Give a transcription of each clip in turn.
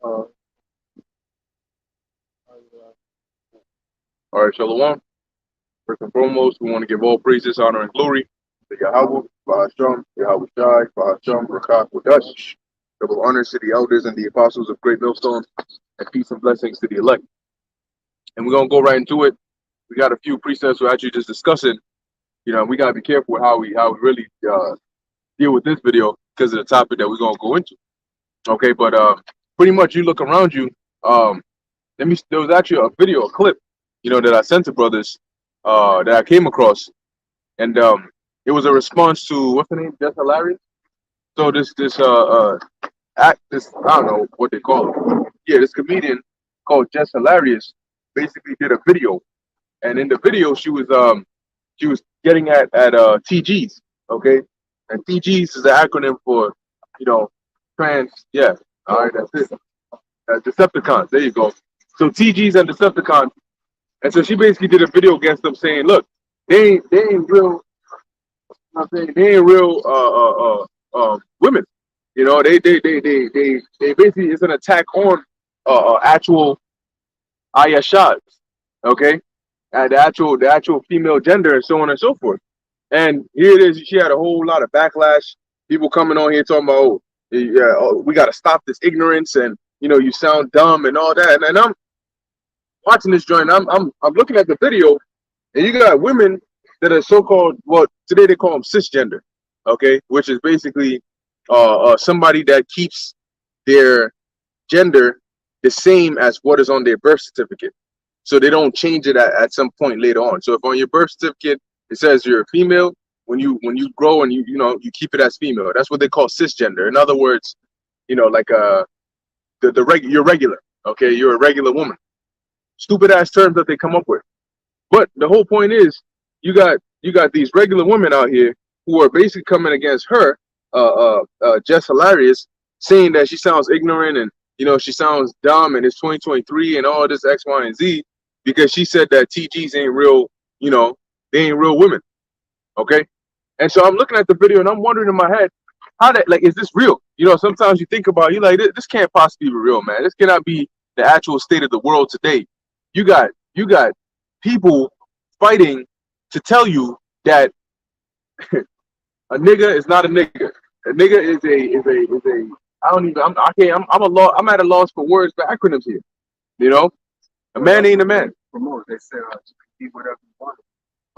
All right, Shalom. First and foremost, we want to give all praises, honor, and glory to Yahweh, Bahasham, Yahweh Shai, Bahasham, Rakah, Kodash. Double honors to the elders and the apostles of Great Millstone, and peace and blessings to the elect. And we're going to go right into it. We got a few precepts we're actually just discussing. You know, we got to be careful with how we really deal with this video because of the topic that we're going to go into. Okay, but pretty much you look around you. There was actually a video, a clip, you know, that I sent to brothers that I came across, and it was a response to what's the name, Just Hilarious. So this I don't know what they call it. Yeah, this comedian called Just Hilarious basically did a video, and in the video she was getting at TGs, okay, and TGs is an acronym for, you know, trans. Yeah, all right, that's it. Decepticons. There you go. So TGs and Decepticons. And so she basically did a video against them saying, look, they ain't real, I'm saying, they ain't real women. You know, they basically, it's an attack on actual Ayashas, okay? And the actual female gender and so on and so forth. And here it is, she had a whole lot of backlash. People coming on here talking about, oh, yeah, oh, we got to stop this ignorance, and you know, you sound dumb and all that. And I'm watching this joint. I'm looking at the video, and you got women that are so-called, well, today they call them cisgender, okay, which is basically somebody that keeps their gender the same as what is on their birth certificate, so they don't change it at some point later on. So if on your birth certificate it says you're a female, when you grow and you keep it as female, that's what they call cisgender. In other words, you know, like you're regular, okay, you're a regular woman. Stupid ass terms that they come up with. But the whole point is, you got these regular women out here who are basically coming against her, Just Hilarious, saying that she sounds ignorant and, you know, she sounds dumb and it's 2023 and all this X, Y, and Z, because she said that TGs ain't real, you know, they ain't real women. Okay? And so I'm looking at the video and I'm wondering in my head, how that, like, is this real? You know, sometimes you think about it, you're like, this can't possibly be real, man. This cannot be the actual state of the world today. You got people fighting to tell you that a nigga is not a nigga. A nigga is a I don't even I'm at a loss for words for acronyms here. You know, a man ain't a man. They say be whatever you want.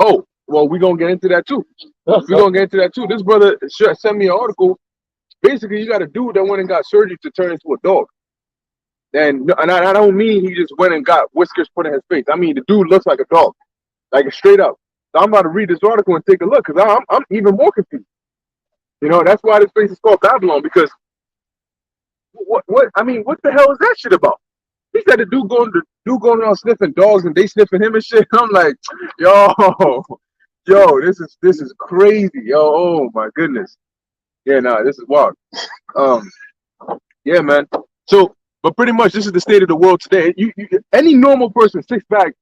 Oh, well, we're gonna get into that too. This brother sent me an article. Basically, you got a dude that went and got surgery to turn into a dog. And I don't mean he just went and got whiskers put in his face. I mean, the dude looks like a dog, like straight up. So I'm about to read this article and take a look, because I'm even more confused. You know, that's why this place is called Babylon, because what the hell is that shit about? He said the dude going around sniffing dogs and they sniffing him and shit. I'm like, yo, this is crazy, yo. Oh my goodness. Yeah, nah, this is wild. Yeah, man. So, but pretty much this is the state of the world today. Any normal person sits back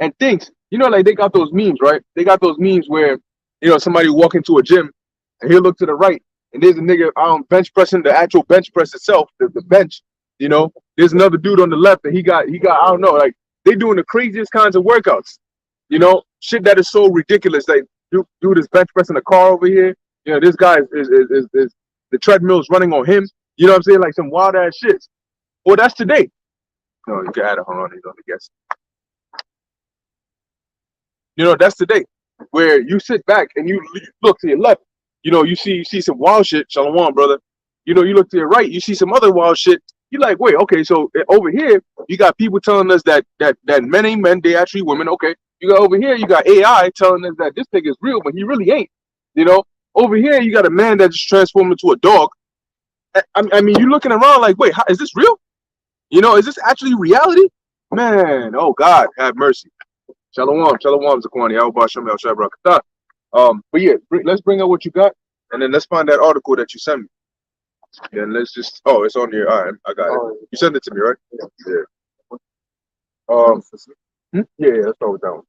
and thinks, you know, like they got those memes, right? They got those memes where, you know, somebody walk into a gym and he'll look to the right and there's a nigga bench pressing the actual bench press itself, the bench. You know, there's another dude on the left and he got I don't know, like they doing the craziest kinds of workouts. You know, shit that is so ridiculous. Like dude is bench pressing a car over here. You know, this guy is the treadmill's running on him. You know what I'm saying? Like some wild ass shit. Well, that's today. No, you can add it. Hold on, he's on the guest. You know, that's today, where you sit back and you look to your left. You know, you see some wild shit. Shalom, brother. You know, you look to your right, you see some other wild shit. You're like, wait, okay, so over here you got people telling us that men ain't men, they actually women. Okay, you got over here, you got AI telling us that this thing is real, but he really ain't. You know, over here you got a man that just transformed into a dog. I mean, you're looking around like, wait, is this real? You know, is this actually reality? Man, oh God, have mercy. Shalom, Zakwani. But yeah, let's bring up what you got, and then let's find that article that you sent me. Yeah, and let's just. Oh, it's on here. All right, I got it. You sent it to me, right? Yeah. Yeah, let's start with that one.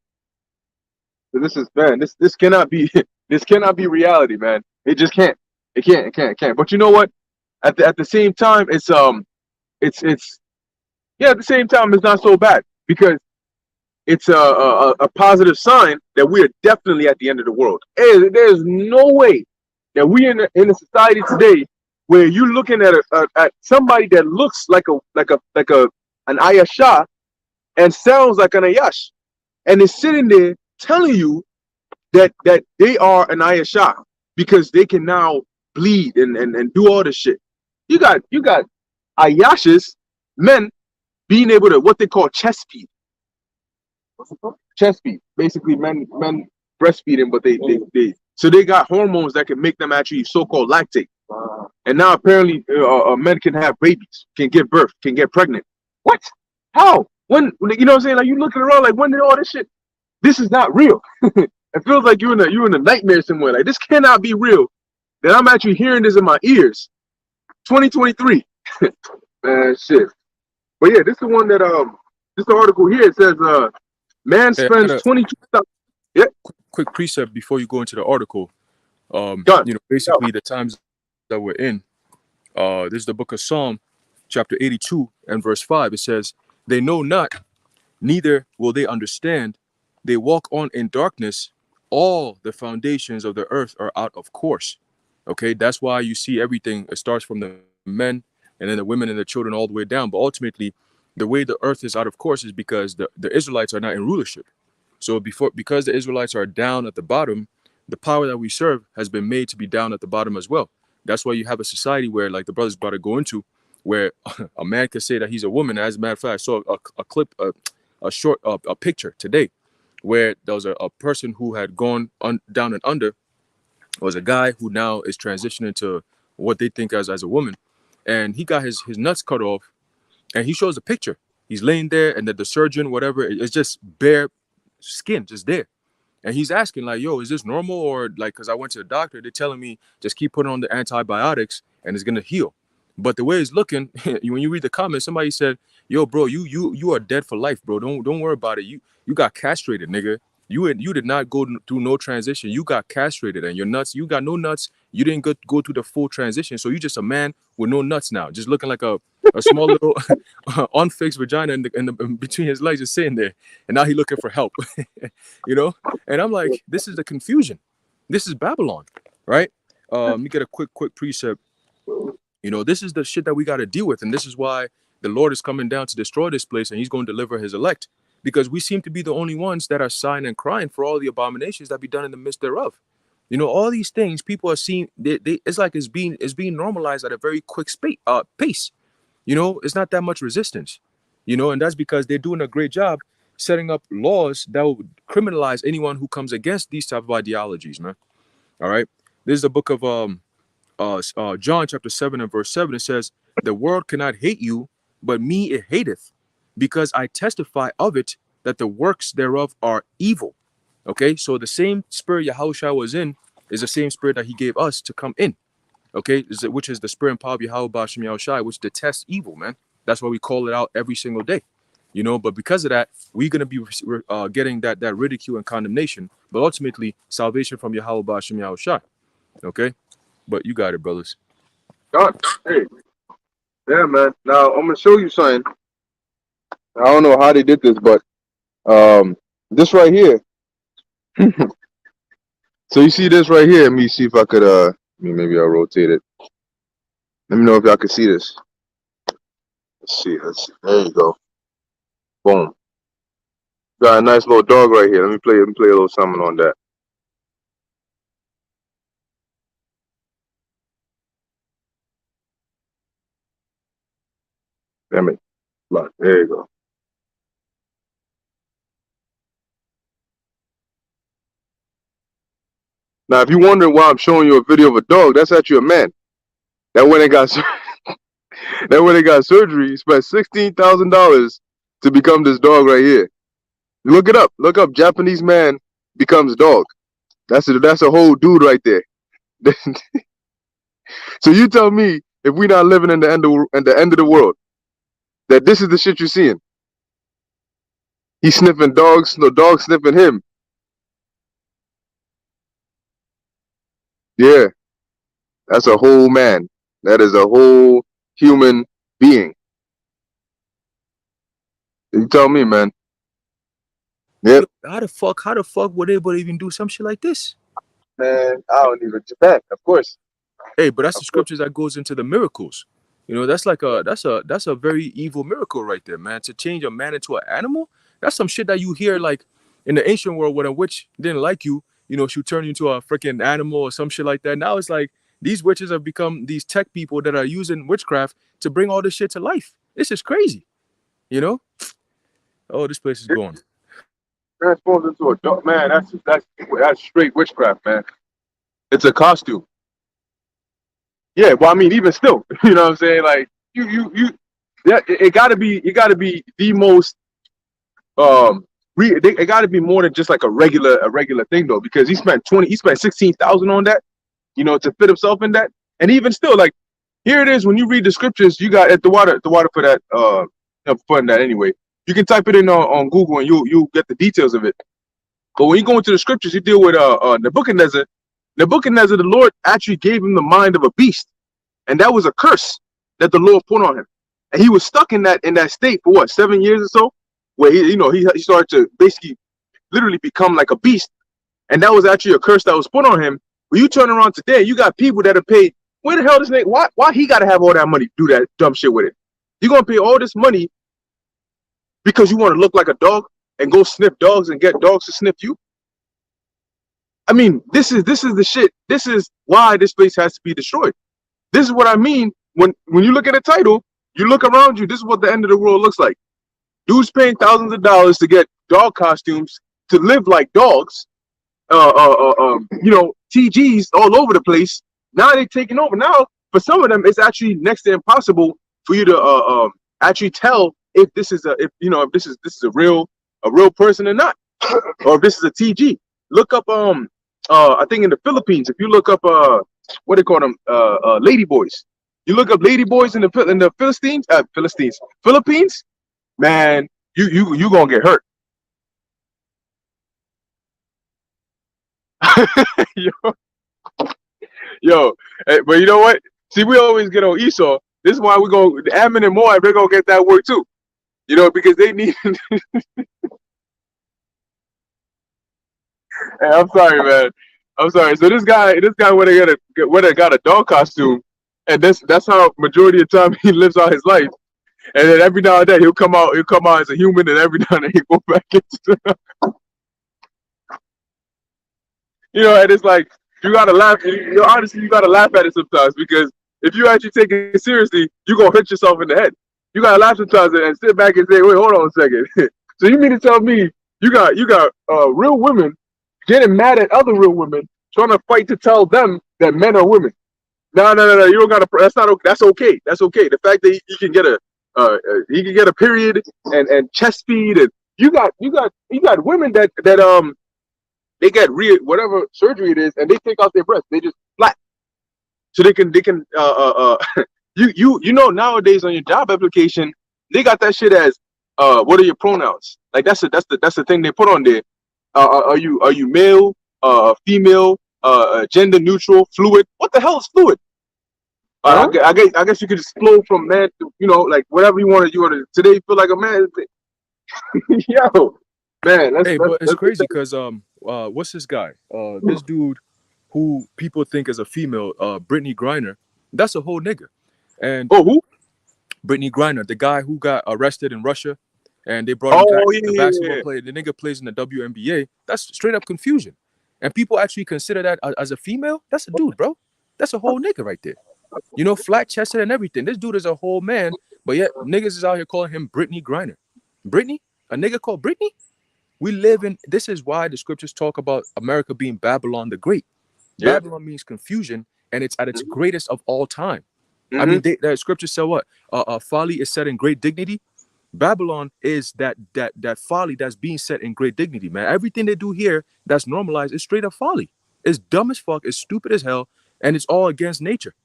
So this is, man. This cannot be. This cannot be reality, man. It just can't. It can't. But you know what? At the same time, it's it's yeah. At the same time, it's not so bad because it's a positive sign that we are definitely at the end of the world. There's no way that we in a society today where you're looking at somebody that looks like a an Ayasha and sounds like an Ayash and is sitting there telling you that they are an Ayasha because they can now bleed and do all this shit. You got Ayashas, men being able to what they call chest feed. Chest feed. Basically men breastfeeding, but they so they got hormones that can make them actually so-called lactate. And now apparently men can have babies, can give birth, can get pregnant. What? How? When you know what I'm saying? Like you looking around like when did all this shit? This is not real. It feels like you're in a nightmare somewhere. Like this cannot be real. That I'm actually hearing this in my ears. 2023. Man, shit. But yeah, this is the one that this article here. It says man Hey, I spends got a 22,000. Yeah, quick precept before you go into the article. done. Basically the times that we're in. This is the book of Psalm, chapter 82 and verse 5. It says, "They know not, neither will they understand. They walk on in darkness. All the foundations of the earth are out of course." Okay, that's why you see everything. It starts from the men and then the women and the children all the way down. But ultimately, the way the earth is out of course is because the Israelites are not in rulership. So because the Israelites are down at the bottom, the power that we serve has been made to be down at the bottom as well. That's why you have a society where, like the brother's about to go into, where a man could say that he's a woman. As a matter of fact, I saw a clip, a picture today, where there was a person who had gone down and under, was a guy who now is transitioning to what they think as a woman, and he got his nuts cut off, and he shows a picture. He's laying there, and the surgeon, whatever, it's just bare skin, just there. And he's asking like, yo, is this normal? Or like, because I went to the doctor, they're telling me just keep putting on the antibiotics and it's going to heal. But the way it's looking, when you read the comments, somebody said, yo, bro, you are dead for life, bro. Don't worry about it. You got castrated, nigga. You did not go through no transition. You got castrated, and your nuts, you got no nuts. You didn't go through the full transition. So you're just a man with no nuts now, just looking like a small little unfixed vagina in between his legs, just sitting there. And now he's looking for help, you know? And I'm like, this is the confusion. This is Babylon, right? Let me get a quick precept. This is the shit that we got to deal with. And this is why the Lord is coming down to destroy this place, and he's going to deliver his elect. Because we seem to be the only ones that are sighing and crying for all the abominations that be done in the midst thereof. All these things people are seeing, it's like it's being normalized at a very quick pace. It's not that much resistance. And that's because they're doing a great job setting up laws that will criminalize anyone who comes against these type of ideologies, man. All right. This is the book of John chapter 7 and verse 7. It says, "The world cannot hate you, but me it hateth, because I testify of it that the works thereof are evil." Okay, so the same spirit Yahushua was in is the same spirit that he gave us to come in. Okay, which is the spirit and power of Yahweh Bashem Yahushua, which detests evil, man. That's why we call it out every single day. But because of that, we're going to be getting that ridicule and condemnation, but ultimately salvation from Yahweh Bashem Yahushua. Okay, but you got it, brothers. Done. Hey, yeah, man. Now I'm gonna show you something. I don't know how they did this, but this right here. So you see this right here. Let me see if I could maybe I'll rotate it. Let me know if y'all can see this. Let's see. There you go. Boom. Got a nice little dog right here. Let me play a little something on that. Damn it. Look, there you go. Now, if you're wondering why I'm showing you a video of a dog, that's actually a man. That when they got surgery, he spent $16,000 to become this dog right here. Look it up. Look up. Japanese man becomes dog. That's a whole dude right there. So you tell me if we're not living in the end of the world, that this is the shit you're seeing. He's sniffing dogs. No dog sniffing him. Yeah, that's a whole man. That is a whole human being. You tell me, man. Yep. How the fuck would anybody even do some shit like this? Man, I don't even Japan, of course. Hey, but that's the Of course. scriptures that goes into the miracles. You know, that's like that's a very evil miracle right there, man. To change a man into an animal, that's some shit that you hear like in the ancient world when a witch didn't like you, you know, she'll turn you into a freaking animal or some shit like that. Now it's like these witches have become these tech people that are using witchcraft to bring all this shit to life. This is crazy, you know? Oh, this place is going. Transforms into a dog, man. That's straight witchcraft, man. It's a costume. Yeah, well, I mean, even still, you know what I'm saying? Like yeah, it gotta be the most it gotta be more than just like a regular thing though, because he spent 16,000 on that, you know, to fit himself in that. And even still, like, here it is, when you read the scriptures, you got at the water for that for that anyway. You can type it in on Google and you'll get the details of it. But when you go into the scriptures, you deal with Nebuchadnezzar. Nebuchadnezzar, the Lord actually gave him the mind of a beast. And that was a curse that the Lord put on him. And he was stuck in that state for what, 7 years or so, where he started to basically literally become like a beast. And that was actually a curse that was put on him. When you turn around today, you got people that are paid. Where the hell this nigga? Why he gotta have all that money to do that dumb shit with it? You're gonna pay all this money because you want to look like a dog and go sniff dogs and get dogs to sniff you? I mean, this is the shit. This is why this place has to be destroyed. This is what I mean when you look at the title, you look around you, this is what the end of the world looks like. Dudes paying thousands of dollars to get dog costumes to live like dogs, you know, TGs all over the place. Now they're taking over. Now, for some of them, it's actually next to impossible for you to actually tell if this is if this is a real person or not, or if this is a TG. Look up I think in the Philippines, if you look up what they call them, lady boys. You look up lady boys in the Philippines, man, you gonna get hurt. yo, but you know what? See, we always get on Esau. This is why we go. Ammon and Moab, they're gonna get that work too. You know, because they need. Hey, I'm sorry, man. I'm sorry. So this guy when they got a dog costume, and that's how majority of the time he lives out his life. And then every now and then he'll come out as a human, and every now and then he'll go back into you know, and it's like you gotta laugh. Honestly, you gotta laugh at it sometimes, because if you actually take it seriously, you're gonna hit yourself in the head. You gotta laugh sometimes and sit back and say, wait, hold on a second. So you mean to tell me you got real women getting mad at other real women, trying to fight to tell them that men are women? No. You don't gotta. That's not. That's okay. That's okay. The fact that he can get a period and chest feed, and you got women that they get whatever surgery it is, and they take out their breasts. They just flat, so they can you know, nowadays on your job application they got that shit as what are your pronouns? Like that's the thing they put on there. Are you male, female, gender neutral, fluid? What the hell is fluid? I guess you could just flow from man to, you know, like whatever you want to. Today you feel like a man. Yo, man. But it's crazy because what's this guy? This dude who people think is a female, Brittany Griner. That's a whole nigga. And who? Brittany Griner, the guy who got arrested in Russia, and they brought him back. The basketball player, the nigga plays in the WNBA. That's straight up confusion. And people actually consider that as a female. That's a dude, bro. That's a whole nigga right there. You know, flat chested and everything. This dude is a whole man, but yet niggas is out here calling him Brittany Griner. Brittany? A nigga called Brittany? We live in, this is why the scriptures talk about America being Babylon the Great. Yeah. Babylon means confusion, and it's at its greatest of all time. I mean, the scriptures say what? Folly is set in great dignity. Babylon is that folly that's being set in great dignity, man. Everything they do here that's normalized is straight up folly. It's dumb as fuck, it's stupid as hell, and it's all against nature.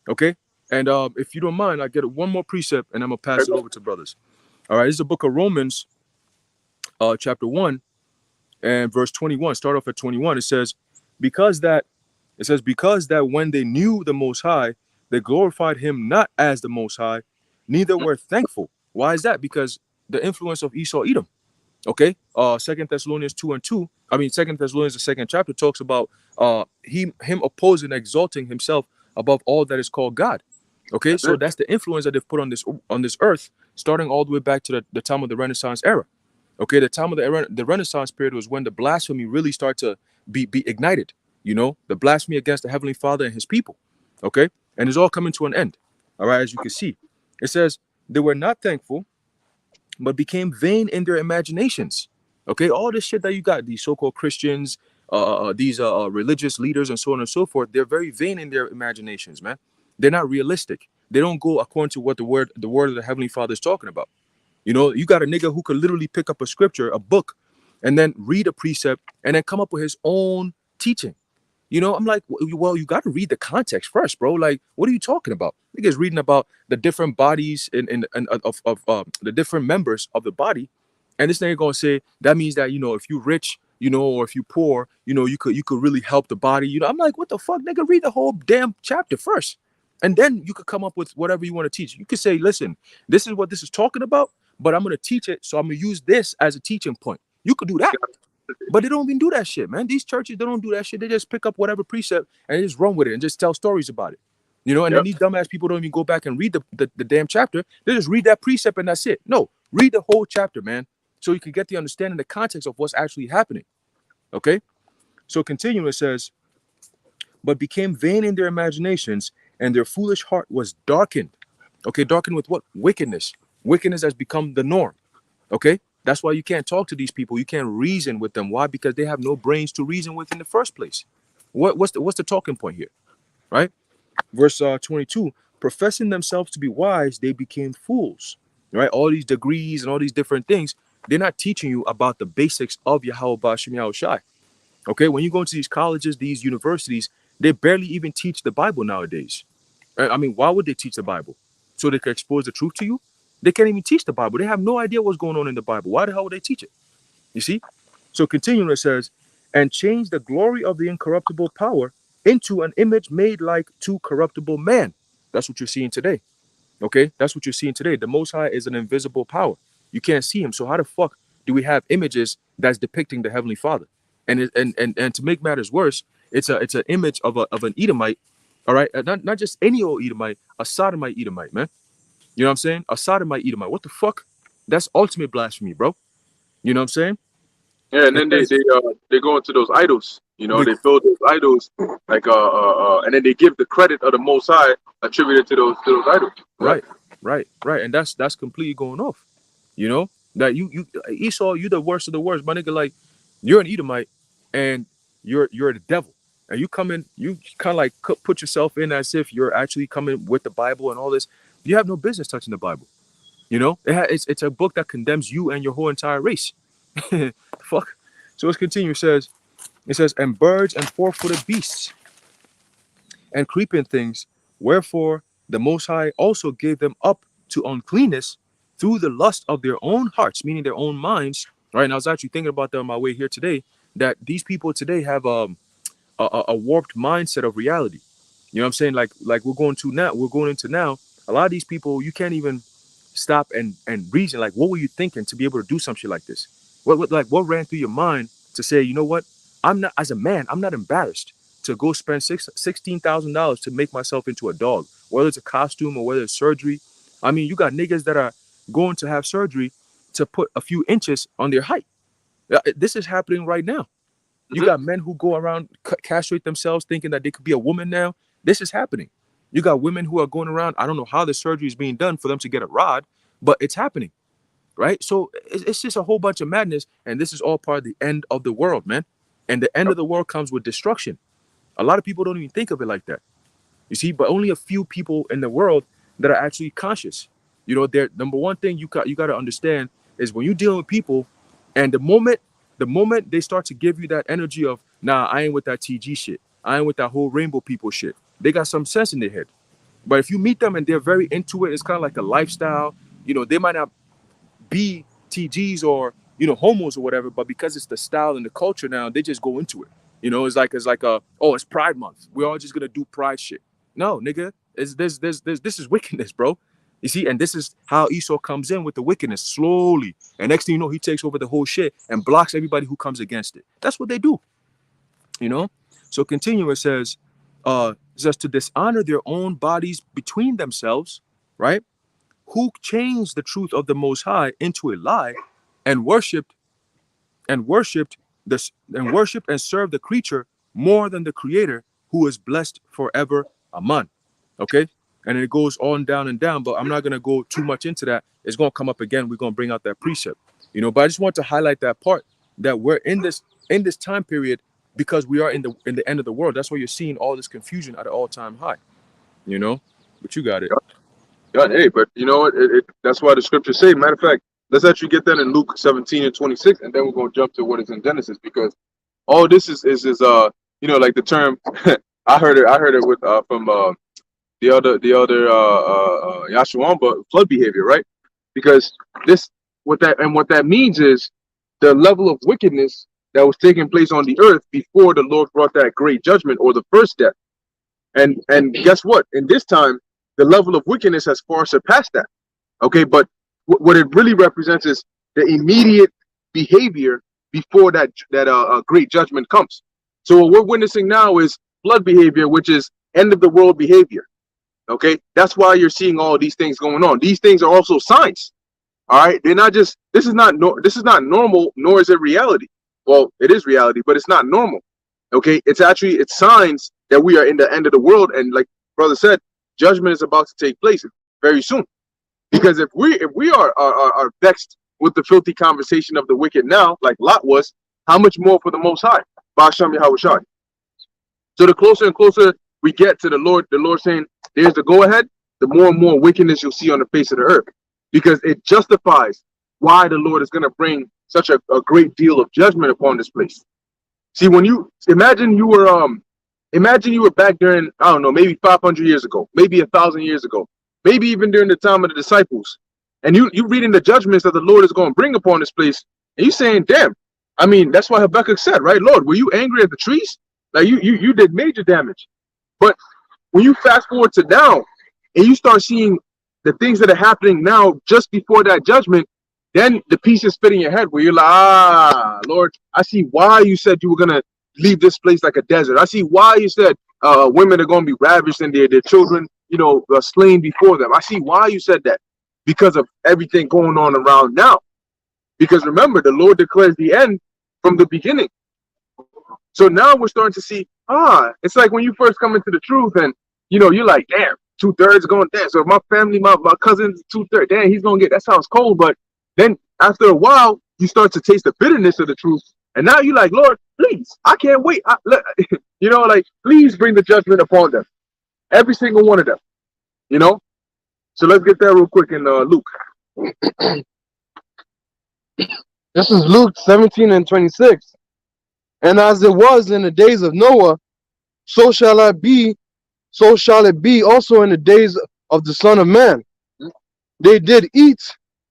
Okay? And if you don't mind, I get one more precept, and I'm going to pass it over to brothers. All right, this is the book of Romans, chapter 1, and verse 21. Start off at 21. It says, because that when they knew the Most High, they glorified him not as the Most High, neither were thankful. Why is that? Because the influence of Esau Edom. Okay, Second Thessalonians 2:2. I mean, Second Thessalonians, the second chapter, talks about him opposing, exalting himself above all that is called God. Okay, That's so it. that's the influence that they've put on this earth, starting all the way back to the time of the Renaissance era. Okay, the time of the Renaissance period was when the blasphemy really started to be ignited. You know, the blasphemy against the Heavenly Father and His people. Okay, and it's all coming to an end. All right, as you can see, it says they were not thankful, but became vain in their imaginations. Okay, all this shit that you got, these so-called Christians, these religious leaders, and so on and so forth, they're very vain in their imaginations, man. They're not realistic. They don't go according to what the word of the Heavenly Father is talking about. You know, you got a nigga who could literally pick up a scripture, a book, and then read a precept and then come up with his own teaching. You know, I'm like, well, you got to read the context first, bro. Like, what are you talking about? Niggas reading about the different bodies of the different members of the body, and this nigga gonna say that means that, you know, if you rich, you know, or if you poor, you know, you could really help the body. You know, I'm like, what the fuck, nigga? Read the whole damn chapter first, and then you could come up with whatever you want to teach. You could say, listen, this is what this is talking about, but I'm gonna teach it, so I'm gonna use this as a teaching point. You could do that. But they don't even do that shit, man. These churches, they don't do that shit. They just pick up whatever precept and they just run with it and just tell stories about it. You know, and then Yep. these dumbass people don't even go back and read the damn chapter. They just read that precept and that's it. No, read the whole chapter, man, so you can get the understanding, the context of what's actually happening. Okay? So continuing, it says, but became vain in their imaginations, and their foolish heart was darkened. Okay, darkened with what? Wickedness. Wickedness has become the norm. Okay, that's why you can't talk to these people. You can't reason with them. Why? Because they have no brains to reason with in the first place. What's the talking point here, right? Verse 22: professing themselves to be wise, they became fools. Right? All these degrees and all these different things, they're not teaching you about the basics of Yahweh Bashim Yahushai. Okay, when you go into these colleges, these universities, they barely even teach the Bible nowadays. Right? I mean, why would they teach the Bible? So they can expose the truth to you? They can't even teach the Bible. They have no idea what's going on in the Bible. Why the hell would they teach it? You see? So continuing, it says, and change the glory of the incorruptible power into an image made like to corruptible man. That's what you're seeing today. Okay? That's what you're seeing today. The Most High is an invisible power. You can't see him. So how the fuck do we have images that's depicting the Heavenly Father? And to make matters worse, it's an image of an Edomite, all right? Not just any old Edomite, a sodomite Edomite, man. You know what I'm saying? A sodomite Edomite. What the fuck? That's ultimate blasphemy, bro. You know what I'm saying? Yeah, and It then says, they go into those idols. You know, we- they build those idols like and then they give the credit of the Most High attributed to those idols. right. And that's completely going off. You know? That you Esau, you the worst of the worst. My nigga, like, you're an Edomite and you're the devil. And you come in, you kind of like put yourself in as if you're actually coming with the Bible and all this. You have no business touching the Bible. You know, it's a book that condemns you and your whole entire race. Fuck. So let's continue. It says, and birds and four-footed beasts and creeping things, wherefore the Most High also gave them up to uncleanness through the lust of their own hearts, meaning their own minds. Right. And I was actually thinking about that on my way here today, that these people today have a warped mindset of reality. You know what I'm saying? Like we're going into now. A lot of these people, you can't even stop and reason. Like, what were you thinking to be able to do some shit like this? What ran through your mind to say, you know what? I'm not, as a man, I'm not embarrassed to go spend $16,000 to make myself into a dog, whether it's a costume or whether it's surgery. I mean, you got niggas that are going to have surgery to put a few inches on their height. This is happening right now. You Mhm. got men who go around castrate themselves thinking that they could be a woman now. This is happening. You got women who are going around. I don't know how the surgery is being done for them to get a rod, but it's happening, right? So it's just a whole bunch of madness, and this is all part of the end of the world, man. And the end of the world comes with destruction. A lot of people don't even think of it like that. You see, but only a few people in the world that are actually conscious. You know, their number one thing you got to understand is when you're dealing with people, and the moment they start to give you that energy of, nah, I ain't with that TG shit, I ain't with that whole rainbow people shit. They got some sense in their head. But if you meet them and they're very into it, it's kind of like a lifestyle. You know, they might not be TGs or, you know, homos or whatever, but because it's the style and the culture now, they just go into it. You know, it's like a, oh, it's Pride Month, we're all just gonna do Pride shit. No, nigga, this is wickedness, bro. You see, and this is how Esau comes in with the wickedness slowly. And next thing you know, he takes over the whole shit and blocks everybody who comes against it. That's what they do, you know? So continue, it says to dishonor their own bodies between themselves, right? Who changed the truth of the Most High into a lie and worshipped this and worshiped and served the creature more than the Creator, who is blessed forever. Amen. Okay, and it goes on down and down, but I'm not gonna go too much into that. It's gonna come up again. We're gonna bring out that precept, you know. But I just want to highlight that part, that we're in this time period because we are in the end of the world. That's why you're seeing all this confusion at an all-time high, you know. But you got it. Yeah, hey, but you know what? That's why the scriptures say. Matter of fact, let's actually get that in Luke 17 and 26, and then we're going to jump to what is in Genesis, because all this is you know, like the term I heard it with from the other Yahshua, but flood behavior, right? Because what that means is the level of wickedness that was taking place on the earth before the Lord brought that great judgment, or the first death. And guess what? In this time, the level of wickedness has far surpassed that. Okay, but what it really represents is the immediate behavior before that great judgment comes. So what we're witnessing now is flood behavior, which is end of the world behavior. Okay, that's why you're seeing all these things going on. These things are also signs. All right, they're not just. This is not normal, nor is it reality. Well, it is reality, but it's not normal. Okay, it's signs that we are in the end of the world, and like brother said, judgment is about to take place very soon. Because if we are vexed with the filthy conversation of the wicked now, like Lot was, how much more for the Most High? Ba'asham Yahushai. So the closer and closer we get to the Lord saying, there's the go-ahead, the more and more wickedness you'll see on the face of the earth. Because it justifies why the Lord is going to bring such a great deal of judgment upon this place. See, when you imagine you were back during, I don't know, maybe 500 years ago, maybe 1,000 years ago, maybe even during the time of the disciples, and you reading the judgments that the Lord is going to bring upon this place, and you saying, damn, I mean, that's what Habakkuk said, right? Lord, were you angry at the trees? Like you did major damage. But when you fast forward to now, and you start seeing the things that are happening now just before that judgment, then the pieces fit in your head where you're like, Lord, I see why you said you were going to leave this place like a desert. I see why you said women are going to be ravished and their children, you know, slain before them. I see why you said that, because of everything going on around now. Because remember, the Lord declares the end from the beginning. So now we're starting to see, it's like when you first come into the truth and, you know, you're like, damn, 2/3 going there. So my family, my cousin's 2/3, damn, he's going to get, that sounds cold. But then after a while, you start to taste the bitterness of the truth. And now you're like, Lord, please, I can't wait. You know, like, please bring the judgment upon them. Every single one of them, you know? So let's get that real quick in Luke. This is Luke 17 and 26. And as it was in the days of Noah, so shall it be also in the days of the Son of Man. They did eat,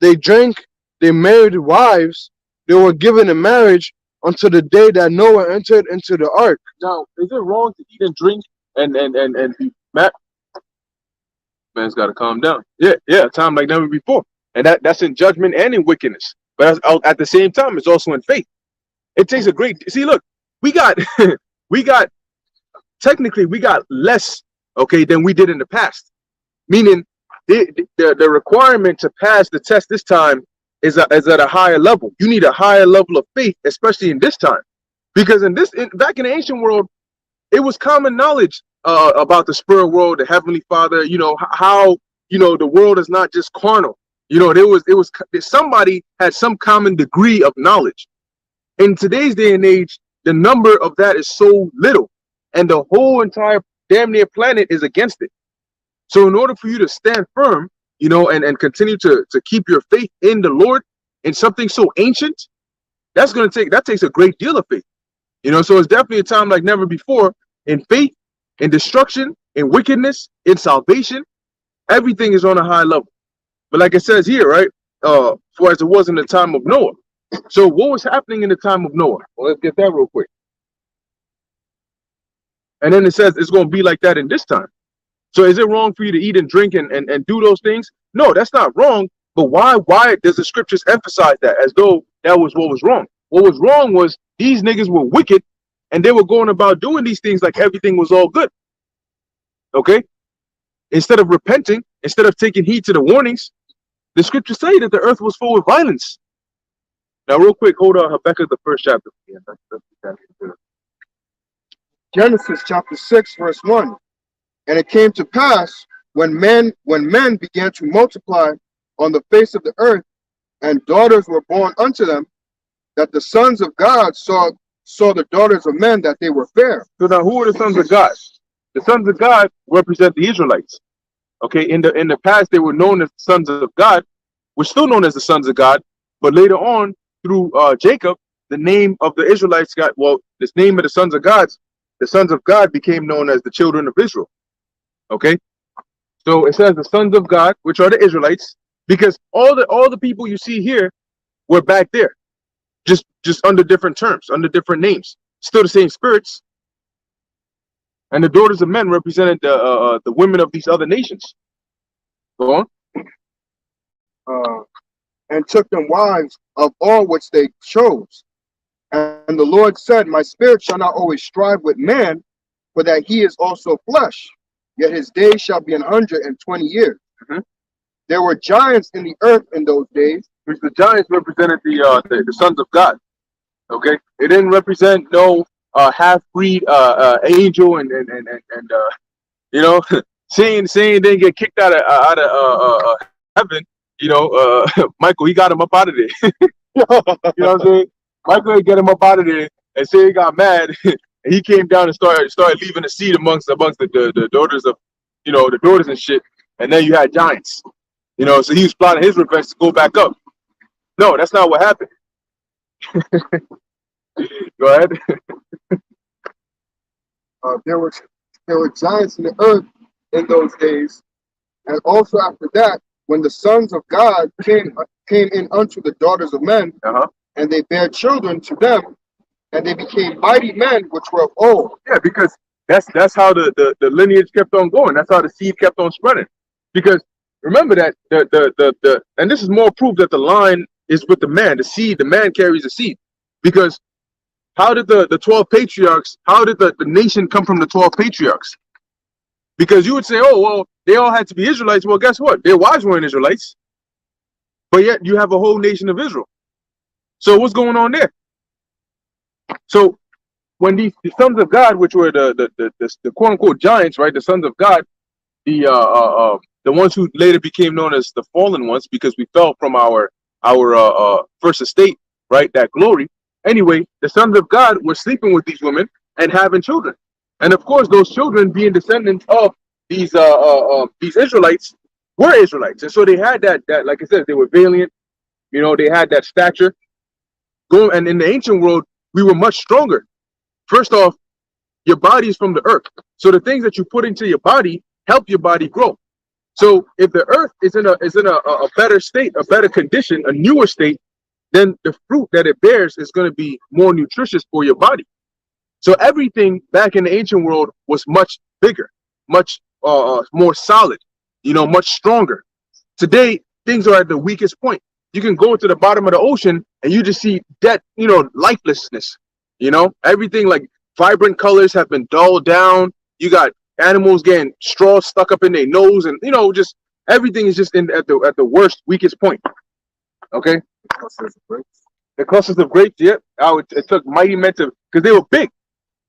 they drank, they married wives, they were given in marriage until the day that Noah entered into the ark. Now, is it wrong to eat and drink and be mad? Man's got to calm down. Yeah, time like never before. And that's in judgment and in wickedness. But at the same time, it's also in faith. It takes a great, see, look, we got technically less, okay, than we did in the past. Meaning the requirement to pass the test this time is at a higher level. You need a higher level of faith, especially in this time. Because back in the ancient world, it was common knowledge about the spirit world, the Heavenly Father, you know, how, you know, the world is not just carnal. You know, somebody had some common degree of knowledge. In today's day and age, the number of that is so little, and the whole entire damn near planet is against it. So in order for you to stand firm, you know, and continue to keep your faith in the Lord in something so ancient, that takes a great deal of faith. You know, so it's definitely a time like never before in faith, in destruction, in wickedness, in salvation. Everything is on a high level. But like it says here, right, for as it was in the time of Noah. So what was happening in the time of Noah? Well, let's get that real quick. And then it says it's going to be like that in this time. So is it wrong for you to eat and drink and do those things? No, that's not wrong. But why does the scriptures emphasize that as though that was what was wrong? What was wrong was these niggas were wicked and they were going about doing these things like everything was all good. Okay? Instead of repenting, instead of taking heed to the warnings, the scriptures say that the earth was full of violence. Now, real quick, hold on, Habakkuk, the first chapter. Yeah, Genesis chapter 6, verse 1. And it came to pass when men began to multiply on the face of the earth, and daughters were born unto them, that the sons of God saw the daughters of men, that they were fair. So now, who are the sons of God? The sons of God represent the Israelites. Okay, in the past, they were known as the sons of God. We're still known as the sons of God, but later on, through Jacob, the name of the Israelites this name of the sons of God became known as the children of Israel. Okay, so it says the sons of God, which are the Israelites, because all the people you see here were back there, just under different terms, under different names, still the same spirits. And the daughters of men represented the women of these other nations. Go on. And took them wives of all which they chose. And the Lord said, my spirit shall not always strive with man, for that he is also flesh, yet his days shall be 120 years. Mm-hmm. There were giants in the earth in those days. Which the giants represented the sons of God. Okay, it didn't represent no half-breed angel and you know, saying they didn't get kicked out of heaven. You know, Michael, he got him up out of there. You know what I'm saying? Michael get him up out of there, and say he got mad, and he came down and started leaving a seed amongst the daughters of, you know, the daughters and shit. And then you had giants. You know, so he was plotting his revenge to go back up. No, that's not what happened. Go ahead. There were giants in the earth in those days, and also after that, when the sons of God came in unto the daughters of men, and they bare children to them, and they became mighty men which were of old. Yeah, because that's how the lineage kept on going. That's how the seed kept on spreading. Because remember that the and this is more proof that the line is with the man. The seed, the man carries the seed. Because how did the 12 patriarchs, how did the nation come from the 12 patriarchs? Because you would say, oh, well, they all had to be Israelites. Well, guess what? Their wives weren't Israelites. But yet you have a whole nation of Israel. So what's going on there? So when the sons of God, which were the quote unquote giants, right? The sons of God, the ones who later became known as the fallen ones, because we fell from our first estate, right? That glory. Anyway, the sons of God were sleeping with these women and having children. And of course, those children being descendants of these Israelites were Israelites. And so they had that, like I said, they were valiant, you know, they had that stature. And in the ancient world, we were much stronger. First off, your body is from the earth. So the things that you put into your body help your body grow. So if the earth is in a better state, a better condition, a newer state, then the fruit that it bears is going to be more nutritious for your body. So everything back in the ancient world was much bigger, much more solid, you know, much stronger. Today, things are at the weakest point. You can go to the bottom of the ocean and you just see dead, you know, lifelessness. You know, everything like vibrant colors have been dulled down. You got animals getting straw stuck up in their nose, and you know, just everything is just at the worst, weakest point. Okay. The clusters of grapes, yep. Yeah, it took mighty men to, because they were big.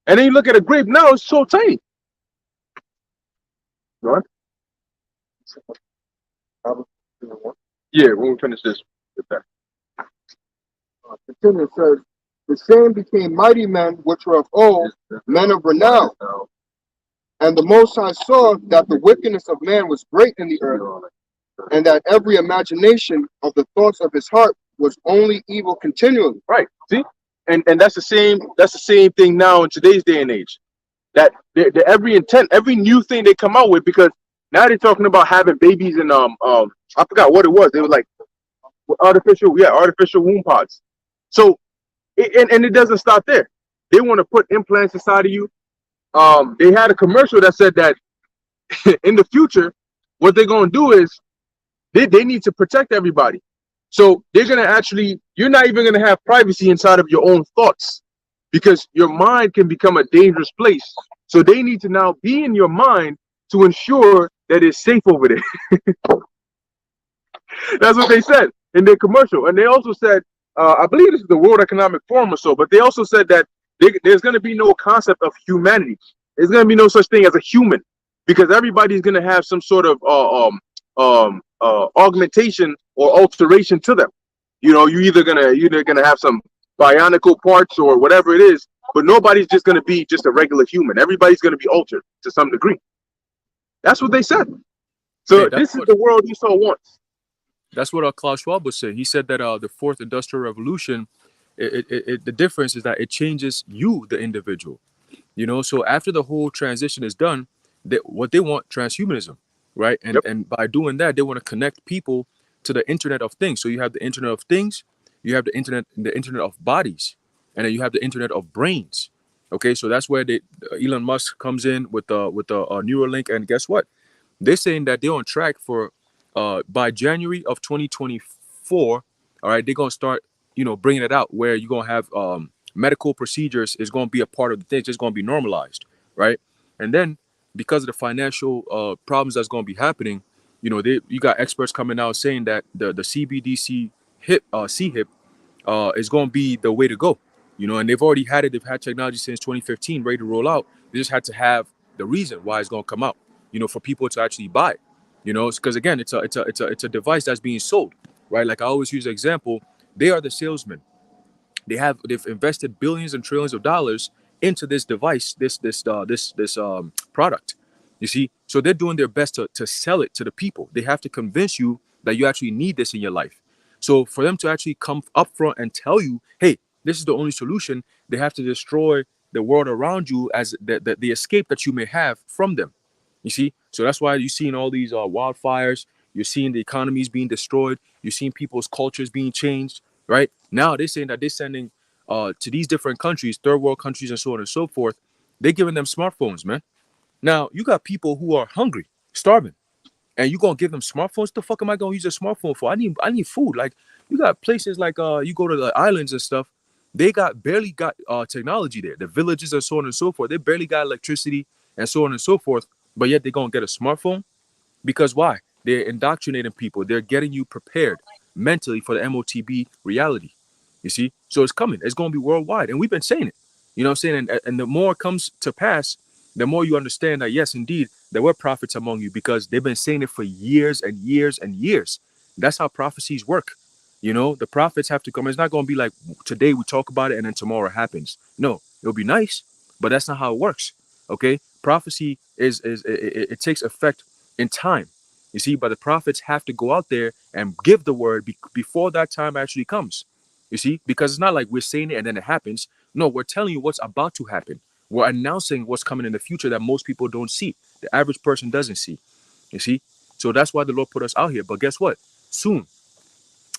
And then you look at a grape now, it's so tiny. Right? Yeah, when we finish this. Continue, says, the same became mighty men which were of old, men of renown. And the Most High saw that the wickedness of man was great in the earth, and that every imagination of the thoughts of his heart was only evil continually. Right. See? And that's the same thing now in today's day and age. That every intent, every new thing they come out with, because now they're talking about having babies and I forgot what it was. They were like artificial womb pods. So and it doesn't stop there. They want to put implants inside of you. They had a commercial that said that in the future, what they're gonna do is They need to protect everybody. So they're gonna actually, you're not even gonna have privacy inside of your own thoughts because your mind can become a dangerous place. So they need to now be in your mind to ensure that it's safe over there. That's what they said in their commercial. And they also said, I believe this is the World Economic Forum or so, but they also said that there's going to be no concept of humanity. There's going to be no such thing as a human because everybody's going to have some sort of augmentation or alteration to them. You know, you're either gonna have some bionical parts or whatever it is, but nobody's just gonna be just a regular human. Everybody's gonna be altered to some degree. That's what they said. So Hey, this is the world Esau wants. that's what Klaus Schwab was saying. He said that the fourth industrial revolution, the difference is that it changes you, the individual. You know, so after the whole transition is done, what they want transhumanism, right? And Yep. and by doing that, they want to connect people to the Internet of Things. So you have the Internet of Things, you have the Internet of bodies, and then you have the Internet of brains. Okay, so that's where Elon Musk comes in with the Neuralink, and guess what? They're saying that they're on track for by January of 2024. All right, they're gonna start, bringing it out where you're gonna have medical procedures is gonna be a part of the thing. It's just gonna be normalized, right? And then because of the financial problems that's gonna be happening, you got experts coming out saying that the CBDC CHIP is gonna be the way to go. And they've already had it. They've had technology since 2015 ready to roll out. They just had to have the reason why it's gonna come out, for people to actually buy it. Because again, it's a device that's being sold, right? Like I always use the example, they are the salesmen. They've invested billions and trillions of dollars into this device, this product. You see, so they're doing their best to sell it to the people. They have to convince you that you actually need this in your life. So for them to actually come up front and tell you, hey, this is the only solution, they have to destroy the world around you as the escape that you may have from them. You see, so that's why you're seeing all these wildfires. You're seeing the economies being destroyed. You're seeing people's cultures being changed. Right now, they're saying that they're sending to these different countries, third world countries, and so on and so forth. They're giving them smartphones, man. Now you got people who are hungry, starving, and you gonna give them smartphones? The fuck am I gonna use a smartphone for? I need food. Like you got places like you go to the islands and stuff. They barely got technology there. The villages and so on and so forth. They barely got electricity and so on and so forth. But yet they're gonna get a smartphone because why? They're indoctrinating people. They're getting you prepared mentally for the MOTB reality. You see? So it's coming. It's going to be worldwide. And we've been saying it. You know what I'm saying? And the more it comes to pass, the more you understand that, yes, indeed, there were prophets among you because they've been saying it for years and years and years. That's how prophecies work. The prophets have to come. It's not going to be like today we talk about it and then tomorrow it happens. No, it'll be nice, but that's not how it works. Okay? Prophecy it takes effect in time. You see, but the prophets have to go out there and give the word before that time actually comes. You see, because it's not like we're saying it and then it happens. No, we're telling you what's about to happen. We're announcing what's coming in the future that most people don't see. The average person doesn't see. You see, so that's why the Lord put us out here. But guess what? Soon,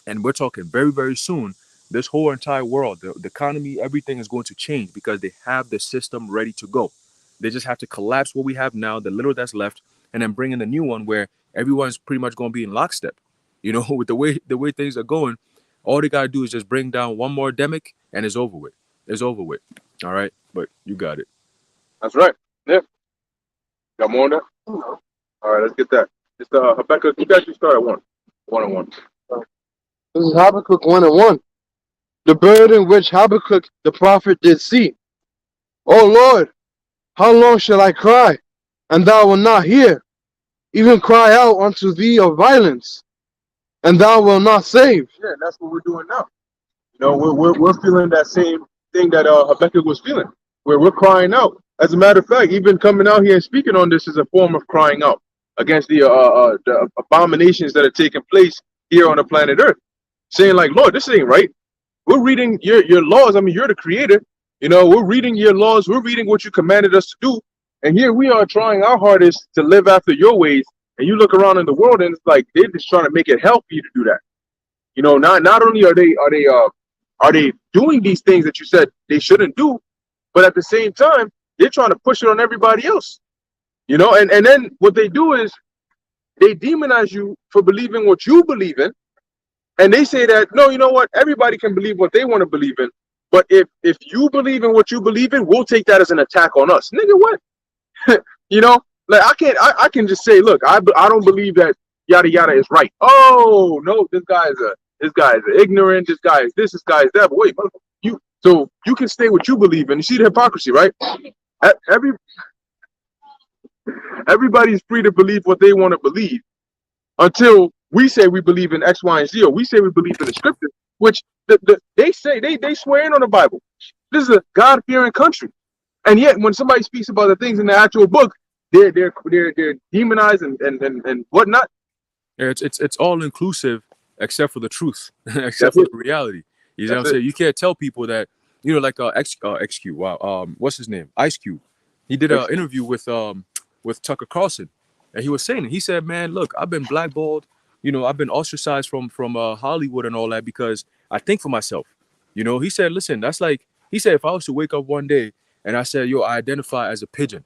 and we're talking very, very soon, this whole entire world, the economy, everything is going to change because they have the system ready to go. They just have to collapse what we have now, the little that's left, and then bring in the new one where everyone's pretty much going to be in lockstep. With the way things are going, all they got to do is just bring down one more demic and it's over with. It's over with. All right. But you got it. That's right. Yeah. Got more on that? All right, let's get that. It's Habakkuk. You guys can start at one on one. This is Habakkuk 1:1. The burden which Habakkuk the prophet did see. O Lord, how long shall I cry, and thou wilt not hear? Even cry out unto thee of violence, and thou wilt not save. Yeah, and that's what we're doing now. We're feeling that same thing that Habakkuk was feeling, where we're crying out. As a matter of fact, even coming out here and speaking on this is a form of crying out against the abominations that are taking place here on the planet Earth, saying like, Lord, this ain't right. We're reading your laws. I mean, you're the creator. We're reading your laws. We're reading what you commanded us to do. And here we are trying our hardest to live after your ways. And you look around in the world and it's like they're just trying to make it hell for you to do that. Not only are they doing these things that you said they shouldn't do, but at the same time, they're trying to push it on everybody else. And then what they do is they demonize you for believing what you believe in, and they say that no, you know what? Everybody can believe what they want to believe in, but if you believe in what you believe in, we'll take that as an attack on us, nigga. What? You know, like I can just say, look, I don't believe that yada yada is right. Oh no, this guy is ignorant. This guy is this. This guy is that. But wait, so you can stay what you believe in. You see the hypocrisy, right? Everybody's free to believe what they want to believe until we say we believe in X, Y, and Z, or we say we believe in the scripture, which they say they swear in on the Bible. This is a God-fearing country. And yet, when somebody speaks about the things in the actual book, they're demonized and whatnot. Yeah, it's all inclusive except for the truth, except for the reality. You know what I'm saying? You can't tell people that, you know, like XQ. Wow. What's his name? Ice Cube. He did an interview with Tucker Carlson, and he was saying, he said, man, look, I've been blackballed. You know, I've been ostracized from Hollywood and all that because I think for myself. You know, he said, listen, that's like, he said, if I was to wake up one day and I said, yo, I identify as a pigeon.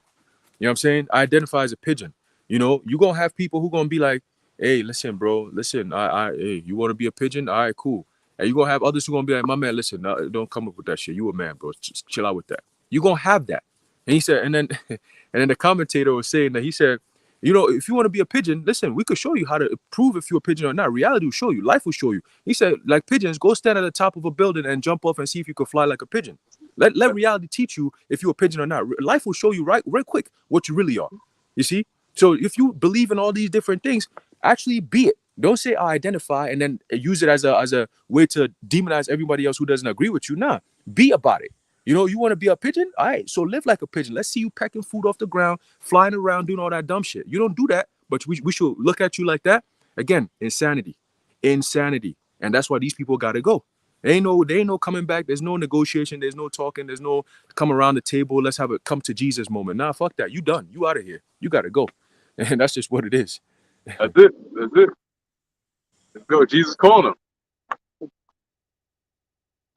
You know what I'm saying? I identify as a pigeon. You know, you're going to have people who going to be like, hey, listen, bro, listen, hey, you want to be a pigeon? All right, cool. And you're going to have others who going to be like, my man, listen, don't come up with that shit. You a man, bro. Just chill out with that. You're going to have that. And he said, and then the commentator was saying that he said, you know, if you want to be a pigeon, listen, we could show you how to prove if you're a pigeon or not. Reality will show you. Life will show you. He said, like pigeons, go stand at the top of a building and jump off and see if you could fly like a pigeon. Let reality teach you if you're a pigeon or not. Life will show you right quick what you really are. You see? So if you believe in all these different things, actually be it. Don't say I identify and then use it as a way to demonize everybody else who doesn't agree with you. Nah, be about it. You know, you want to be a pigeon? All right, so live like a pigeon. Let's see you pecking food off the ground, flying around, doing all that dumb shit. You don't do that, but we should look at you like that. Again, insanity. And that's why these people got to go. There ain't no coming back. There's no negotiation. There's no talking. There's no come around the table. Let's have a come to Jesus moment. Nah, fuck that. You done. You out of here. You got to go. And that's just what it is. That's it. Let's go. Jesus called them.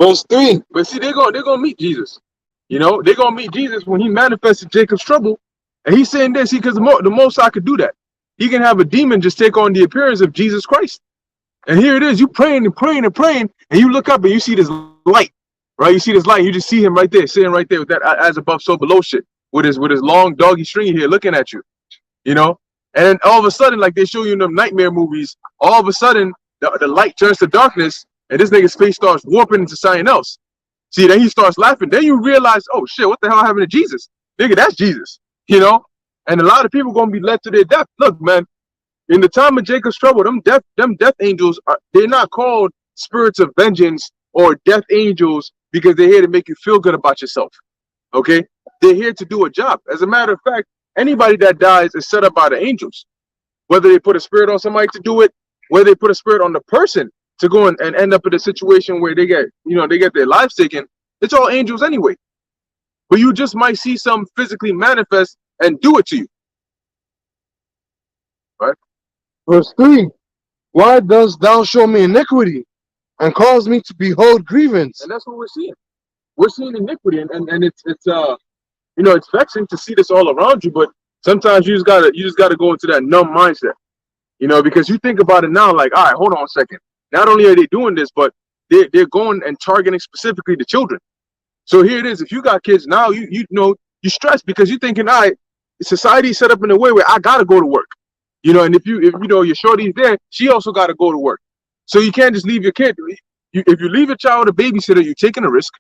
Verse 3. But see, they're gonna meet Jesus. You know, they're gonna meet Jesus when he manifested Jacob's trouble. And he's saying this, because the Most High could do that. He can have a demon just take on the appearance of Jesus Christ. And here it is, you praying and praying and praying, and you look up and you see this light, right? You see this light, you just see him right there, sitting right there with that as above, so below shit, with his long doggy string here looking at you, you know? And then all of a sudden, like they show you in them nightmare movies, all of a sudden, the light turns to darkness, and this nigga's face starts warping into something else. See, then he starts laughing. Then you realize, oh shit, what the hell happened to Jesus? Nigga, that's Jesus, you know? And a lot of people gonna be led to their death. Look, man, in the time of Jacob's trouble, them death angels, they're not called spirits of vengeance or death angels because they're here to make you feel good about yourself, okay? They're here to do a job. As a matter of fact, anybody that dies is set up by the angels. Whether they put a spirit on somebody to do it, whether they put a spirit on the person to go and end up in a situation where they get their lives taken, it's all angels anyway. But you just might see some physically manifest and do it to you. Right? Verse 3. Why dost thou show me iniquity and cause me to behold grievance? And that's what we're seeing. We're seeing iniquity, and it's you know, it's vexing to see this all around you, but sometimes you just gotta go into that numb mindset. You know, because you think about it now, like, all right, hold on a second. Not only are they doing this, but they're going and targeting specifically the children. So here it is. If you got kids now, you know, you stress because you're thinking, all right, society's set up in a way where I gotta go to work. You know, and if you know your shorty's there, she also gotta go to work. So you can't just leave your kid. If you leave a child with a babysitter, you're taking a risk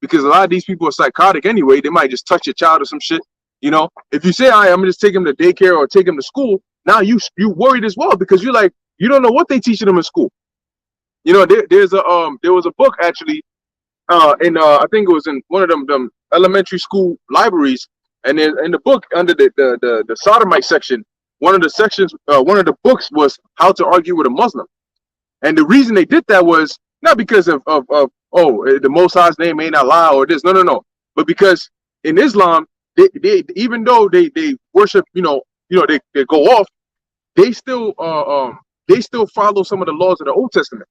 because a lot of these people are psychotic anyway. They might just touch your child or some shit. You know, if you say, all right, I'm gonna just take him to daycare or take him to school, now you worried as well because you're like, you don't know what they teaching them in school. You know, there was a book actually, I think it was in one of them elementary school libraries, and in the book under the sodomite section, one of the books was how to argue with a Muslim, and the reason they did that was not because of the Most High's name ain't Allah or this, no, but because in Islam they even though they worship, you know they go off, they still follow some of the laws of the Old Testament.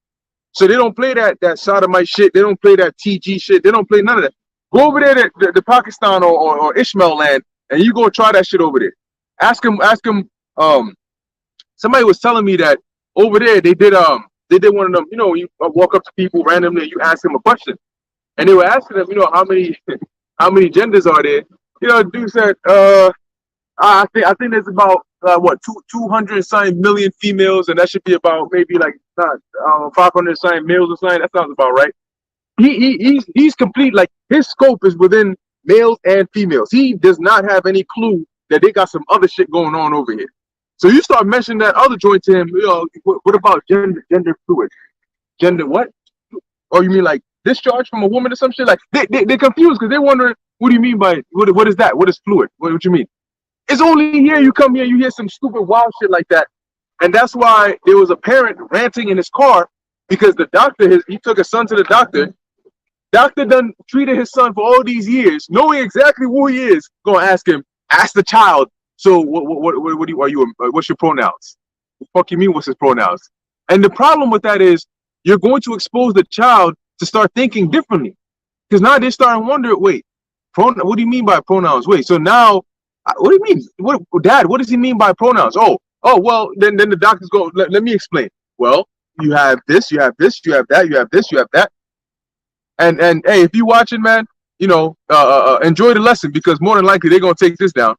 So they don't play that sodomite shit. They don't play that TG shit. They don't play none of that. Go over there to Pakistan or Ishmael land, and you go try that shit over there. Ask them somebody was telling me that over there they did one of them. You know, you walk up to people randomly and you ask them a question, and they were asking them, you know, how many genders are there? You know, the dude said, I think there's about 200 something million females, and that should be about maybe like 500 something males or something. That sounds about right. He's complete. Like his scope is within males and females. He does not have any clue that they got some other shit going on over here. So you start mentioning that other joint to him. You know, what about gender fluid? Gender what? Or you mean like discharge from a woman or some shit? Like they're confused because they're wondering, what do you mean by what is that? What is fluid? What you mean? It's only here you come here, you hear some stupid wild shit like that. And that's why there was a parent ranting in his car because the doctor, he took his son to the doctor. Doctor done treated his son for all these years, knowing exactly who he is. Gonna ask the child. So what's your pronouns? What the fuck you mean? What's his pronouns? And the problem with that is you're going to expose the child to start thinking differently, because now they're starting to wonder. Wait, what do you mean by pronouns? Wait, so now what do you mean? Dad, what does he mean by pronouns? Oh, well, then the doctors go. Let me explain. Well, you have this, you have this, you have that, you have this, you have that. And hey, if you watching, man, you know, enjoy the lesson, because more than likely they're gonna take this down.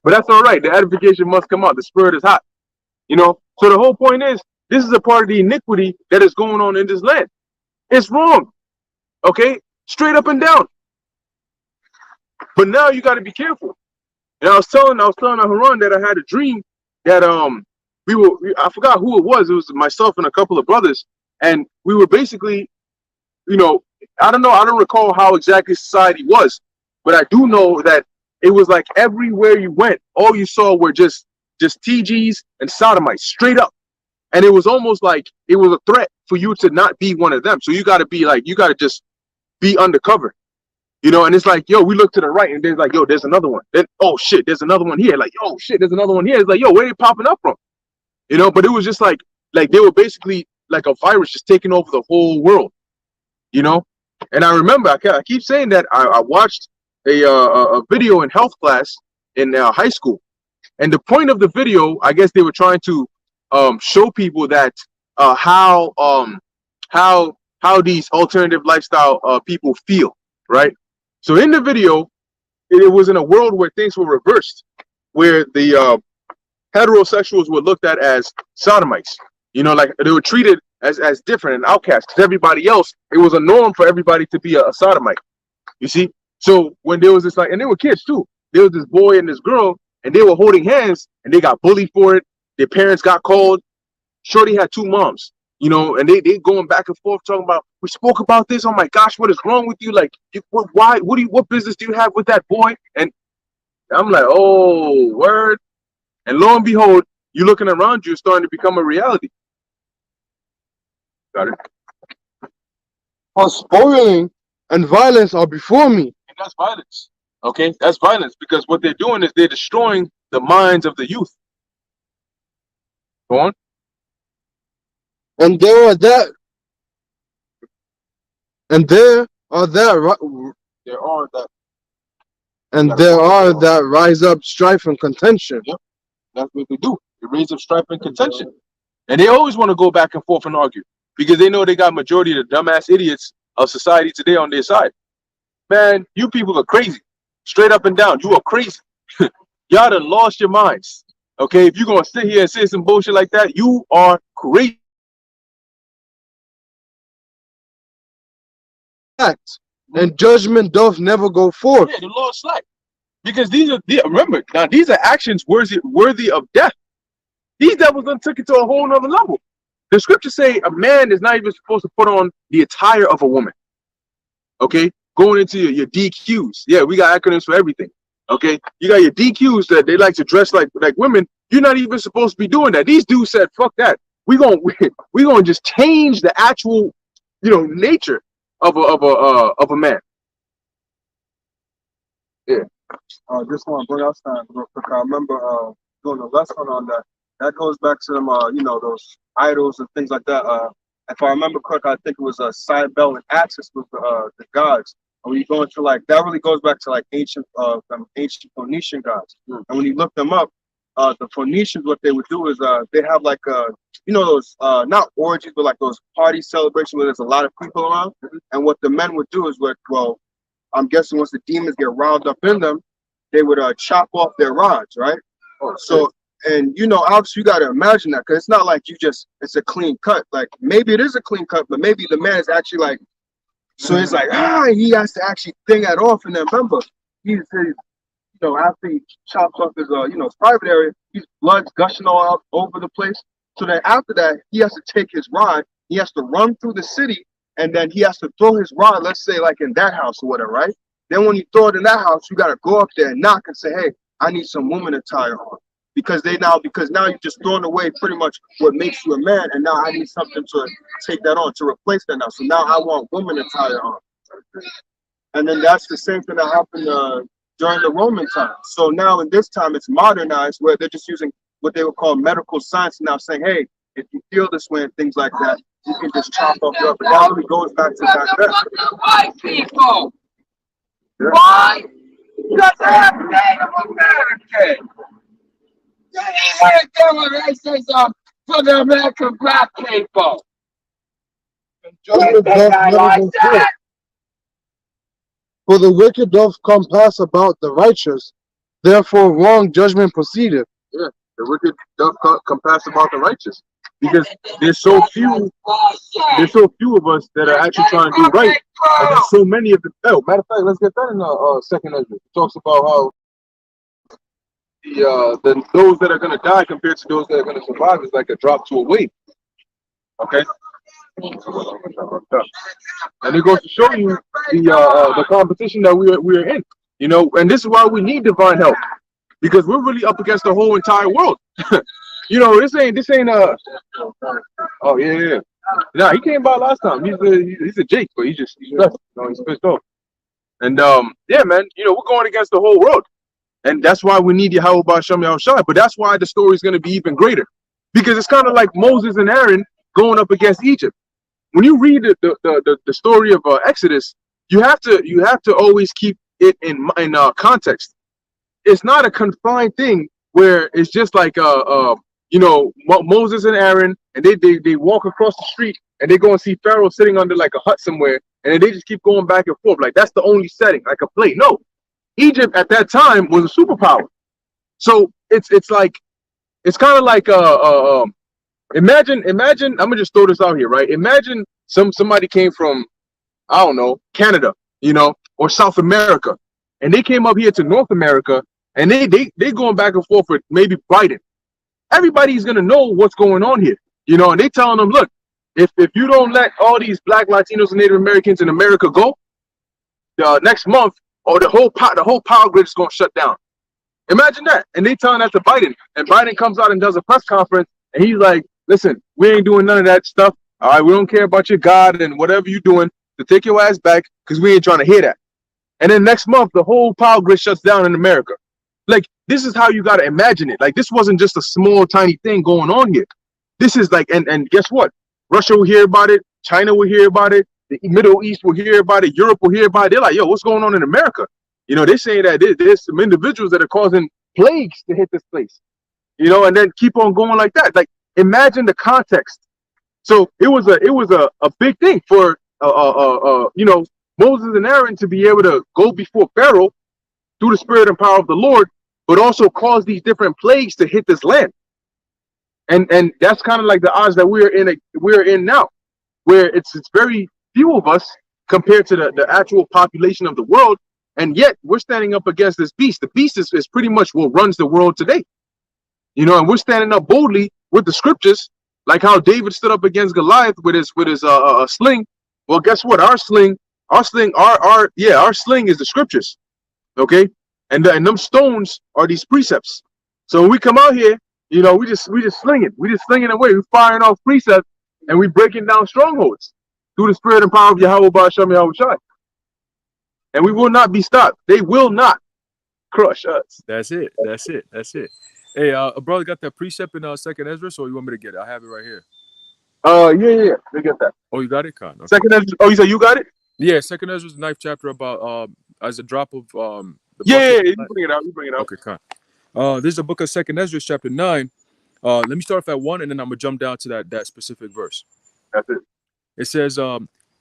But that's all right. The edification must come out. The spirit is hot. You know. So the whole point is, this is a part of the iniquity that is going on in this land. It's wrong. Okay, straight up and down. But now you got to be careful. And I was telling Haran that I had a dream that I forgot who it was. It was myself and a couple of brothers, and we were basically, you know, I don't recall how exactly society was, but I do know that it was like everywhere you went, all you saw were just TGs and sodomites, straight up. And it was almost like it was a threat for you to not be one of them. So you got to just be undercover. You know, and it's like, yo, we look to the right and there's like, yo, there's another one. Then, oh shit, there's another one here. Like, yo, shit, there's another one here. It's like, yo, where are they popping up from? You know, but it was just like they were basically like a virus just taking over the whole world. You know, and I remember, I keep saying that I watched a video in health class in high school, and the point of the video, I guess they were trying to show people that how these alternative lifestyle people feel, right? So in the video, it was in a world where things were reversed, where the heterosexuals were looked at as sodomites. You know, like they were treated as different and outcasts, because everybody else, it was a norm for everybody to be a sodomite. You see? So when there was this, like, and they were kids too. There was this boy and this girl, and they were holding hands, and they got bullied for it. Their parents got called. Shorty had two moms, you know, and they going back and forth talking about, we spoke about this. Oh my gosh, what is wrong with you? Like, what business do you have with that boy? And I'm like, oh, word. And lo and behold, you looking around you, it's starting to become a reality. Got it? For spoiling and violence are before me. And that's violence. Okay, that's violence, because what they're doing is they're destroying the minds of the youth. Go on. And there are that rise up strife and contention. Yep. That's what they do. They raise up strife and contention. And they always want to go back and forth and argue, because they know they got majority of the dumbass idiots of society today on their side. Man, you people are crazy. Straight up and down. You are crazy. Y'all done lost your minds. Okay, if you're going to sit here and say some bullshit like that, you are crazy. And judgment doth never go forth. Yeah, the Lord slack. Because remember, now these are actions worthy of death. These devils done took it to a whole nother level. The scriptures say a man is not even supposed to put on the attire of a woman. Okay, going into your DQs. Yeah, we got acronyms for everything. Okay, you got your DQs that they like to dress like women. You're not even supposed to be doing that. These dudes said, "Fuck that. We gonna just change the actual, nature of a man." Yeah. Just want to bring out something real quick. I remember doing a lesson on that. That goes back to them, those idols and things like that. If I remember correctly, I think it was Cybele and Axis with the gods. And when you go into that really goes back to ancient Phoenician gods. And when you look them up, the Phoenicians, what they would do is they have like those not orgies, but like those party celebrations where there's a lot of people around. And what the men would do is I'm guessing once the demons get riled up in them, they would chop off their rods, right? So, and obviously you got to imagine that, because it's not like it's a clean cut. Like maybe it is a clean cut, but maybe the man is actually like, so it's like, he has to actually thing that off. And then remember, he's after he chops off his private area, his blood's gushing all out over the place. So then after that, he has to take his rod, he has to run through the city, and then he has to throw his rod, let's say like in that house or whatever, right? Then when you throw it in that house, you got to go up there and knock and say, hey, I need some woman attire on. Because now you're just throwing away pretty much what makes you a man, and now I need something to take that on, to replace that now. So now I want woman attire on. And then that's the same thing that happened during the Roman time. So now in this time, it's modernized, where they're just using what they would call medical science now, saying, hey, if you feel this way and things like that, you can just chop off your up. And that really goes back to back then. White people. Yeah. Why? Because they have Native American. They ain't doing racism for the American black people. Judgment doth I never like go that. forth. For the wicked doth compass about the righteous, therefore wrong judgment proceedeth. The wicked doth compass about the righteous, because there's so few of us that are actually trying to do right, and there's so many of them. Oh, matter of fact, let's get that in the second Ezra. It talks about how those that are going to die compared to those that are going to survive is like a drop to a wave. Okay. And it goes to show you the competition that we're in, and this is why we need divine help, because we're really up against the whole entire world. This ain't oh yeah. Nah, he came by last time. He's a Jake, but he's pissed off. And yeah, man, we're going against the whole world, and that's why we need Yahweh Ba'Shem Yahushua. But that's why the story is going to be even greater, because it's kind of like Moses and Aaron going up against Egypt. When you read the story of Exodus, you have to always keep it in context. It's not a confined thing where it's just like Moses and Aaron, and they walk across the street and they go and see Pharaoh sitting under like a hut somewhere, and they just keep going back and forth like that's the only setting, like a play. No, Egypt at that time was a superpower, so it's kind of like Imagine, I'm gonna just throw this out here, right? Imagine somebody came from, I don't know, Canada, or South America, and they came up here to North America, and they going back and forth with maybe Biden. Everybody's gonna know what's going on here, and they telling them, look, if you don't let all these Black, Latinos, and Native Americans in America go, next month, or the whole power grid is gonna shut down. Imagine that, and they telling that to Biden, and Biden comes out and does a press conference, and he's like, listen, we ain't doing none of that stuff. All right, we don't care about your God and whatever you're doing. So take your ass back, because we ain't trying to hear that. And then next month, the whole power grid shuts down in America. Like, this is how you got to imagine it. Like, this wasn't just a small, tiny thing going on here. This is like, and guess what? Russia will hear about it. China will hear about it. The Middle East will hear about it. Europe will hear about it. They're like, yo, what's going on in America? They're saying that there's some individuals that are causing plagues to hit this place. And then keep on going like that. Like, imagine the context. So it was a big thing for Moses and Aaron to be able to go before Pharaoh through the spirit and power of the Lord, but also cause these different plagues to hit this land. And that's kind of like the odds that we're in now, where it's very few of us compared to the actual population of the world, and yet we're standing up against this beast. The beast is pretty much what runs the world today. And we're standing up boldly with the scriptures, like how David stood up against Goliath with his sling. Well, guess what? Our sling is the scriptures. Okay, and them stones are these precepts. So when we come out here, we just slinging away. We're firing off precepts, and we breaking down strongholds through the spirit and power of Yahweh Ba'Shem Yahushua. And we will not be stopped. They will not crush us. That's it. Hey, brother, got that precept in second Ezra, so you want me to get it? I have it right here. Yeah, they get that. Oh, you got it, Khan? Okay. Second Ezra. Oh, you said you got it? Yeah, second Ezra's the 9th chapter about as a drop of Yeah, you bring it out. Okay, Khan. This is the book of Second Ezra, chapter 9. Let me start off at 1, and then I'm gonna jump down to that specific verse. That's it. It says,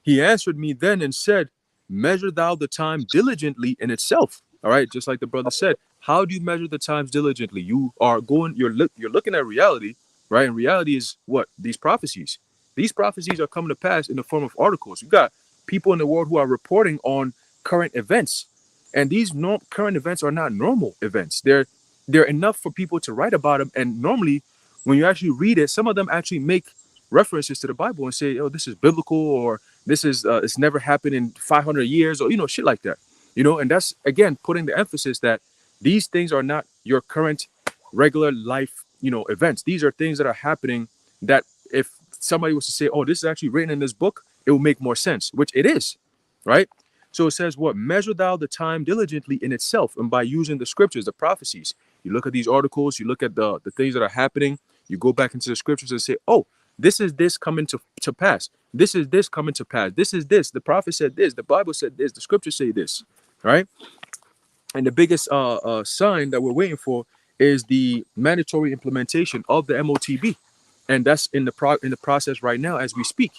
he answered me then and said, measure thou the time diligently in itself. All right, just like the brother said, how do you measure the times diligently? You are going, you're looking at reality, right? And reality is what? These prophecies. These prophecies are coming to pass in the form of articles. You got people in the world who are reporting on current events, and these current events are not normal events. They're enough for people to write about them. And normally, when you actually read it, some of them actually make references to the Bible and say, "Oh, this is biblical," or "This is it's never happened in 500 years," or shit like that. And that's again putting the emphasis that these things are not your current regular life, events. These are things that are happening that if somebody was to say, "Oh, this is actually written in this book," it will make more sense, which it is, right? So it says, "What measure thou the time diligently in itself," and by using the scriptures, the prophecies. You look at these articles, you look at the things that are happening, you go back into the scriptures and say, "Oh, this is this coming to pass. This is this coming to pass. This is this. The prophet said this. The Bible said this. The scriptures say this." Right? And the biggest sign that we're waiting for is the mandatory implementation of the MOTB, and that's in the process right now as we speak.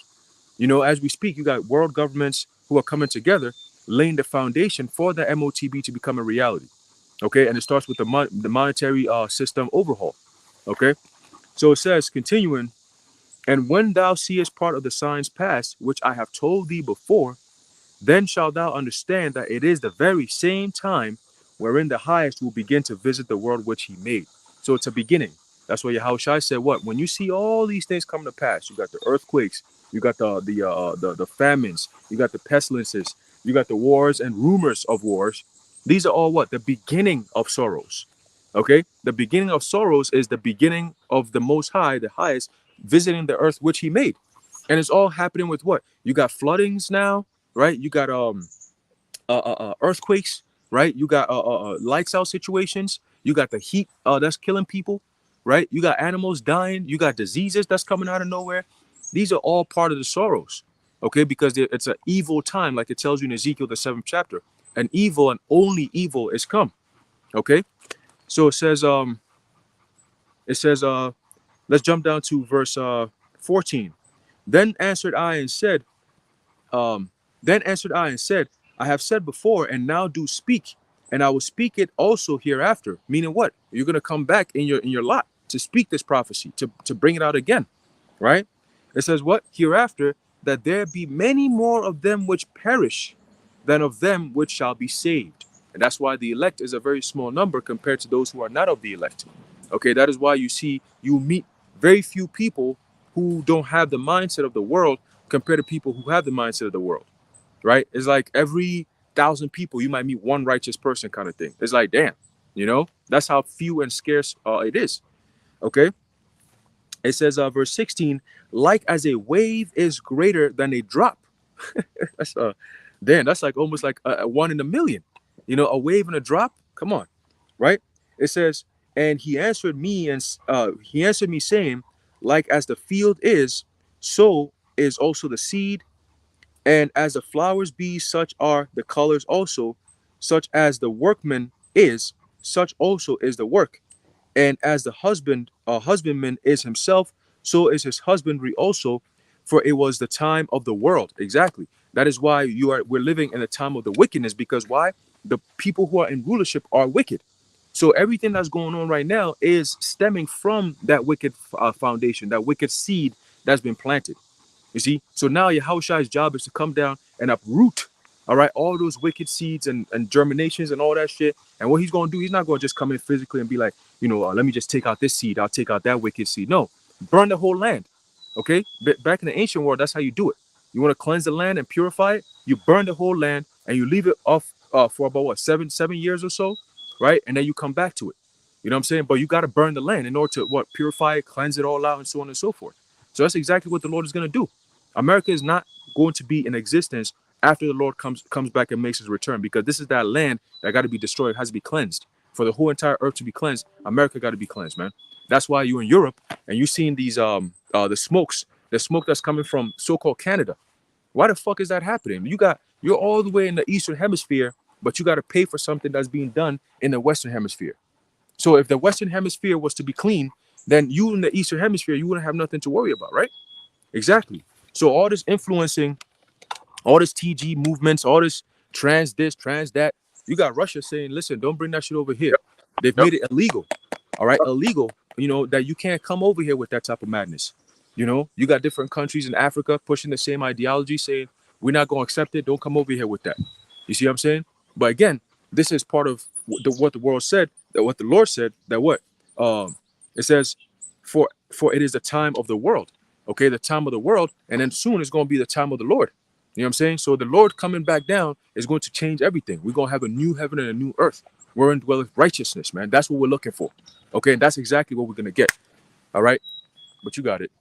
As we speak, you got world governments who are coming together, laying the foundation for the MOTB to become a reality. Okay, and it starts with the monetary system overhaul. Okay, so it says, continuing. And when thou seest part of the signs past, which I have told thee before, then shalt thou understand that it is the very same time wherein the highest will begin to visit the world which he made. So it's a beginning. That's why Yahushua said, what? When you see all these things come to pass, you got the earthquakes, you got the famines, you got the pestilences, you got the wars and rumors of wars. These are all what? The beginning of sorrows. Okay? The beginning of sorrows is the beginning of the Most High, the highest, visiting the earth which he made. And it's all happening with what? You got floodings now, right? You got earthquakes, right? You got lights out situations. You got the heat that's killing people, right? You got animals dying. You got diseases that's coming out of nowhere. These are all part of the sorrows, okay? Because it's an evil time, like it tells you in Ezekiel, the 7th chapter. An evil and only evil is come, okay? So it says, let's jump down to verse 14. Then answered I and said, I have said before, and now do speak, and I will speak it also hereafter. Meaning what? You're gonna come back in your lot to speak this prophecy, to bring it out again, right? It says what? Hereafter, that there be many more of them which perish than of them which shall be saved. And that's why the elect is a very small number compared to those who are not of the elect. Okay, that is why you meet very few people who don't have the mindset of the world compared to people who have the mindset of the world, right? It's like every 1,000 people, you might meet one righteous person kind of thing. It's like, damn, that's how few and scarce it is, okay? It says, verse 16, like as a wave is greater than a drop. That's like almost like a one in a million. A wave and a drop. Come on, right? It says, and he answered me saying, like as the field is, so is also the seed, and as the flowers be, such are the colors also, such as the workman is, such also is the work. And as the husbandman is himself, so is his husbandry also, for it was the time of the world. Exactly. That is why we're living in a time of the wickedness, because why? The people who are in rulership are wicked. So everything that's going on right now is stemming from that wicked foundation, that wicked seed that's been planted. You see? So now Yahushua's job is to come down and uproot, all right, all those wicked seeds and germinations and all that shit. And what he's going to do, he's not going to just come in physically and be like, let me just take out this seed. I'll take out that wicked seed. No, burn the whole land. Okay? Back in the ancient world, that's how you do it. You want to cleanse the land and purify it? You burn the whole land and you leave it off for about what, seven years or so, right? And then you come back to it. You know what I'm saying? But you got to burn the land in order to purify it, cleanse it all out, and so on and so forth. So that's exactly what the Lord is going to do. America is not going to be in existence after the Lord comes back and makes his return, because this is that land that got to be destroyed, has to be cleansed. For the whole entire earth to be cleansed, America got to be cleansed, man. That's why you're in Europe and you're seeing these the smoke that's coming from so-called Canada. Why the fuck is that happening? You're all the way in the Eastern Hemisphere, but you got to pay for something that's being done in the Western Hemisphere. So if the Western Hemisphere was to be clean, then you in the Eastern Hemisphere, you wouldn't have nothing to worry about, right? Exactly. So all this influencing, all this TG movements, all this, trans that, you got Russia saying, listen, don't bring that shit over here. Yep. They've Yep. made it illegal. All right, illegal, that you can't come over here with that type of madness. You got different countries in Africa pushing the same ideology, saying, we're not going to accept it. Don't come over here with that. You see what I'm saying? But again, this is part of what the world said, that what the Lord said, that what? It says, for it is the time of the world. Okay, the time of the world, and then soon it's going to be the time of the Lord. You know what I'm saying? So the Lord coming back down is going to change everything. We're going to have a new heaven and a new earth. We're in dwelleth righteousness, man. That's what we're looking for. Okay, and that's exactly what we're going to get. All right? But you got it.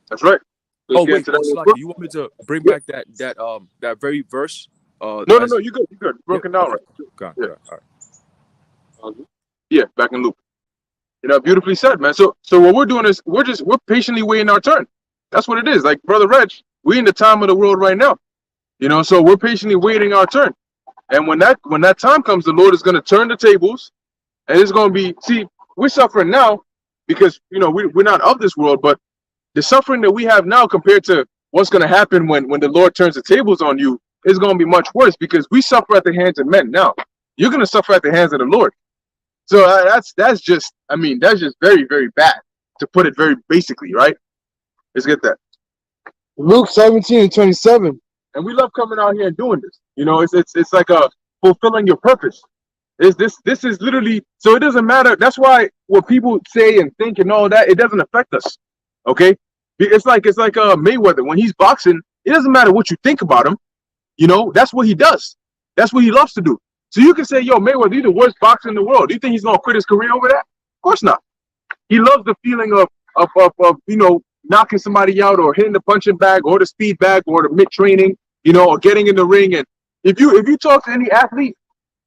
That's right. Let's Oh, get wait, into that next Slaki, book. you want me to bring back that very verse? No, you good. You good. Broken down right. Got, Yeah. all right. Yeah, back in Luke. Beautifully said, man. So what we're doing is we're patiently waiting our turn. That's what it is. Like Brother Reg, we in the time of the world right now. So we're patiently waiting our turn. And when that time comes, the Lord is going to turn the tables, and it's going to be. See, we're suffering now because we're not of this world, but the suffering that we have now compared to what's going to happen when the Lord turns the tables on you is going to be much worse, because we suffer at the hands of men now. You're going to suffer at the hands of the Lord. So that's just very, very bad, to put it very basically, right? Let's get that. Luke 17:27. And we love coming out here and doing this. It's like a fulfilling your purpose. This is literally, so it doesn't matter. That's why what people say and think and all that, it doesn't affect us. Okay? It's like Mayweather when he's boxing. It doesn't matter what you think about him. That's what he does. That's what he loves to do. So you can say, yo, Mayweather, you're the worst boxer in the world. Do you think he's gonna quit his career over that? Of course not. He loves the feeling of knocking somebody out, or hitting the punching bag, or the speed bag, or the mid training, or getting in the ring. And if you talk to any athlete,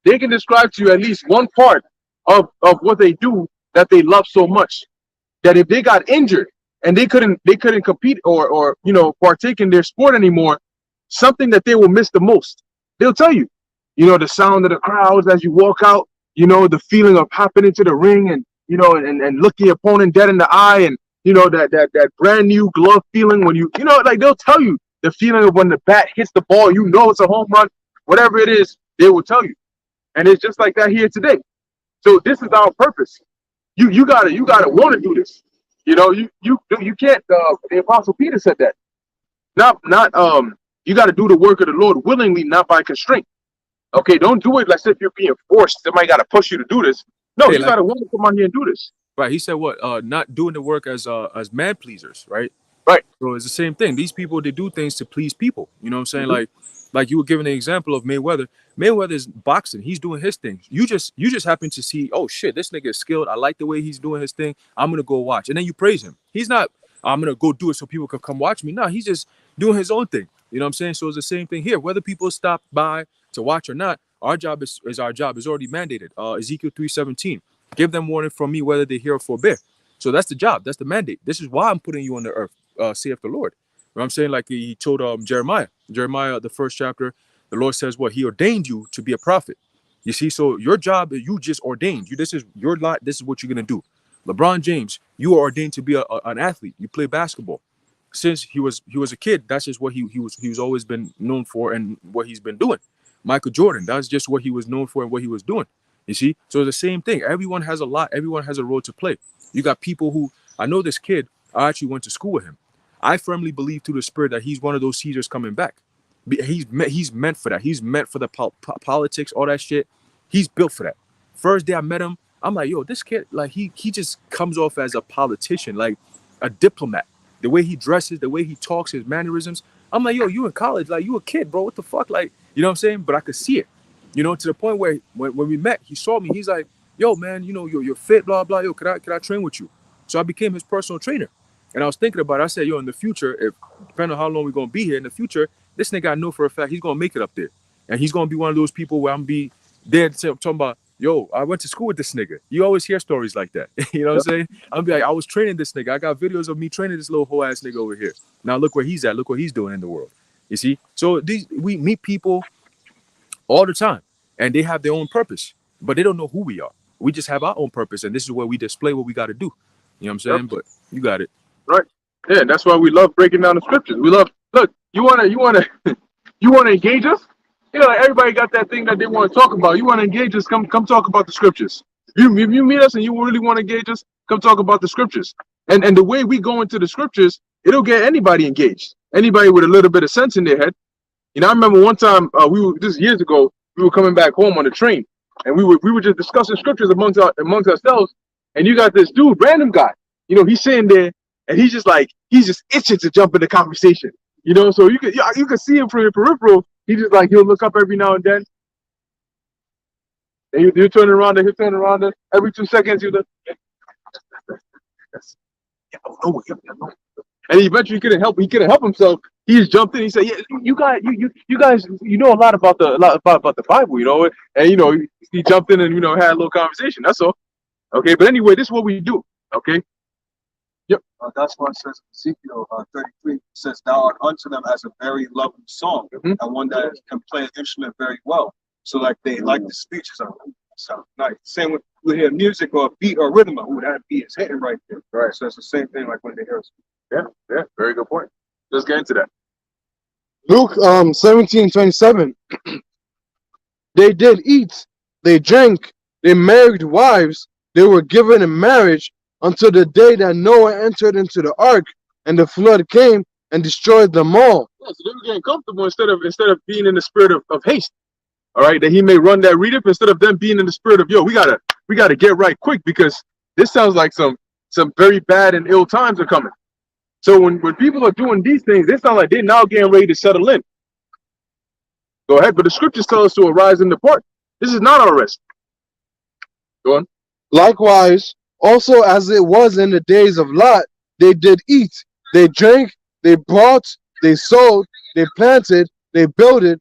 they can describe to you at least one part of what they do that they love so much, that if they got injured and they couldn't compete or partake in their sport anymore, something that they will miss the most, they'll tell you. The sound of the crowds as you walk out, the feeling of hopping into the ring and and looking your opponent dead in the eye, and that brand new glove feeling when like they'll tell you the feeling of when the bat hits the ball, it's a home run, whatever it is, they will tell you. And it's just like that here today. So this is our purpose. You gotta want to do this. You can't. The Apostle Peter said that. You got to do the work of the Lord willingly, not by constraint. Okay, don't do it like if you're being forced. Somebody got to push you to do this. No, Hey, you got to want to come out here and do this. Right. He said what? Not doing the work as man pleasers, right? Right. So it's the same thing. These people, they do things to please people. You know what I'm saying? Like you were giving the example of Mayweather. Mayweather is boxing. He's doing his thing. You just happen to see, oh shit, this nigga is skilled. I like the way he's doing his thing. I'm gonna go watch. And then you praise him. He's not, I'm gonna go do it so people can come watch me. No, he's just doing his own thing. You know what I'm saying? So it's the same thing here. Whether people stop by to watch or not, our job is our job. Is already mandated. Ezekiel 3:17. Give them warning from me whether they hear or forbear. So that's the job. That's the mandate. This is why I'm putting you on the earth, saith the Lord. You know what I'm saying? Like he told Jeremiah, the first chapter, the Lord says what? He ordained you to be a prophet. You see, so your job, you just ordained. This is your lot. This is what you're going to do. LeBron James, you are ordained to be an athlete. You play basketball. Since he was a kid, that's just what he was always been known for and what he's been doing. Michael Jordan, that's just what he was known for and what he was doing. You see, so the same thing. Everyone has a lot. Everyone has a role to play. You got people who, I know this kid, I actually went to school with him. I firmly believe through the Spirit that he's one of those Caesars coming back. He's meant for that. He's meant for the politics, all that shit. He's built for that. First day I met him, I'm like, yo, this kid, like he just comes off as a politician, like a diplomat. The way he dresses, the way he talks, his mannerisms. I'm like, yo, you in college, like you a kid, bro. What the fuck, like, you know what I'm saying? But I could see it. To the point where when we met, he saw me. He's like, yo, man, you're fit, blah, blah. Yo, can I train with you? So I became his personal trainer. And I was thinking about it. I said, yo, in the future, depending on how long we're going to be here, in the future, this nigga I know for a fact he's going to make it up there. And he's going to be one of those people where I'm going to be there talking about, yo, I went to school with this nigga. You always hear stories like that. You know what I'm saying? I'm be like, I was training this nigga. I got videos of me training this little whole ass nigga over here. Now look where he's at. Look what he's doing in the world. You see? So we meet people all the time, and they have their own purpose, but they don't know who we are. We just have our own purpose, and this is where we display what we got to do. You know what I'm saying? Yep. But you got it. Right. Yeah, that's why we love breaking down the scriptures. We love, look, you wanna you wanna engage us? You know, like everybody got that thing that they want to talk about. You want to engage us, come talk about the scriptures. If you meet us and you really want to engage us, come talk about the scriptures. And the way we go into the scriptures, it'll get anybody engaged. Anybody with a little bit of sense in their head. You know, I remember one time this years ago, we were coming back home on the train, and we were just discussing scriptures amongst ourselves. And you got this dude, random guy. You know, he's sitting there and he's just itching to jump in the conversation. You know, so you can see him from your peripheral. He'll look up every now and then. And he'll turn around and he'll turn around and every 2 seconds he'll look. And eventually he couldn't help himself. He just jumped in. He said, "Yeah, you guys, you know a lot about the Bible, you know." And you know, he jumped in and had a little conversation. That's all. Okay, but anyway, this is what we do. Okay. Yep. That's why it says in Ezekiel 33 says, "Thou art unto them as a very lovely song, and one that can play an instrument very well." So like they like the speeches of it. Sound nice. Same with we hear music or a beat or rhythm. That beat is hitting right there. Right. So it's the same thing like when they hear us. Yeah. Very good point. Let's get into that. Luke 17:27. They did eat, they drank, they married wives, they were given in marriage until the day that Noah entered into the ark, and the flood came and destroyed them all. Yeah, so they were getting comfortable instead of being in the spirit of haste. All right, that he may run that read up instead of them being in the spirit of, yo, we gotta get right quick because this sounds like some very bad and ill times are coming. So when people are doing these things, they sound like they're now getting ready to settle in. Go ahead, but the scriptures tell us to arise and depart. This is not our rest. Go on. Likewise, also as it was in the days of Lot, they did eat, they drank, they bought, they sold, they planted, they builded.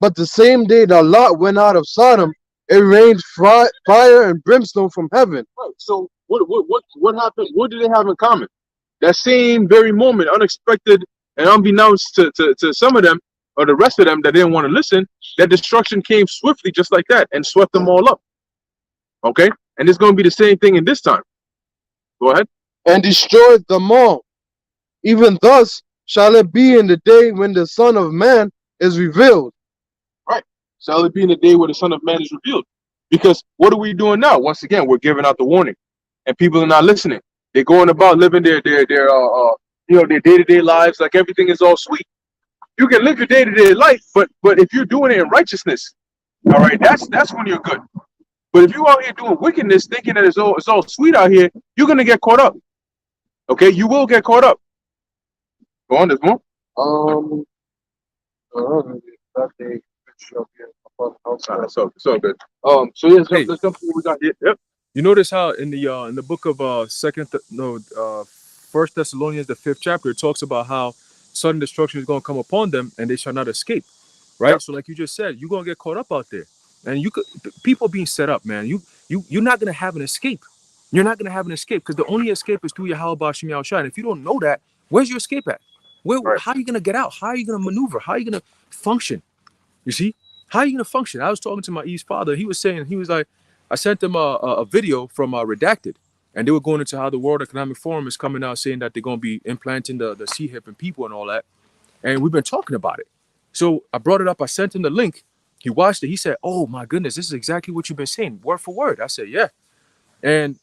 But the same day that Lot went out of Sodom, it rained fire and brimstone from heaven. Right. So what happened? What did they have in common? That same very moment, unexpected and unbeknownst to some of them or the rest of them that didn't want to listen, that destruction came swiftly just like that and swept them all up. Okay? And it's going to be the same thing in this time. Go ahead. And destroyed them all. Even thus shall it be in the day when the Son of Man is revealed. Right. Shall it be in the day where the Son of Man is revealed? Because what are we doing now? Once again, we're giving out the warning. And people are not listening. They're going about living their day-to-day lives like everything is all sweet. You can live your day-to-day life, but if you're doing it in righteousness, all right, that's when you're good. But if you're out here doing wickedness, thinking that it's all sweet out here, you're gonna get caught up. Okay, you will get caught up. Go on, there's more. That day shall be upon the house. It's all good. So yes, Hey. let's jump to what we got here. Yep. You notice how in the book of First Thessalonians, the 5th chapter, it talks about how sudden destruction is going to come upon them and they shall not escape. Right. Yep. So like you just said, you're going to get caught up out there, and people being set up, man. You're not going to have an escape. You're not going to have an escape because the only escape is through Yahweh Bashim Yahushua. And if you don't know that, where's your escape at? Right. How are you going to get out? How are you going to maneuver? How are you going to function? You see, how are you going to function? I was talking to my East father. He was like, I sent them a video from Redacted, and they were going into how the World Economic Forum is coming out saying that they're going to be implanting the C-hip in people and all that. And we've been talking about it. So I brought it up. I sent him the link. He watched it. He said, "Oh my goodness, this is exactly what you've been saying, word for word." I said, "Yeah." And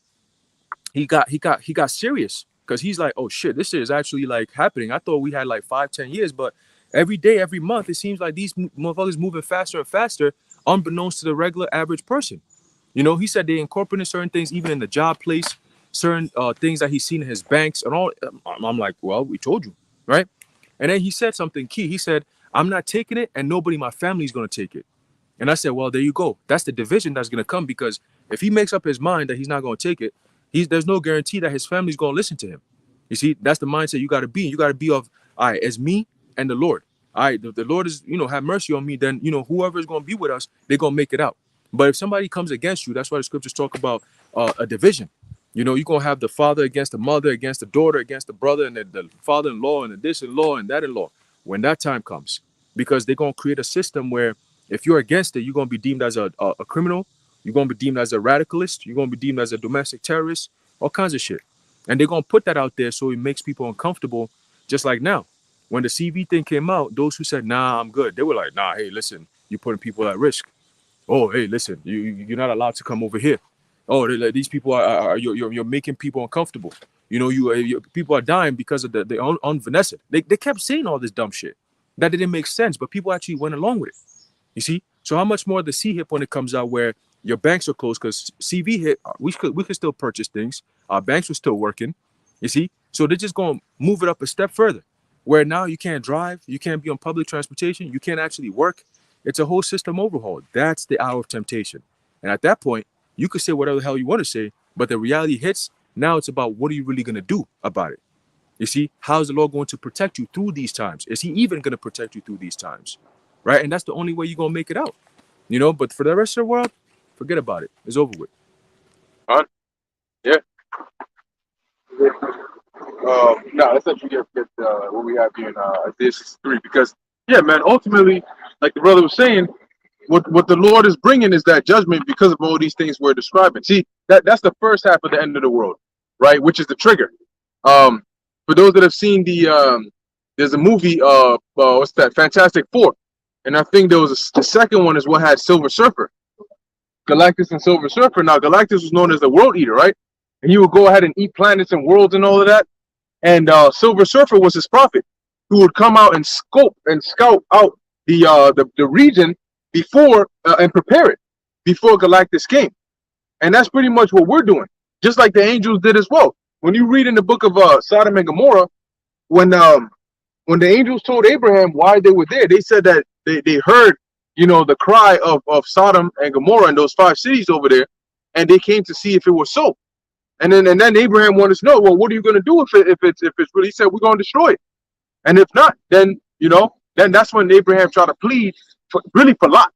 he got serious because he's like, "Oh shit, this shit is actually like happening. I thought we had like 5-10 years, but every day, every month, it seems like these motherfuckers moving faster and faster, unbeknownst to the regular average person." You know, he said they incorporated certain things, even in the job place, certain things that he's seen in his banks and all. I'm like, well, we told you, right? And then he said something key. He said, "I'm not taking it, and nobody in my family is going to take it." And I said, well, there you go. That's the division that's going to come, because if he makes up his mind that he's not going to take it, there's no guarantee that his family's going to listen to him. You see, that's the mindset you got to be. You got to be of, all right, it's me and the Lord. All right, the Lord is, have mercy on me. Then, whoever is going to be with us, they're going to make it out. But if somebody comes against you, that's why the scriptures talk about a division. You're going to have the father against the mother, against the daughter, against the brother, and the father-in-law, and the this-in-law, and that-in-law, when that time comes. Because they're going to create a system where if you're against it, you're going to be deemed as a criminal. You're gonna be deemed as a radicalist. You're gonna be deemed as a domestic terrorist. All kinds of shit. And they're gonna put that out there so it makes people uncomfortable. Just like now, when the CV thing came out, those who said, "Nah, I'm good," they were like, "Nah, hey, listen, you're putting people at risk. Oh, hey, listen, you're not allowed to come over here. Oh, like, these people are you're making people uncomfortable. You know, people are dying because of the unvanessa." They kept saying all this dumb shit that didn't make sense, but people actually went along with it. You see? So how much more the C hip when it comes out where your banks are closed because CV hit, we could still purchase things. Our banks were still working. You see? So they're just gonna move it up a step further, where now you can't drive, you can't be on public transportation, you can't actually work. It's a whole system overhaul. That's the hour of temptation. And at that point, you could say whatever the hell you want to say, but the reality hits. Now it's about what are you really gonna do about it? You see, how is the Lord going to protect you through these times? Is he even going to protect you through these times? Right? And that's the only way you're going to make it out. You know, but for the rest of the world, forget about it. It's over with. Yeah. No, let's actually get what we have here in Isaiah 63 because, yeah, man, ultimately, like the brother was saying, what the Lord is bringing is that judgment because of all these things we're describing. See, that's the first half of the end of the world, right? Which is the trigger. For those that have seen there's a movie, what's that? Fantastic Four, and I think there was the second one is what had Silver Surfer, Galactus and Silver Surfer. Now Galactus was known as the World Eater, right? And he would go ahead and eat planets and worlds and all of that. And Silver Surfer was his prophet, who would come out and scope and scout out the region before and prepare it before Galactus came. And that's pretty much what we're doing, just like the angels did as well. When you read in the book of Sodom and Gomorrah, when the angels told Abraham why they were there, they said that they heard, you know, the cry of Sodom and Gomorrah and those 5 cities over there, and they came to see if it was so. And then Abraham wanted to know, well, what are you going to do if it's really? He said, we're going to destroy it. And if not, then, you know, then that's when Abraham tried to plead for Lot.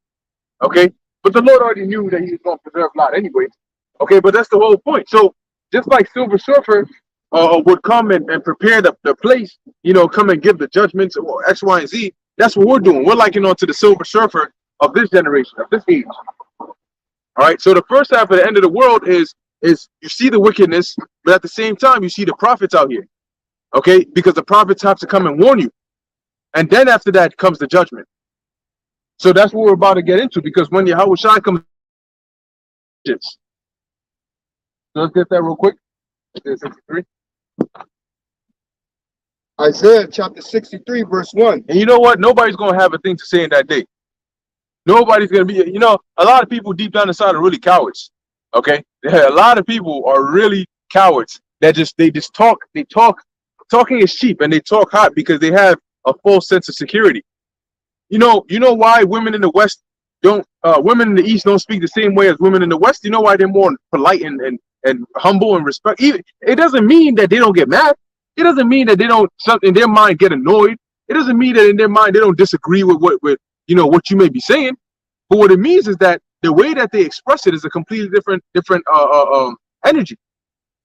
Okay, but the Lord already knew that he was going to preserve Lot anyway. Okay, but that's the whole point. So just like Silver Surfer would come and prepare the place, you know, come and give the judgments or X, Y, and Z. That's what we're doing. We're liking on to the Silver Surfer of this generation, of this age. All right. So the first half of the end of the world is you see the wickedness, but at the same time you see the prophets out here. Okay, because the prophets have to come and warn you, and then after that comes the judgment. So that's what we're about to get into, because when Yahweh Shai comes, so let's get that real quick. Isaiah 63. Isaiah chapter 63, verse 1. And you know what? Nobody's going to have a thing to say in that day. Nobody's going to be, you know, a lot of people deep down inside are really cowards. Okay? A lot of people are really cowards that they talk. Talking is cheap, and they talk hot because they have a false sense of security. You know why women in the West women in the East don't speak the same way as women in the West? You know why they're more polite and humble and respect? It doesn't mean that they don't get mad. It doesn't mean that they don't, in their mind, get annoyed. It doesn't mean that in their mind they don't disagree with what you may be saying. But what it means is that the way that they express it is a completely different energy,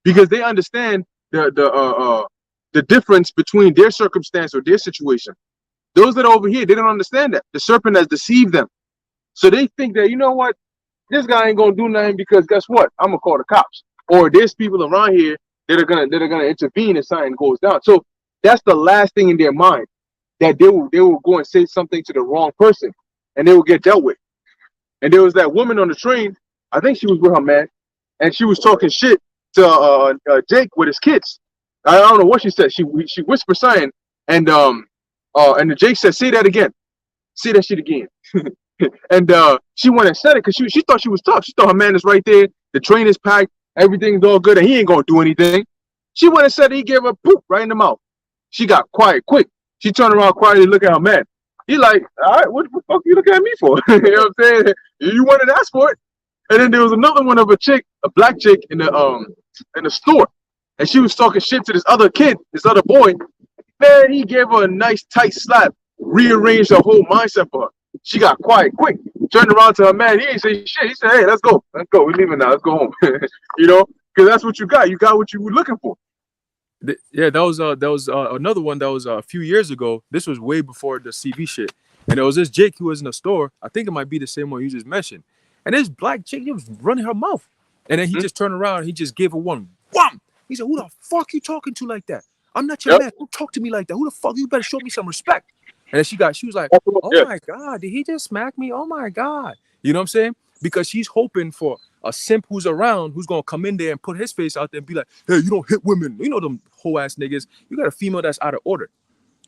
because they understand the difference between their circumstance or their situation. Those that are over here, they don't understand that. The serpent has deceived them. So they think that, you know what, this guy ain't gonna do nothing because guess what? I'm gonna call the cops. Or there's people around here that are gonna intervene if something goes down. So that's the last thing in their mind, that they will go and say something to the wrong person and they will get dealt with. And there was that woman on the train, I think she was with her man, and she was talking shit to Jake with his kids. I don't know what she said. She whispered something, and the Jake said, "Say that again. Say that shit again." And she went and said it because she thought she was tough. She thought her man is right there. The train is packed. Everything's all good, and he ain't gonna do anything. She went and said it, he gave her poop right in the mouth. She got quiet quick. She turned around quietly and looked at her man. He like, all right, what the fuck you looking at me for? You know what I'm saying? You wanted to ask for it. And then there was another one of a black chick in the store, and she was talking shit to this other boy. Man, he gave her a nice tight slap, rearranged her whole mindset for her. She got quiet quick, turned around to her man. He ain't say shit. He said, "Hey, let's go. We're leaving now. Let's go home." You know, because that's what you got. You got what you were looking for. Yeah, that was another one that was a few years ago. This was way before the CV shit, and there was this Jake who was in the store. I think it might be the same one you just mentioned, And this black chick, he was running her mouth. And then he just turned around and he just gave her one wham. He said, who the fuck you talking to like that? I'm not your man. Don't talk to me like that. Who the fuck? You better show me some respect. And then she was like, oh my God, did he just smack me? Oh my God. You know what I'm saying? Because she's hoping for a simp who's around, who's gonna come in there and put his face out there and be like, hey, you don't hit women. You know them whole ass niggas. You got a female that's out of order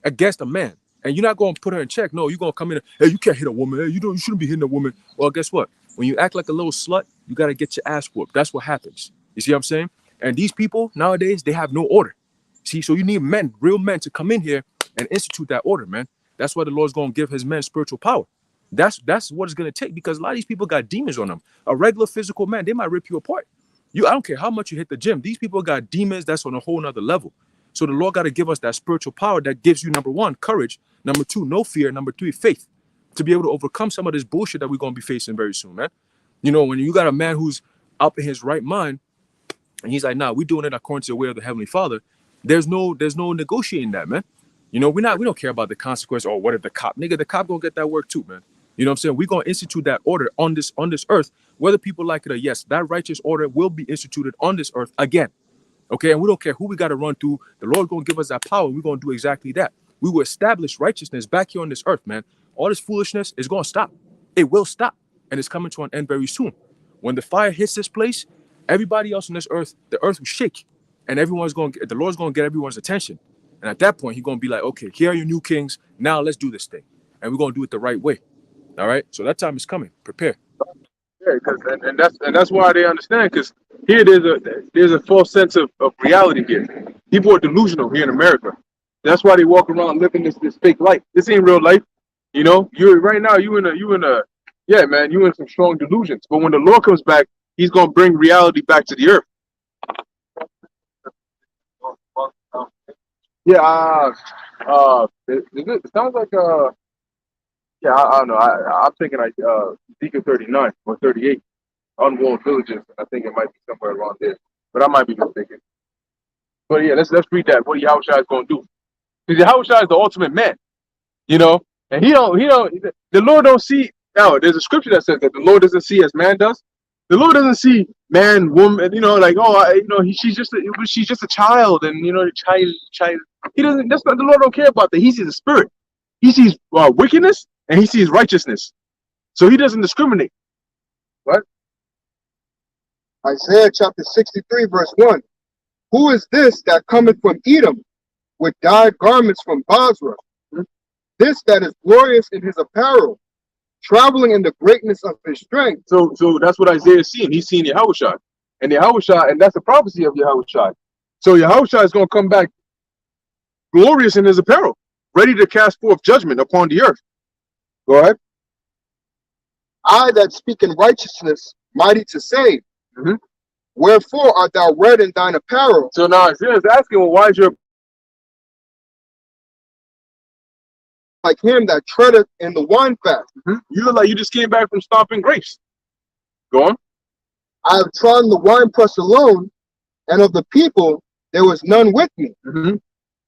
against a man. And you're not gonna put her in check. No, you're gonna come in and, hey, you can't hit a woman. Hey, you shouldn't be hitting a woman. Well, guess what? When you act like a little slut, you gotta get your ass whooped. That's what happens. You see what I'm saying? And these people nowadays, they have no order. See, so you need men, real men, to come in here and institute that order, man. That's why the Lord's gonna give his men spiritual power. That's what it's gonna take, because a lot of these people got demons on them. A regular physical man, they might rip you apart. I don't care how much you hit the gym. These people got demons that's on a whole nother level. So the Lord got to give us that spiritual power that gives you, number one, courage. Number two, no fear. Number three, faith, to be able to overcome some of this bullshit that we're gonna be facing very soon, man. You know, when you got a man who's up in his right mind, and he's like, nah, we're doing it according to the way of the Heavenly Father. There's no negotiating that, man. You know, we don't care about the consequence. Or what if the cop gonna get that work too, man. You know what I'm saying? We're gonna institute that order on this earth, whether people like it or yes, that righteous order will be instituted on this earth again. Okay, and we don't care who we got to run through. The Lord gonna give us that power. We're gonna do exactly that. We will establish righteousness back here on this earth, man. All this foolishness is gonna stop. It will stop, and it's coming to an end very soon. When the fire hits this place, everybody else on this earth, the earth will shake, and the Lord's gonna get everyone's attention. And at that point, he's gonna be like, okay, here are your new kings. Now let's do this thing, and we're gonna do it the right way. All right. So that time is coming. Prepare. Yeah, and that's why they understand, because here there's a false sense of reality here. People are delusional here in America. That's why they walk around living this fake life. This ain't real life. You know, you in some strong delusions. But when the Lord comes back, he's gonna bring reality back to the earth. Yeah, it sounds like yeah, I don't know. I'm thinking like Ezekiel 39 or 38, unwalled villages. I think it might be somewhere around there, but I might be mistaken. But yeah, let's read that. What Yahushua is going to do? Because Yahushua is the ultimate man, you know, and he don't. The Lord don't see. Now, there's a scripture that says that the Lord doesn't see as man does. The Lord doesn't see man, woman, you know, like, she's just a child, and you know, child. He doesn't. That's not, the Lord don't care about that. He sees the spirit. He sees wickedness. And he sees righteousness. So he doesn't discriminate. What? Isaiah chapter 63, verse 1. Who is this that cometh from Edom with dyed garments from Basra? This that is glorious in his apparel, traveling in the greatness of his strength. So that's what Isaiah is seeing. He's seeing Yahushua. And Yahushua, and that's a prophecy of Yahushua. So Yahushua is going to come back glorious in his apparel, ready to cast forth judgment upon the earth. Go ahead. I that speak in righteousness, mighty to save. Wherefore art thou red in thine apparel? So now Isaiah is asking, well, why is your like him that treadeth in the wine fat? You look like you just came back from stomping grapes. Go on. I have trodden the winepress alone, and of the people there was none with me.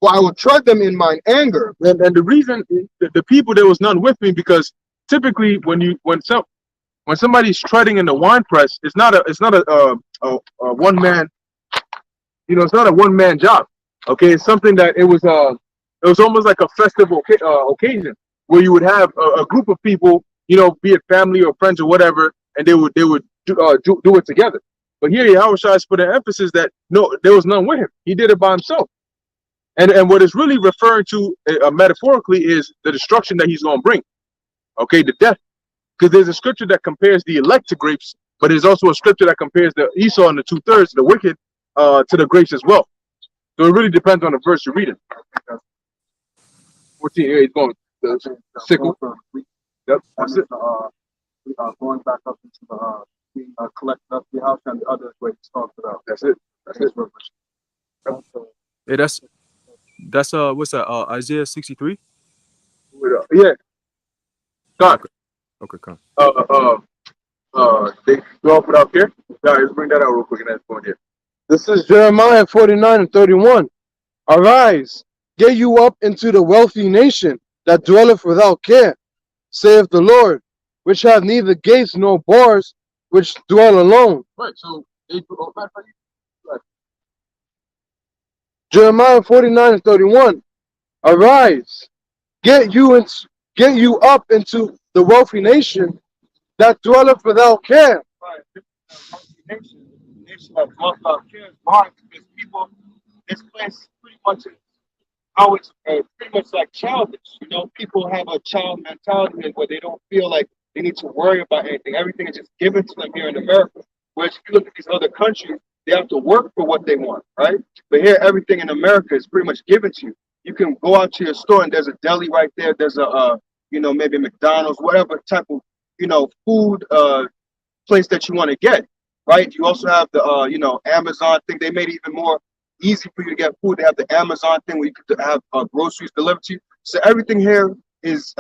For I will tread them in mine anger. And the reason the people, there was none with me, because typically when somebody's treading in the wine press, it's not a one man, you know, it's not a one man job. Okay, it's something that it was almost like a festive occasion where you would have a group of people, you know, be it family or friends or whatever, and they would do it together. But here Yahushua has put an emphasis that no, there was none with him. He did it by himself. And what it's really referring to metaphorically is the destruction that he's going to bring. Okay, the death. Because there's a scripture that compares the elect to grapes, but there's also a scripture that compares the Esau and the 2/3, the wicked, to the grapes as well. So it really depends on the verse you're reading. 14, yeah, he's going the sickle. Yep, that's it. Going back up into the being collected up the house and the other way to start it out. That's it. That's it. Hey, that's what's that? Isaiah 63. Yeah. God. Okay, come. They go up without care. Guys, bring that out real quick and that's going here. This is Jeremiah 49 and 31. Arise, get you up into the wealthy nation that dwelleth without care, saith the Lord, which hath neither gates nor bars, which dwell alone. Right. So they do. Jeremiah 49:31. Arise, get you up into the wealthy nation that dwelleth without care. Right. Nation that dwells without care. Why? Because people, this place pretty much is always pretty much like childish. You know, people have a child mentality where they don't feel like they need to worry about anything. Everything is just given to them here in America. Whereas if you look at these other countries, they have to work for what they want, right? But here, everything in America is pretty much given to you. You can go out to your store and there's a deli right there. There's a, maybe McDonald's, whatever type of, food place that you want to get, right? You also have the, Amazon thing. They made it even more easy for you to get food. They have the Amazon thing where you could have groceries delivered to you. So everything here is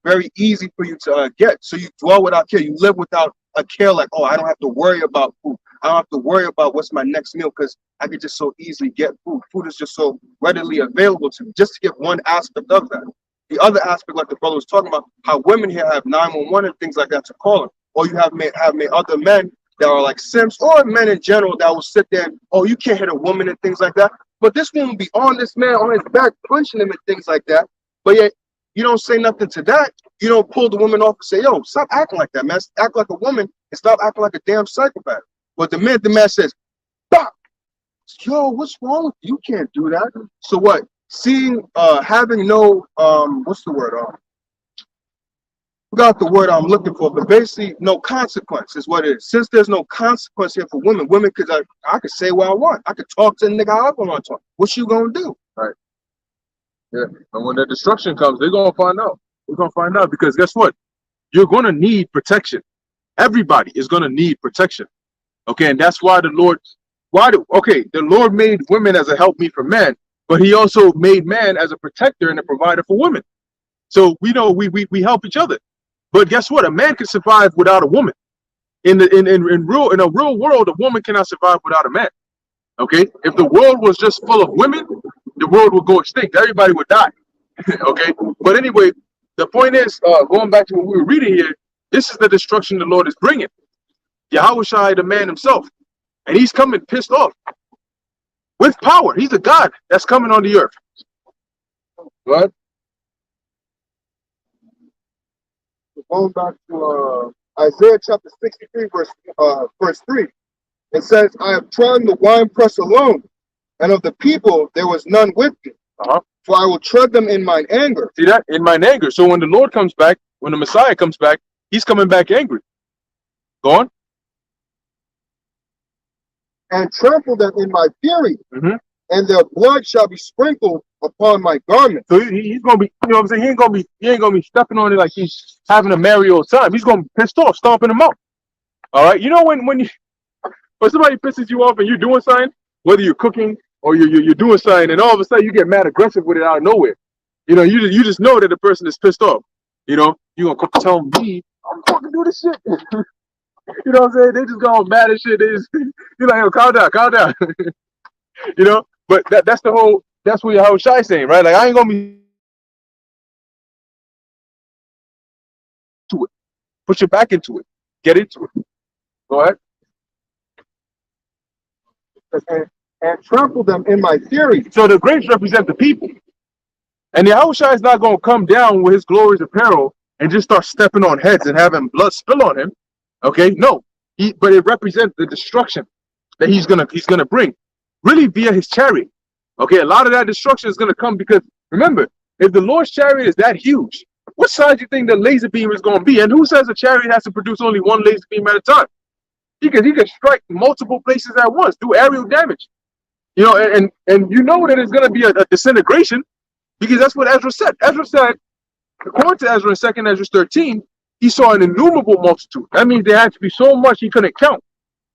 very easy for you to get. So you dwell without care. You live without a care, like, oh, I don't have to worry about food. I don't have to worry about what's my next meal because I could just so easily get food. Food is just so readily available to me. Just to get one aspect of that. The other aspect, like the brother was talking about, how women here have 911 and things like that to call them. Or you have other men that are like simps, or men in general that will sit there and, oh, you can't hit a woman and things like that. But this woman be on this man on his back, punching him and things like that. But yet you don't say nothing to that. You don't pull the woman off and say, yo, stop acting like that, man. Act like a woman and stop acting like a damn psychopath. But the man says, stop. Yo, what's wrong with you? You can't do that. So what? Seeing, having no, what's the word? Forgot the word I'm looking for, but basically no consequence is what it is. Since there's no consequence here for women, because I could say what I want. I could talk to the nigga how I want to talk. What you gonna do? Right. Yeah. And when the destruction comes, they're gonna find out. They're gonna find out because guess what? You're gonna need protection. Everybody is gonna need protection. Okay, and that's why the Lord made women as a helpmeet for men, but he also made man as a protector and a provider for women. So we know we help each other. But guess what? A man can survive without a woman. In a real world, a woman cannot survive without a man. Okay? If the world was just full of women, the world would go extinct. Everybody would die. Okay? But anyway, the point is, going back to what we were reading here, this is the destruction the Lord is bringing. Yahushua, the man himself. And he's coming pissed off. With power. He's a God that's coming on the earth. What? Going back to Isaiah chapter 63, verse 3. It says, I have trodden the winepress alone, and of the people there was none with me. For I will tread them in mine anger. See that? In mine anger. So when the Lord comes back, when the Messiah comes back, he's coming back angry. Go on. And trample them in my fury, Mm-hmm. and their blood shall be sprinkled upon my garment. So he's gonna be, you know what I'm saying? He ain't gonna be stepping on it like he's having a merry old time. He's gonna be pissed off, stomping him out. All right. You know when somebody pisses you off and you're doing something, whether you're cooking or you're doing something, and all of a sudden you get mad aggressive with it out of nowhere. You know, you just know that the person is pissed off. You know, you're gonna tell me I'm fucking do this shit. You know what I'm saying? They just go mad as shit. They just, you're like, oh, calm down. You know, but that's what Yahushua is saying, right? Like, I ain't gonna be to it. Put your back into it. Get into it. Go ahead. And trample them in my fury. So the grapes represent the people. And Yahushua is not gonna come down with his glorious apparel and just start stepping on heads and having blood spill on him. Okay, no. But it represents the destruction that he's gonna bring. Really via his chariot. Okay, a lot of that destruction is gonna come because remember, if the Lord's chariot is that huge, what size do you think the laser beam is gonna be? And who says a chariot has to produce only one laser beam at a time? He can strike multiple places at once, do aerial damage. You know, and you know that it's gonna be a disintegration because that's what Ezra said. Ezra said, according to Ezra in 2nd Ezra 13, he saw an innumerable multitude. That means there had to be so much he couldn't count.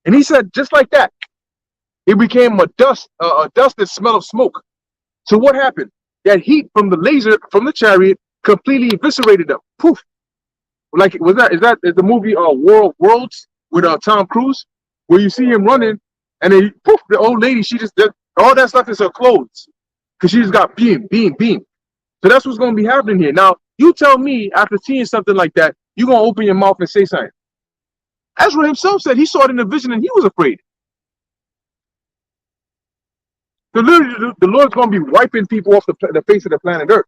And he said, just like that, it became a dust that smell of smoke. So what happened? That heat from the laser, from the chariot, completely eviscerated them. Poof. Like, is the movie Worlds with Tom Cruise, where you see him running, and then poof, the old lady, all that's left is her clothes, because she just got beam. So that's what's going to be happening here. Now, you tell me, after seeing something like that, you're going to open your mouth and say something. Ezra himself said he saw it in a vision and he was afraid. So literally, the Lord's going to be wiping people off the face of the planet Earth.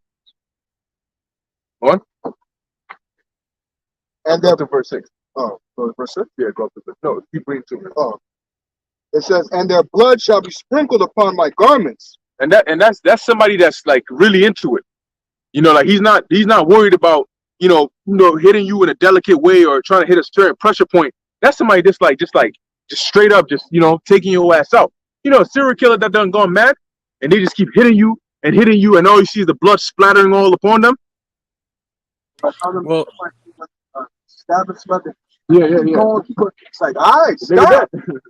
What? And Go their to verse 6. oh, go to verse 6? Yeah, go to verse. No, keep reading to me. Oh, it says, and their blood shall be sprinkled upon my garments. And that's somebody that's like really into it. You know, like he's not worried about, you know, hitting you in a delicate way or trying to hit a certain pressure point. That's somebody just straight up, taking your ass out. You know, a serial killer that done gone mad and they just keep hitting you, and all you see is the blood splattering all upon them. Well, Stabbing, smothering. Yeah. It's like, all right, Look at stop. that.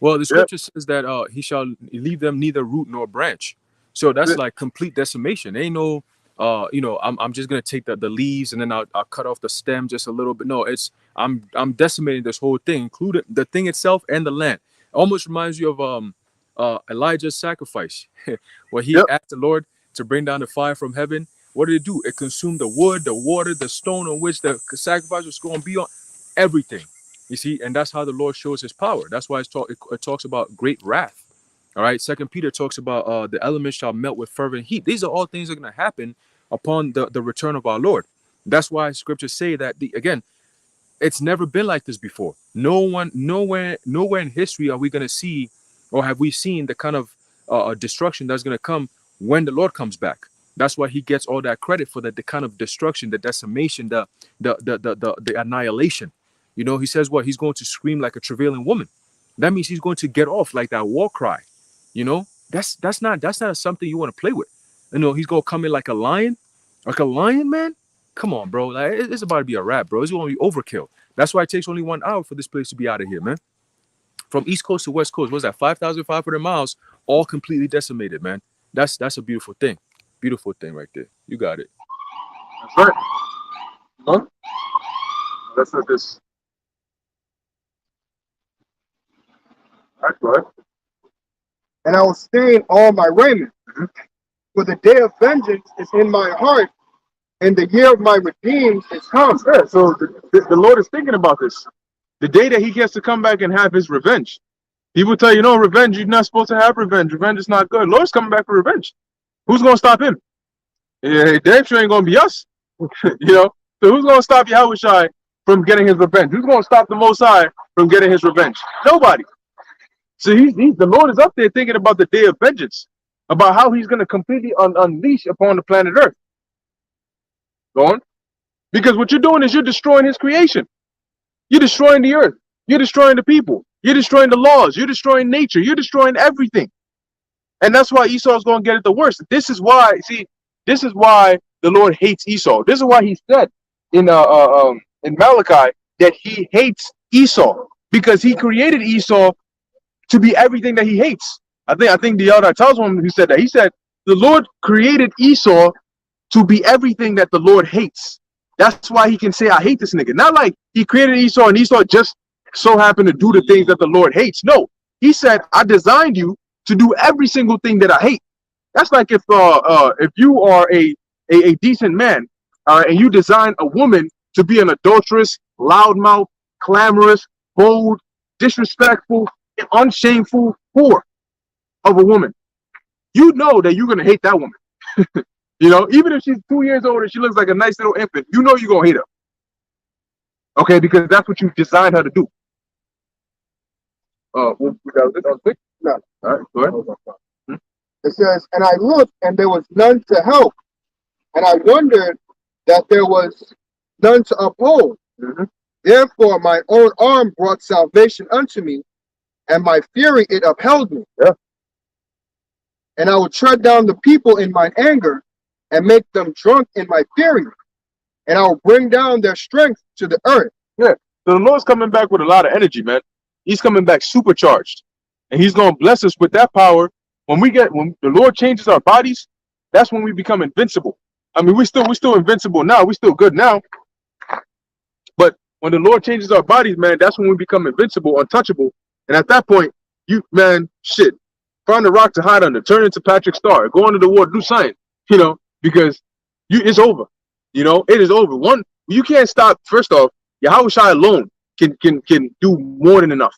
well, the scripture says that he shall leave them neither root nor branch. So that's Yeah. like complete decimation. Ain't no I'm just gonna take the leaves and then I'll cut off the stem just a little bit. No, it's I'm decimating this whole thing, including the thing itself and the land. Almost reminds you of Elijah's sacrifice, where he Yep. asked the Lord to bring down the fire from heaven. What did it do? It consumed the wood, the water, the stone on which the sacrifice was going to be on, everything. You see, and that's how the Lord shows his power. That's why it talks about great wrath. All right. Second Peter talks about the elements shall melt with fervent heat. These are all things that are going to happen upon the return of our Lord. That's why scriptures say that again, it's never been like this before. Nowhere in history are we going to see, or have we seen the kind of destruction that's going to come when the Lord comes back. That's why he gets all that credit for the kind of destruction, the decimation, the annihilation. You know, he says what? He's going to scream like a travailing woman. That means he's going to get off like that war cry. You know, that's not something you want to play with. You know, he's going to come in like a lion, man. Come on, bro. Like, it's about to be a wrap, bro. It's going to be overkill. That's why it takes only 1 hour for this place to be out of here, man. From East Coast to West Coast, what's that? 5,500 miles, all completely decimated, man. That's a beautiful thing. Beautiful thing right there. You got it. That's right. Huh? Let's look at this. All right, go ahead. And I will stain all my raiment. For the day of vengeance is in my heart, and the year of my redeemed is come. Yeah, so the Lord is thinking about this. The day that he gets to come back and have his revenge. People tell you, no, revenge, you're not supposed to have revenge. Revenge is not good. Lord's coming back for revenge. Who's going to stop him? Yeah, damn sure ain't going to be us. You know? So who's going to stop Yahushua from getting his revenge? Who's going to stop the Most High from getting his revenge? Nobody. So the Lord is up there thinking about the day of vengeance, about how he's going to completely unleash upon the planet Earth. Go on. Because what you're doing is you're destroying his creation. You're destroying the earth. You're destroying the people. You're destroying the laws. You're destroying nature. You're destroying everything. And that's why Esau's going to get it the worst. This is why the Lord hates Esau. This is why he said in Malachi that he hates Esau, because he created Esau to be everything that he hates. I think the elder tells him who said that. He said the Lord created Esau to be everything that the Lord hates. That's why he can say, I hate this nigga. Not like he created Esau and Esau just so happened to do the things that the Lord hates. No, he said, I designed you to do every single thing that I hate. That's like if you are a decent man and you design a woman to be an adulterous, loudmouth, clamorous, bold, disrespectful, unshameful whore of a woman. You know that you're going to hate that woman. You know, even if she's 2 years old and she looks like a nice little infant, you know you're going to hate her. Okay, because that's what you designed her to do. That was it? That was quick? No. All right, go ahead. It says, and I looked, and there was none to help. And I wondered that there was none to uphold. Mm-hmm. Therefore, my own arm brought salvation unto me, and my fury it upheld me. Yeah. And I will tread down the people in mine anger, and make them drunk in my fury. And I will bring down their strength to the earth. Yeah. So the Lord's coming back with a lot of energy, man. He's coming back supercharged. And he's going to bless us with that power. When the Lord changes our bodies, that's when we become invincible. I mean, we're still invincible now. We're still good now. But when the Lord changes our bodies, man, that's when we become invincible, untouchable. And at that point, find a rock to hide under, turn into Patrick Star, go under the water, do science, you know, because it's over. You know, it is over. You can't stop. First off, Yahushua alone can do more than enough.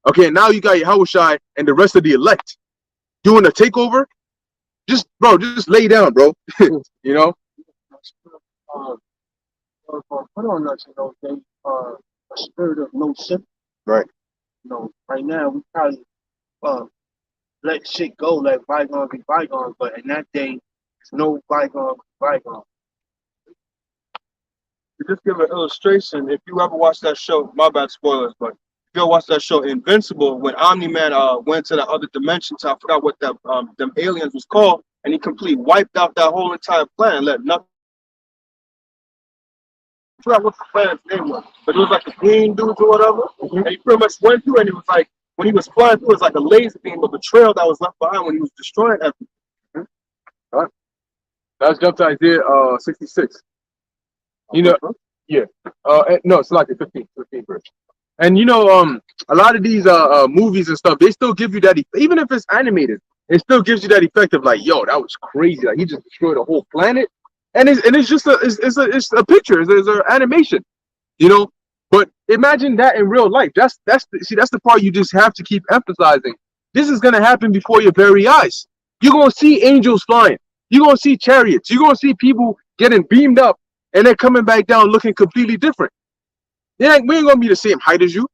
Okay, now you got Yahushai and the rest of the elect doing a takeover. Just lay down, bro. You know? Put on us, they are a spirit of no sin. Right. Right now we probably let shit go, like bygone be bygone, but in that day, there's no bygone be bygone. To just give an illustration, if you ever watch that show, my bad spoilers, but if you ever watch that show Invincible, when Omni-Man went to the other dimension, I forgot what that them aliens was called, and he completely wiped out that whole entire planet, let nothing. I forgot what the planet's name was, but it was like the green dudes or whatever, and he pretty much went through, and it was like, when he was flying through, it was like a laser beam of a trail that was left behind when he was destroying everything. Right. Let's jump to Isaiah 66. You know, yeah. No, it's like the 15 verse. And you know, a lot of these movies and stuff, they still give you that, even if it's animated, it still gives you that effect of like, yo, that was crazy. Like he just destroyed a whole planet, and it's just a picture, it's an animation, you know. But imagine that in real life. That's the part you just have to keep emphasizing. This is gonna happen before your very eyes. You're gonna see angels flying. You're gonna see chariots. You're gonna see people getting beamed up and then coming back down looking completely different. We ain't gonna be the same height as you.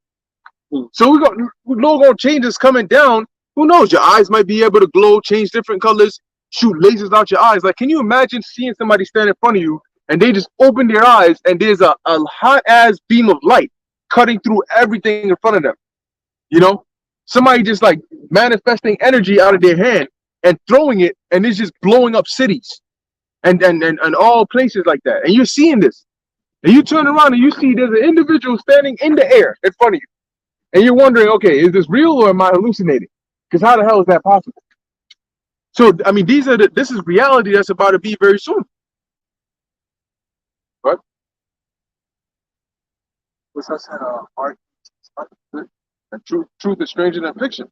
So we're gonna change us coming down. Who knows? Your eyes might be able to glow, change different colors, shoot lasers out your eyes. Like, can you imagine seeing somebody stand in front of you and they just open their eyes and there's a hot ass beam of light cutting through everything in front of them? You know, somebody just like manifesting energy out of their hand and throwing it, and it's just blowing up cities and all places like that. And you're seeing this, and you turn around and you see there's an individual standing in the air in front of you, and you're wondering, okay, is this real or am I hallucinating? Because how the hell is that possible? So I mean, this is reality that's about to be very soon. What? What's that said? Art. And truth is stranger than fiction.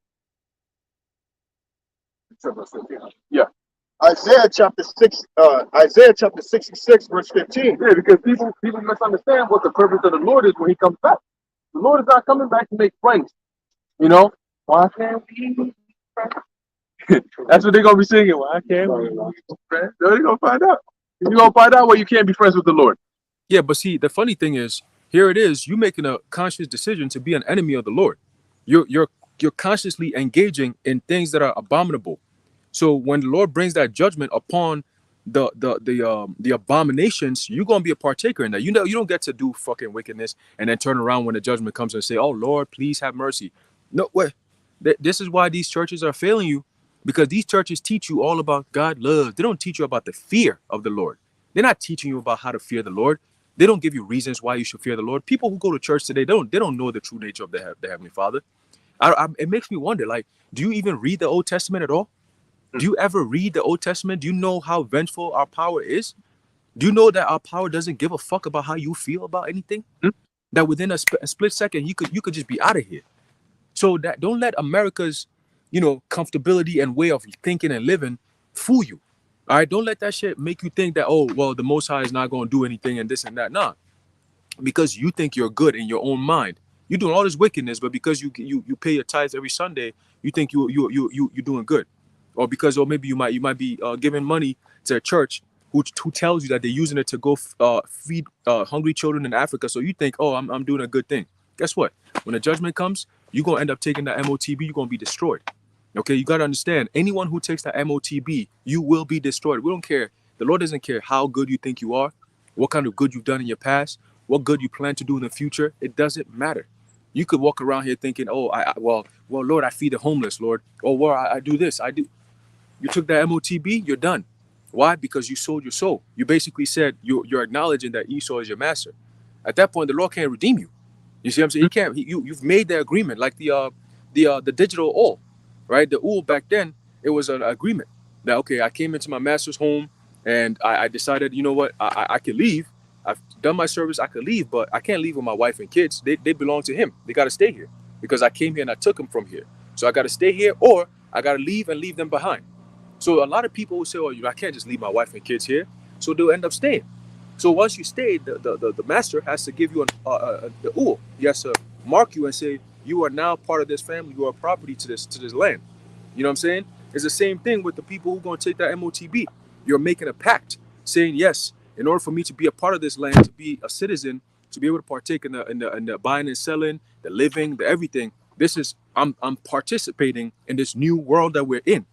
Yeah. Isaiah chapter 66, verse 15. Yeah, because people misunderstand what the purpose of the Lord is when he comes back. The Lord is not coming back to make friends. You know? Why can't we be friends? That's what they're gonna be singing. Why can't we be friends? They're gonna find out. You're gonna find out why you can't be friends with the Lord. Yeah, but see, the funny thing is, here it is, you making a conscious decision to be an enemy of the Lord. You're consciously engaging in things that are abominable. So when the Lord brings that judgment upon the abominations, you're gonna be a partaker in that. You know, you don't get to do fucking wickedness and then turn around when the judgment comes and say, "Oh Lord, please have mercy." No way. This is why these churches are failing you, because these churches teach you all about God love. They don't teach you about the fear of the Lord. They're not teaching you about how to fear the Lord. They don't give you reasons why you should fear the Lord. People who go to church today, they don't know the true nature of the Heavenly Father. It makes me wonder, like, do you even read the Old Testament at all? Do you ever read the Old Testament? Do you know how vengeful our power is? Do you know that our power doesn't give a fuck about how you feel about anything? That within a split second, you could just be out of here. So that don't let America's, comfortability and way of thinking and living fool you. All right, don't let that shit make you think that, oh, well, the Most High is not going to do anything and this and that. Nah, because you think you're good in your own mind. You're doing all this wickedness, but because you pay your tithes every Sunday, you think you're doing good, or because maybe you might be giving money to a church who tells you that they're using it to go feed hungry children in Africa. So you think, oh, I'm doing a good thing. Guess what? When the judgment comes, you're gonna end up taking that MOTB. You're gonna be destroyed. Okay, you gotta understand. Anyone who takes that MOTB, you will be destroyed. We don't care. The Lord doesn't care how good you think you are, what kind of good you've done in your past, what good you plan to do in the future. It doesn't matter. You could walk around here thinking, oh, well, Lord, I feed the homeless, Lord. Oh, well, I do this, I do. You took that MOTB, you're done. Why? Because you sold your soul. You basically said you're acknowledging that Esau is your master. At that point, the Lord can't redeem you. You see what I'm saying? He can't. You've made the agreement, like the digital oil, right? The oil back then, it was an agreement that, okay, I came into my master's home and I decided, you know what, I could leave. I've done my service, I could leave, but I can't leave with my wife and kids. They belong to him. They got to stay here because I came here and I took them from here. So I got to stay here, or I got to leave and leave them behind. So a lot of people will say, oh, I can't just leave my wife and kids here. So they'll end up staying. So once you stay, the master has to give you the ul. He has to mark you and say, you are now part of this family. You are property to this land. You know what I'm saying? It's the same thing with the people who are going to take that MOTB. You're making a pact saying, yes, in order for me to be a part of this land, to be a citizen, to be able to partake in the buying and selling, the living, the everything, I'm participating in this new world that we're in.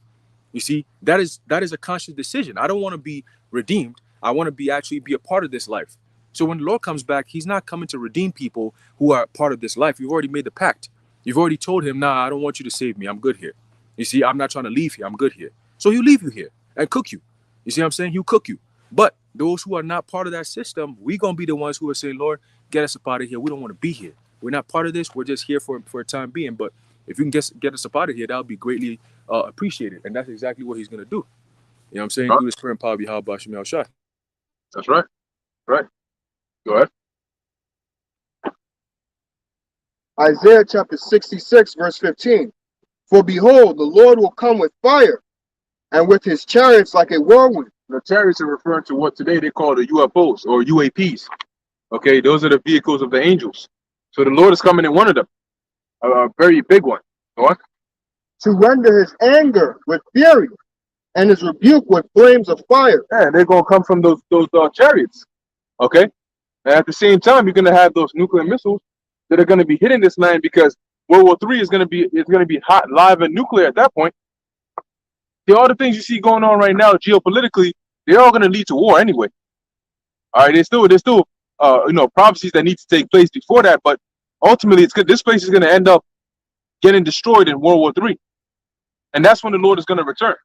You see, that is a conscious decision. I don't want to be redeemed. I want to actually be a part of this life. So when the Lord comes back, he's not coming to redeem people who are part of this life. You've already made the pact. You've already told him, nah, I don't want you to save me. I'm good here. You see, I'm not trying to leave here. I'm good here. So he'll leave you here and cook you. You see what I'm saying? He'll cook you. But those who are not part of that system, we're going to be the ones who are saying, Lord, get us up out of here. We don't want to be here. We're not part of this. We're just here for a time being. But if you can get us up out of here, that would be greatly appreciated. And that's exactly what he's going to do. You know what I'm saying? Right. Through the spirit and power of Yahweh Bashim El Shai. That's right. Right. Go ahead. Isaiah chapter 66, verse 15. For behold, the Lord will come with fire, and with his chariots like a whirlwind. The chariots are referring to what today they call the UFOs or UAPs. Okay, those are the vehicles of the angels. So the Lord is coming in one of them, a very big one. Go on. To render his anger with fury, and his rebuke with flames of fire. Yeah, they're gonna come from those chariots. Okay, and at the same time, you're gonna have those nuclear missiles that are gonna be hitting this land because World War III is gonna be hot, live, and nuclear at that point. All the things you see going on right now geopolitically, they're all gonna lead to war anyway. All right, there's still prophecies that need to take place before that, but ultimately, it's good. This place is gonna end up getting destroyed in World War III, and that's when the Lord is gonna return.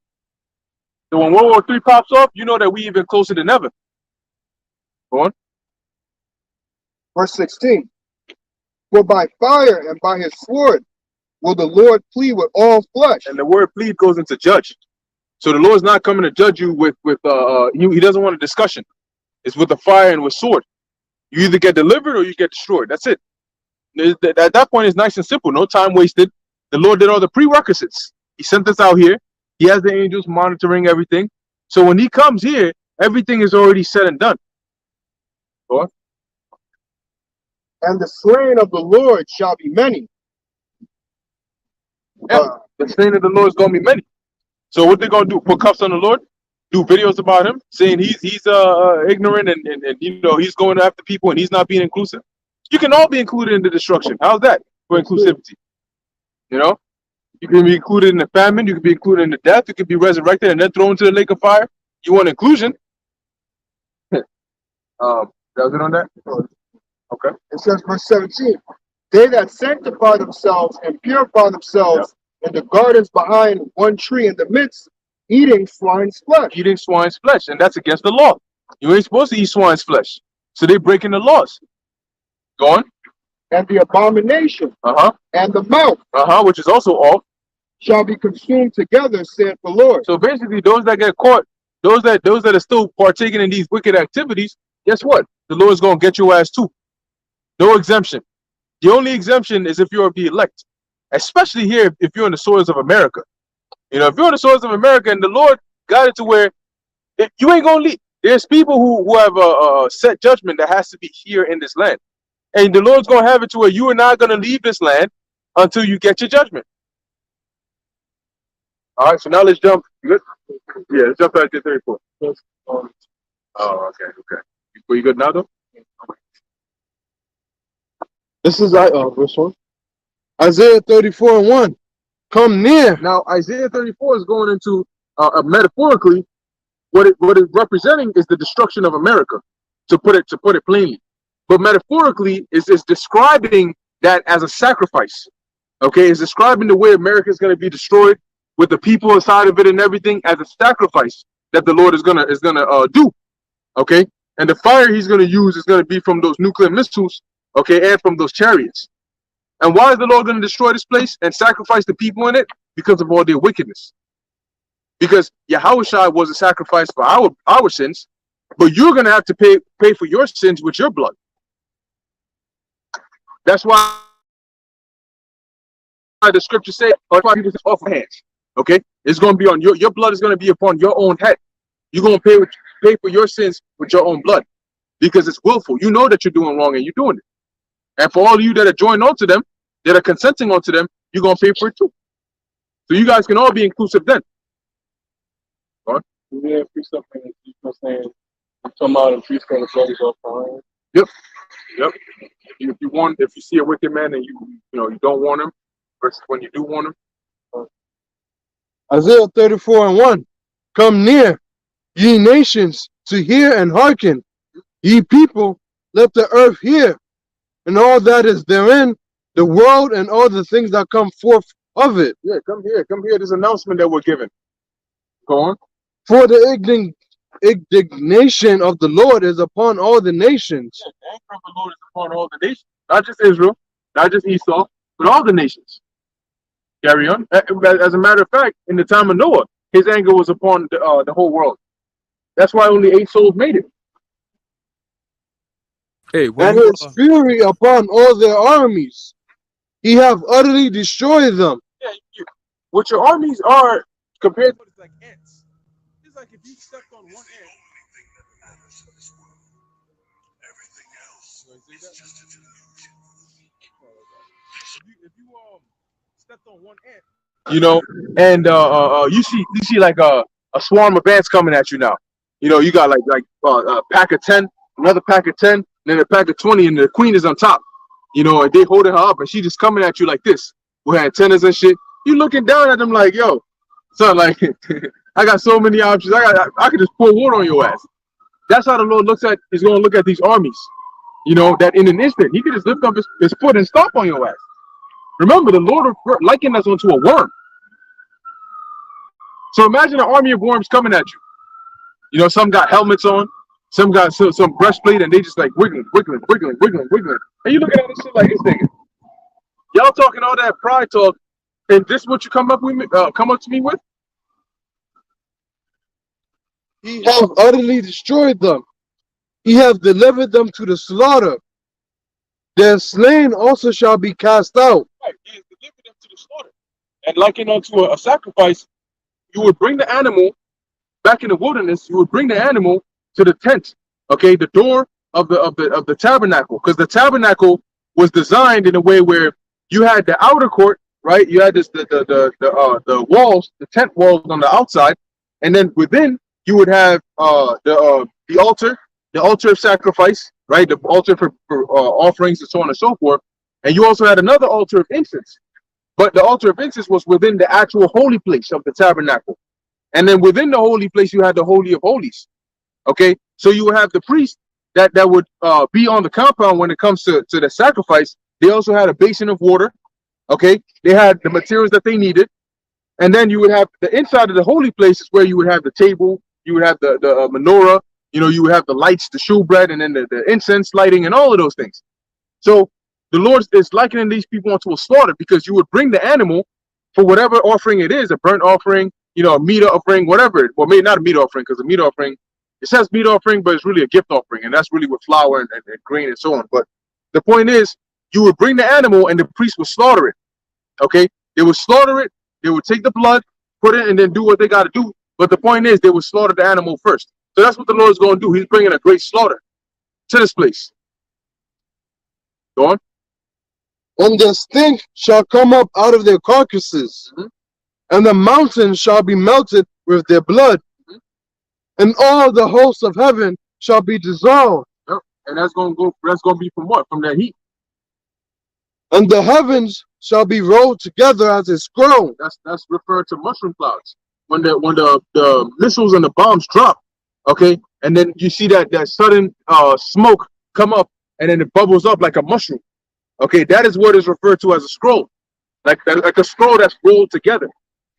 So when World War III pops off, you know that we even closer than ever. Go on. Verse 16. For by fire and by his sword will the Lord plead with all flesh. And the word plead goes into judge. So the Lord's not coming to judge you with he doesn't want a discussion. It's with the fire and with sword. You either get delivered or you get destroyed. That's it. At that point, it's nice and simple. No time wasted. The Lord did all the prerequisites. He sent us out here. He has the angels monitoring everything. So when he comes here, everything is already said and done. Go on. And the slain of the Lord shall be many. Yeah, the slain of the Lord is going to be many. So what they're going to do? Put cuffs on the Lord? Do videos about him, saying he's ignorant and he's going after people and he's not being inclusive. You can all be included in the destruction. How's that for inclusivity? You know, you can be included in the famine. You can be included in the death. You can be resurrected and then thrown into the lake of fire. You want inclusion? That was it on that? Okay. It says, verse 17. They that sanctify themselves and purify themselves in the gardens behind one tree in the midst, eating swine's flesh. Eating swine's flesh, and that's against the law. You ain't supposed to eat swine's flesh. So they're breaking the laws. Go on. And the abomination and the mouth which is also off, shall be consumed together, saith the Lord. So basically, those that get caught, those that are still partaking in these wicked activities, guess what? The Lord's gonna get your ass too. No exemption. The only exemption is if you're the elect, especially here if you're in the soils of America. You know, if you're in the soils of America and the Lord got it to where you ain't gonna leave. There's people who have a set judgment that has to be here in this land, and the Lord's gonna have it to where you are not gonna leave this land until you get your judgment. All right, so now let's jump. You good? Yeah, let's jump back to 34. Oh, okay. You good now, though? This is verse 1. Isaiah 34:1. Come near. Now, Isaiah 34 is going into metaphorically what it's representing is the destruction of America, to put it plainly. But metaphorically, is describing that as a sacrifice. Okay, it's describing the way America is going to be destroyed with the people inside of it and everything as a sacrifice that the Lord is gonna do. Okay, and the fire he's gonna use is gonna be from those nuclear missiles. Okay, and from those chariots. And why is the Lord gonna destroy this place and sacrifice the people in it? Because of all their wickedness. Because Yahushua was a sacrifice for our sins, but you're gonna have to pay for your sins with your blood. That's why the scriptures say, off hands. Okay, it's going to be on your blood is going to be upon your own head. You're going to pay for your sins with your own blood, because it's willful. You know that you're doing wrong and you're doing it. And for all of you that are joined onto them, that are consenting onto them, you're going to pay for it too. So you guys can all be inclusive then. Yeah, free stuff, man. You know what I'm saying? I'm talking about increase for the brothers off fine. Yep. If you see a wicked man and you don't want him, versus when you do want him. Isaiah 34:1. Come near, ye nations, to hear and hearken. Ye people, let the earth hear, and all that is therein, the world and all the things that come forth of it. Yeah, come here. This announcement that we're giving. Go on. For the indignation of the Lord is upon all the nations. Yeah, the anger of the Lord is upon all the nations, not just Israel, not just Esau, but all the nations. Carry on. As a matter of fact, in the time of Noah, his anger was upon the whole world. That's why only 8 souls made it. Hey, And his fury upon all their armies. He have utterly destroyed them. Yeah, what your armies are compared to, it's like ants. It's like if you stepped on one ant. If you stepped on one ant, and you see like a swarm of ants coming at you now. You got like a pack of 10, another pack of 10, then a pack of 20, and the queen is on top. And they holding her up, and she just coming at you like this with her antennas and shit. You looking down at them like, yo, son, like I got so many options. I could just pour water on your ass. That's how the Lord is going to look at these armies. That in an instant he could just lift up his foot and stomp on your ass. Remember, the Lord likened us onto a worm. So imagine an army of worms coming at you. Some got helmets on, some got some breastplate, and they just like wiggling. And you looking at this shit like this nigga. Y'all talking all that pride talk, and this what you come up to me with? He have utterly destroyed them. He have delivered them to the slaughter. Their slain also shall be cast out. Right, he has delivered them to the slaughter. And likened unto a sacrifice, you would bring the animal back in the wilderness. You would bring the animal to the tent, okay, the door of the tabernacle, because the tabernacle was designed in a way where you had the outer court, right? You had the walls, the tent walls on the outside, and then within you would have the altar of sacrifice, right? The altar for offerings and so on and so forth, and you also had another altar of incense. But the altar of incense was within the actual holy place of the tabernacle, and then within the holy place you had the holy of holies. Okay, so you would have the priest that would be on the compound when it comes to the sacrifice. They also had a basin of water. Okay, they had the materials that they needed, and then you would have the inside of the holy place is where you would have the table, you would have the menorah, you would have the lights, the shewbread, and then the incense lighting and all of those things. So the Lord is likening these people onto a slaughter, because you would bring the animal for whatever offering it is, a burnt offering, a meat offering, whatever. Well, maybe not a meat offering, because a meat offering, it says meat offering, but it's really a gift offering, and that's really with flour and grain and so on. But the point is, you would bring the animal and the priest would slaughter it. Okay, they would slaughter it, they would take the blood, put it, and then do what they got to do. But the point is, they would slaughter the animal first. So that's what the Lord is going to do. He's bringing a great slaughter to this place. Go on. And the stink shall come up out of their carcasses, and the mountains shall be melted with their blood, and all the hosts of heaven shall be dissolved. Yep. And that's going to be from what? From that heat. And the heavens shall be rolled together as a scroll. That's referred to mushroom clouds. When the missiles and the bombs drop, okay, and then you see that sudden smoke come up, and then it bubbles up like a mushroom. Okay, that is what is referred to as a scroll, like a scroll that's rolled together.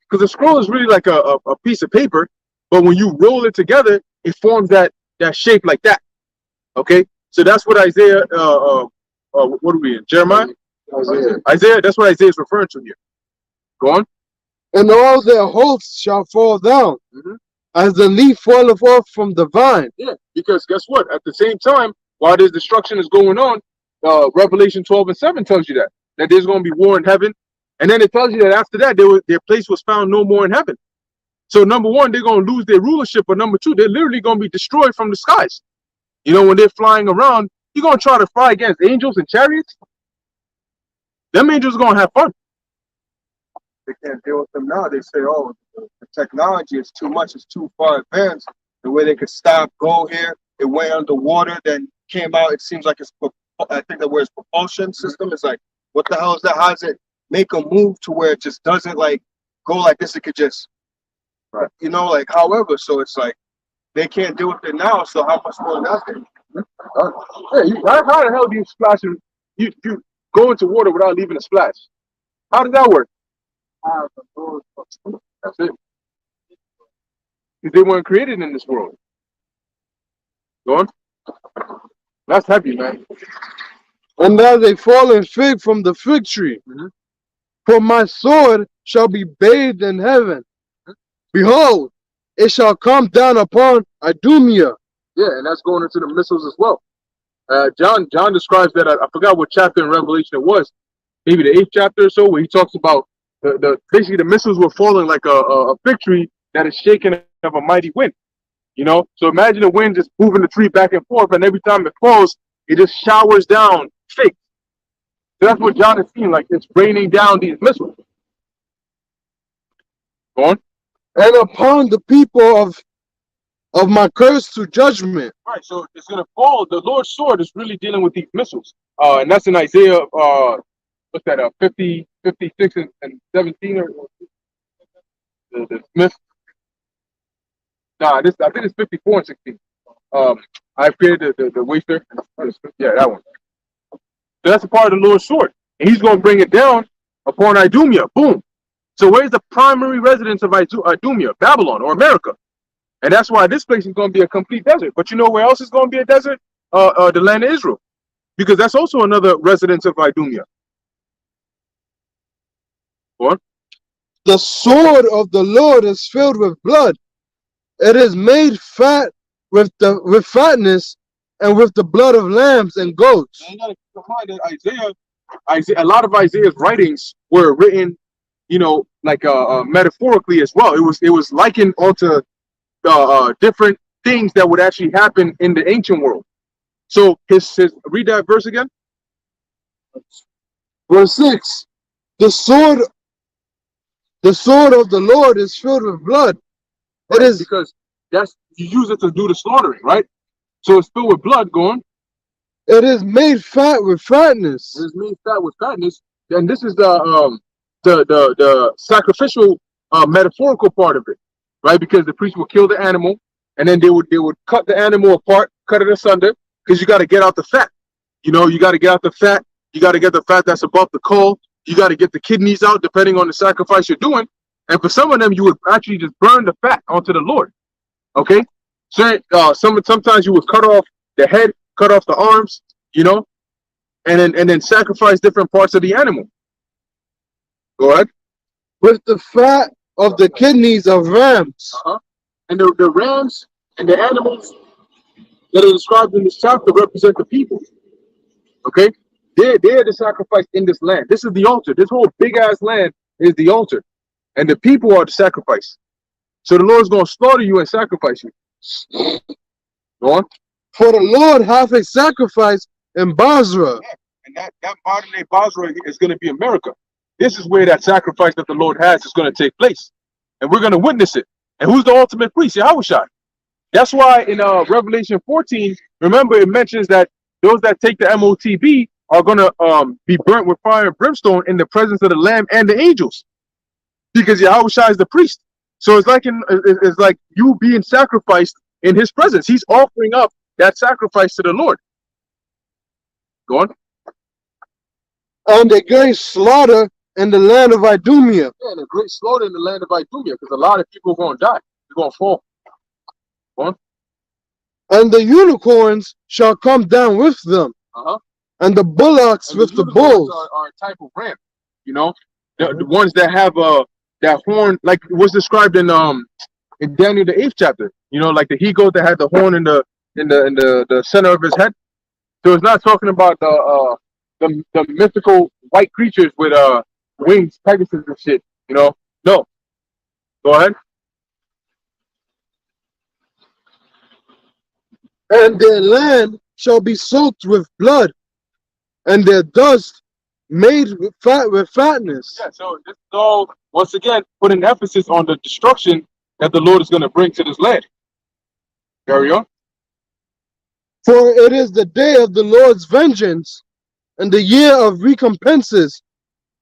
Because a scroll is really like a piece of paper, but when you roll it together, it forms that shape like that. Okay, so that's what Isaiah. What are we in? Jeremiah. Isaiah. That's what Isaiah is referring to here. Go on. And all their hosts shall fall down, as the leaf falleth off from the vine. Yeah, because guess what? At the same time, while this destruction is going on, Revelation 12:7 tells you that there's going to be war in heaven, and then it tells you that after that, their place was found no more in heaven. So number one, they're going to lose their rulership, but number two, they're literally going to be destroyed from the skies. You know, when they're flying around, you're gonna try to fly against angels and chariots. Them angels gonna have fun. They can't deal with them now. They say, oh, the technology is too much. It's too far advanced. The way they could stop, go here, it went underwater, then came out. It seems like it's, I think the word is propulsion system. It's like, what the hell is that? How does it make a move to where it just doesn't like go like this? It could just, Right. you know, like however. So it's like they can't deal with it now. So how much more nothing? Hey, how the hell do you splash? You go into water without leaving a splash? How does that work? That's it. Because they weren't created in this world. Go on. That's heavy, man. And as a fallen fig from the fig tree. Mhm. For my sword shall be bathed in heaven. Behold, it shall come down upon Idumea. Yeah, and that's going into the missiles as well. John describes that. I forgot what chapter in Revelation it was. Maybe the 8th chapter or so, where he talks about the basically the missiles were falling like a fig tree that is shaken of a mighty wind. You know, so imagine the wind just moving the tree back and forth, and every time it falls, it just showers down figs. So that's what John is seeing, like it's raining down these missiles. Go on. And upon the people of my curse to judgment. Right, so it's gonna fall. The Lord's sword is really dealing with these missiles. And that's in Isaiah what's that, 50, 56 and 17 or the Smith. Nah, I think it's 54 and 16. I've created the waster. Yeah, that one. So that's a part of the Lord's sword. And he's gonna bring it down upon Idumea. Boom. So where's the primary residence of Idumea? Babylon or America. And that's why this place is going to be a complete desert. But you know where else is going to be a desert? The land of Israel. Because that's also another residence of Idumea. What? The sword of the Lord is filled with blood. It is made fat with fatness and with the blood of lambs and goats. And you got to keep in mind that Isaiah, a lot of Isaiah's writings were written, you know, like metaphorically as well. It was likened onto different things that would actually happen in the ancient world. So his read that verse again. Verse 6. The sword of the Lord is filled with blood. It is because that's you use it to do the slaughtering, right? So it's filled with blood going. It is made fat with fatness. It is made fat with fatness. Then this is the sacrificial metaphorical part of it, right? Because the priest will kill the animal, and then they would cut the animal apart, cut it asunder, because you got to get out the fat. You know, you got to get out the fat. You got to get the fat that's above the caul. You got to get the kidneys out, depending on the sacrifice you're doing. And for some of them, you would actually just burn the fat onto the Lord. Okay, so sometimes you would cut off the head, cut off the arms, you know, and then sacrifice different parts of the animal. Go ahead. With the fat of the kidneys of rams. And the rams and the animals that are described in this chapter represent the people. Okay, they're the sacrifice in this land. This is the altar. This whole big ass land is the altar, and the people are the sacrifice. So the Lord's going to slaughter you and sacrifice you. Go on. For the Lord hath a sacrifice in Basra. Yeah. And that modern day Basra is going to be America. This is where that sacrifice that the Lord has is going to take place. And we're going to witness it. And who's the ultimate priest? Yahushua. That's why in Revelation 14, remember it mentions that those that take the MOTB are going to be burnt with fire and brimstone in the presence of the Lamb and the angels. Because Yahushua is the priest. So it's like you being sacrificed in his presence. He's offering up that sacrifice to the Lord. Go on. And a great slaughter in the land of Idumea. Yeah, and a great slaughter in the land of Idumea, because a lot of people are going to die. They're going to fall. Go on. And the unicorns shall come down with them. And the bullocks And with the unicorns bulls. are a type of ram. You know, the ones that have that horn, like it was described in Daniel the 8th chapter. You know, like the he-goat that had the horn in the center of his head. So it's not talking about the mythical white creatures with wings, Pegasus and shit. You know, no. Go ahead. and their land shall be soaked with blood, and their dust made with fatness. Yeah, so this is all once again putting emphasis on the destruction that the Lord is going to bring to this land. Carry on. For it is the day of the Lord's vengeance, and the year of recompenses,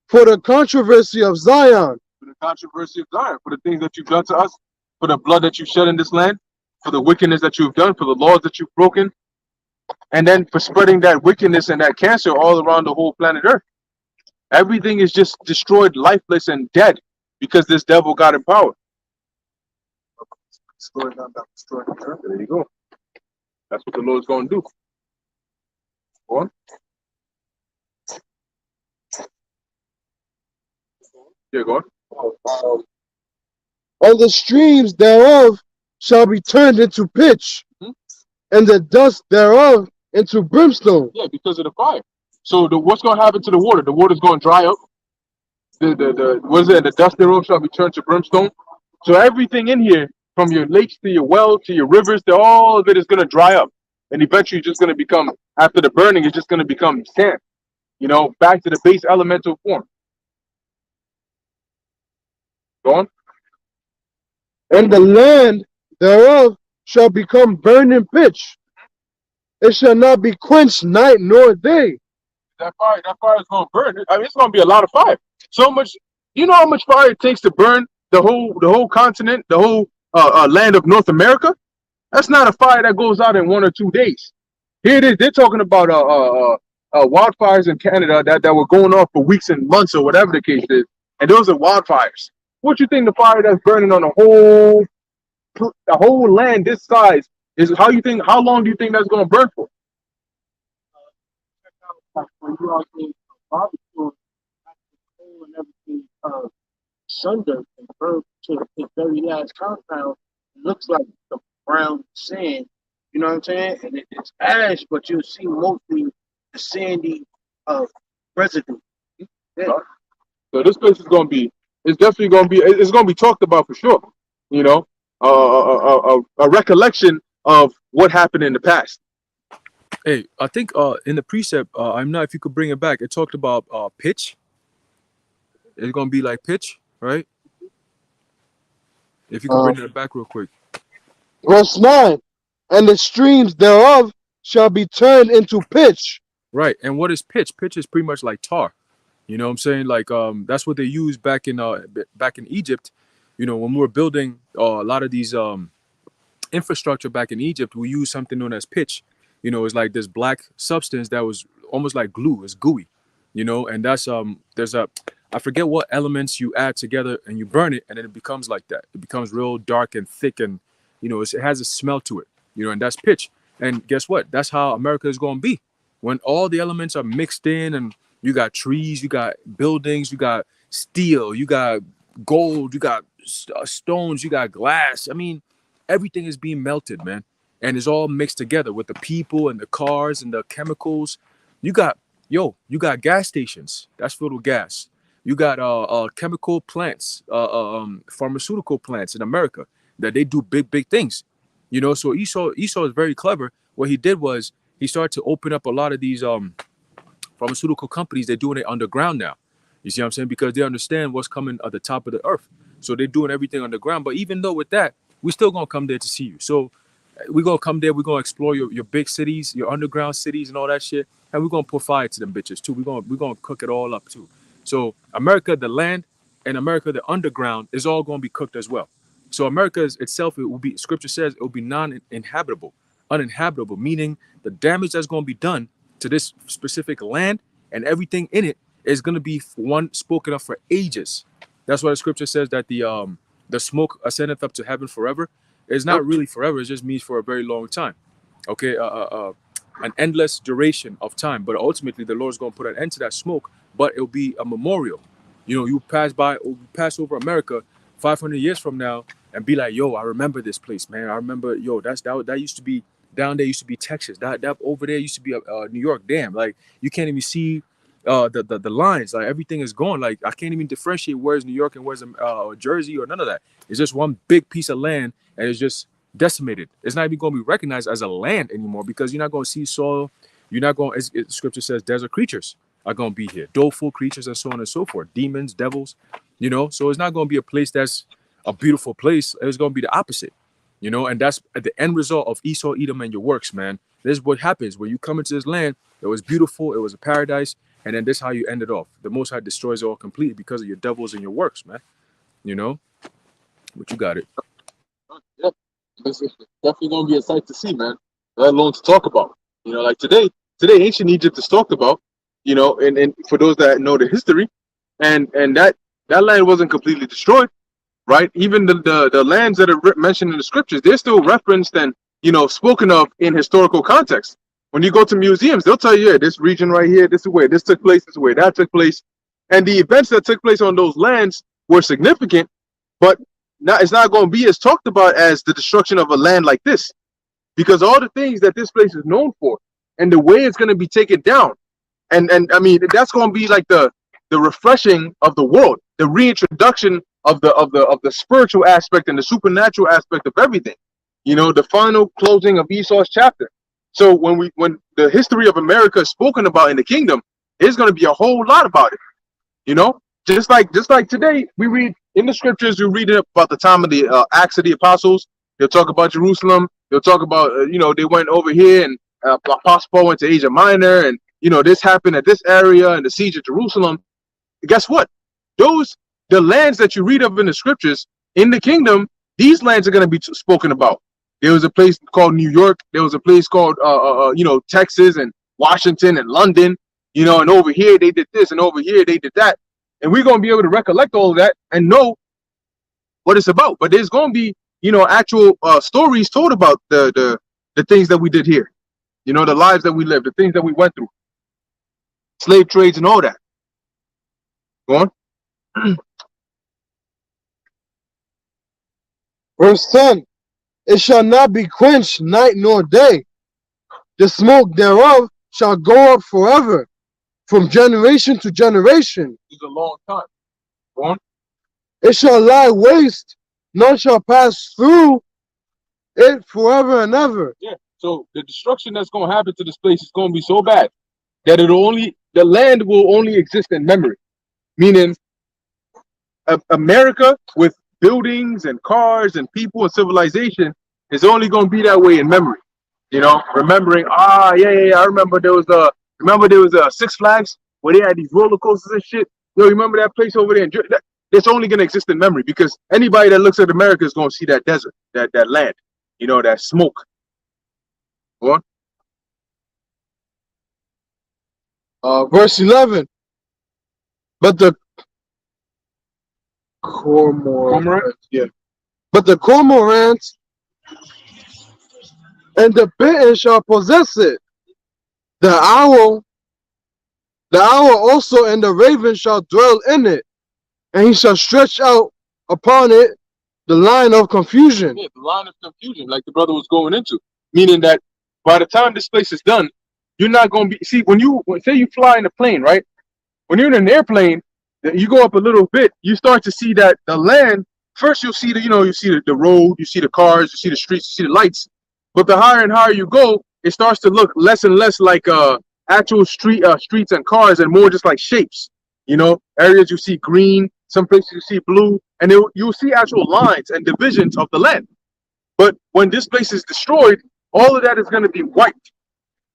for the controversy of Zion. For the controversy of Zion, for the things that you've done to us, for the blood that you shed in this land, for the wickedness that you've done, for the laws that you've broken, and then for spreading that wickedness and that cancer all around the whole planet Earth. Everything is just destroyed, lifeless, and dead because this devil got in power. Destroy them that destroy the earth. There you go. That's what the Lord's going to do. Go on. Yeah, go on. And the streams thereof shall be turned into pitch, and the dust thereof into brimstone. Yeah, because of the fire. So what's going to happen to the water? The water's going to dry up. What is it? The dust thereof shall be turned to brimstone. So everything in here, from your lakes to your wells to your rivers, all of it is going to dry up, and eventually it's just going to become, after the burning, it's just going to become sand. You know, back to the base elemental form. Go on. And the land thereof shall become burning pitch. It shall not be quenched night nor day. That fire is going to burn. I mean, it's going to be a lot of fire. So much. You know how much fire it takes to burn the whole continent, the whole land of North America? That's not a fire that goes out in 1 or 2 days. Here it is. They're talking about wildfires in Canada that were going off for weeks and months or whatever the case is, and those are wildfires. What you think the fire that's burning on the whole land this size is? How long do you think that's going to burn for? When you out there barbecue, coal and everything sundered and burned to the very last compound, it looks like the brown sand. You know what I'm saying? And it's ash, but you'll see mostly the sandy residue. Yeah. So this place is going to be. It's definitely going to be. It's going to be talked about for sure. You know, a recollection of what happened in the past. Hey, I think in the precept, I'm not if you could bring it back. It talked about pitch. It's gonna be like pitch, right? If you could bring that back real quick. Verse 9. And the streams thereof shall be turned into pitch. Right. And what is pitch? Pitch is pretty much like tar. You know what I'm saying? Like that's what they used back in Egypt. You know, when we were building a lot of these infrastructure back in Egypt, we used something known as pitch. You know, it's like this black substance that was almost like glue. It's gooey, you know, and that's I forget what elements you add together and you burn it, and then it becomes like that. It becomes real dark and thick, and you know, it has a smell to it, you know, and that's pitch. And guess what? That's how America is going to be when all the elements are mixed in, and you got trees, you got buildings, you got steel, you got gold, you got stones, you got glass. I mean, everything is being melted, man. And it's all mixed together with the people and the cars and the chemicals. You got gas stations that's filled with gas. You got chemical plants, pharmaceutical plants in America that they do big things. You know, so Esau is very clever. What he did was he started to open up a lot of these pharmaceutical companies. They're doing it underground now. You see what I'm saying? Because they understand what's coming at the top of the earth. So they're doing everything underground. But even though with that, we're still gonna come there to see you. So we're gonna come there, we're gonna explore your big cities, your underground cities and all that shit. And we're gonna put fire to them bitches too. We're gonna cook it all up too. So America, the land, and America, the underground, is all gonna be cooked as well. So America itself, it will be, scripture says, it will be non-inhabitable, uninhabitable, meaning the damage that's gonna be done to this specific land and everything in it is gonna be one spoken of for ages. That's why the scripture says that the smoke ascendeth up to heaven forever. It's not really forever. It just means for a very long time. Okay, an endless duration of time. But ultimately, the Lord's going to put an end to that smoke. But it'll be a memorial. You know, you pass over America 500 years from now and be like, yo, I remember this place, man. I remember, yo, that used to be down there. Used to be Texas. That over there used to be New York. Damn, like you can't even see the lines. Like everything is gone. Like I can't even differentiate where's New York and where's Jersey or none of that. It's just one big piece of land. And it's just decimated. It's not even going to be recognized as a land anymore because you're not going to see soil. You're not going. Scripture says desert creatures are going to be here, doleful creatures, and so on and so forth, demons, devils. You know, so it's not going to be a place that's a beautiful place. It's going to be the opposite. You know, and that's the end result of Esau, Edom, and your works, man. This is what happens when you come into this land. It was beautiful. It was a paradise. And then this is how you end it off. The Most High destroys it all completely because of your devils and your works, man. You know? But you got it. Yep. This is definitely gonna be a sight to see, man. Let alone to talk about. You know, like today, ancient Egypt is talked about, you know, and for those that know the history, and that land wasn't completely destroyed, right? Even the lands that are mentioned in the scriptures, they're still referenced and, you know, spoken of in historical context. When you go to museums, they'll tell you, yeah, this region right here, this is where this took place, this is where that took place. And the events that took place on those lands were significant, but it's not going to be as talked about as the destruction of a land like this. Because all the things that this place is known for and the way it's going to be taken down. And I mean, that's going to be like the refreshing of the world, the reintroduction of the spiritual aspect and the supernatural aspect of everything. You know, the final closing of Esau's chapter. So when the history of America is spoken about in the kingdom, there's going to be a whole lot about it. You know, just like today, we read in the scriptures, we read about the time of the Acts of the Apostles. They'll talk about Jerusalem. They'll talk about, you know, they went over here and Apostle Paul went to Asia Minor, and, you know, this happened at this area and the siege of Jerusalem. Guess what? The lands that you read of in the scriptures in the kingdom, these lands are going to be spoken about. There was a place called New York. There was a place called, you know, Texas and Washington and London, you know, and over here they did this and over here they did that. And we're going to be able to recollect all of that and know what it's about. But there's going to be, you know, actual stories told about the things that we did here, you know, the lives that we lived, the things that we went through, slave trades and all that. Go on. Verse 10. It shall not be quenched night nor day. The smoke thereof shall go up forever, from generation to generation. It's a long time. Go on. It shall lie waste, none shall pass through it forever and ever. Yeah. So the destruction that's going to happen to this place is going to be so bad that the land will only exist in memory. Meaning, America with buildings and cars and people and civilization is only going to be that way in memory. You know, remembering, I remember there was a Six Flags where they had these roller coasters and shit. Yo, remember that place over there? It's only going to exist in memory because anybody that looks at America is going to see that desert, that land, you know, that smoke. Go on. Verse 11. But the cormorant, yeah. But the cormorant and the bittern shall possess it. The owl also and the raven shall dwell in it, and he shall stretch out upon it the line of confusion. Yeah, the line of confusion, like the brother was going into. Meaning that by the time this place is done, you're not going to be, see, say you fly in a plane, right? When you're in an airplane, you go up a little bit, you start to see that the land, first you'll see you see the road, you see the cars, you see the streets, you see the lights. But the higher and higher you go, it starts to look less and less like actual streets and cars and more just like shapes. You know, areas you see green, some places you see blue, and you'll see actual lines and divisions of the land. But when this place is destroyed, all of that is going to be wiped.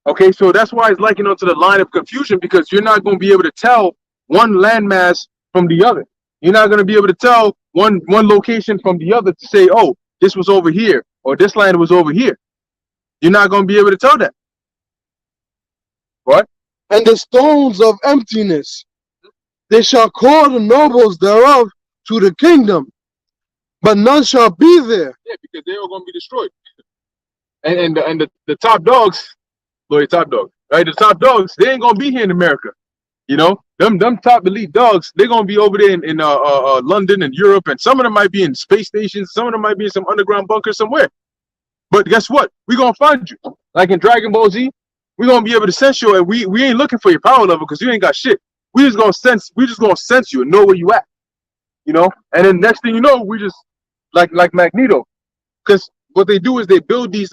Okay, so that's why it's likened onto the line of confusion, because you're not going to be able to tell one landmass from the other. You're not going to be able to tell one location from the other to say, oh, this was over here or this land was over here. You're not going to be able to tell that. What? And the stones of emptiness, they shall call the nobles thereof to the kingdom, but none shall be there. Yeah, because they're all going to be destroyed. And the top dogs, Lloyd, top dog, right? The top dogs, they ain't going to be here in America. You know, them top elite dogs, they're going to be over there in London and Europe, and some of them might be in space stations, some of them might be in some underground bunker somewhere. But guess what? We're going to find you. Like in Dragon Ball Z, we're going to be able to sense you, and we ain't looking for your power level because you ain't got shit. We just going to sense you and know where you at. You know? And then next thing you know, we just like Magneto. Because what they do is they build these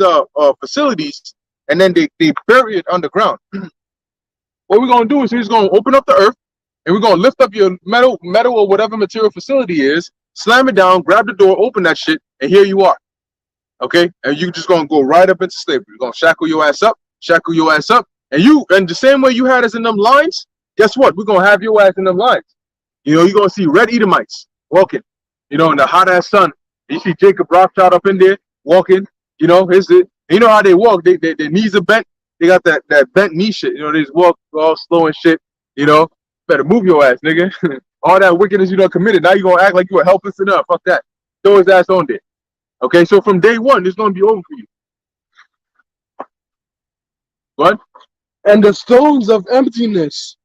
facilities and then they bury it underground. What we're gonna do is we're just gonna open up the earth and we're gonna lift up your metal or whatever material facility is, slam it down, grab the door, open that shit, and here you are. Okay, and you just gonna go right up into slavery. You're gonna shackle your ass up, and the same way you had us in them lines. Guess what? We're gonna have your ass in them lines. You know, you're gonna see red Edomites walking. You know, in the hot ass sun. You see Jacob Rothschild up in there walking. You know, you know how they walk. Their knees are bent. They got that bent knee shit. You know, they just walk all slow and shit. You know, better move your ass, nigga. All that wickedness you done committed. Now you gonna act like you were helpless enough. Fuck that. Throw his ass on there. Okay, so from day one, it's gonna be over for you. What? And the stones of emptiness,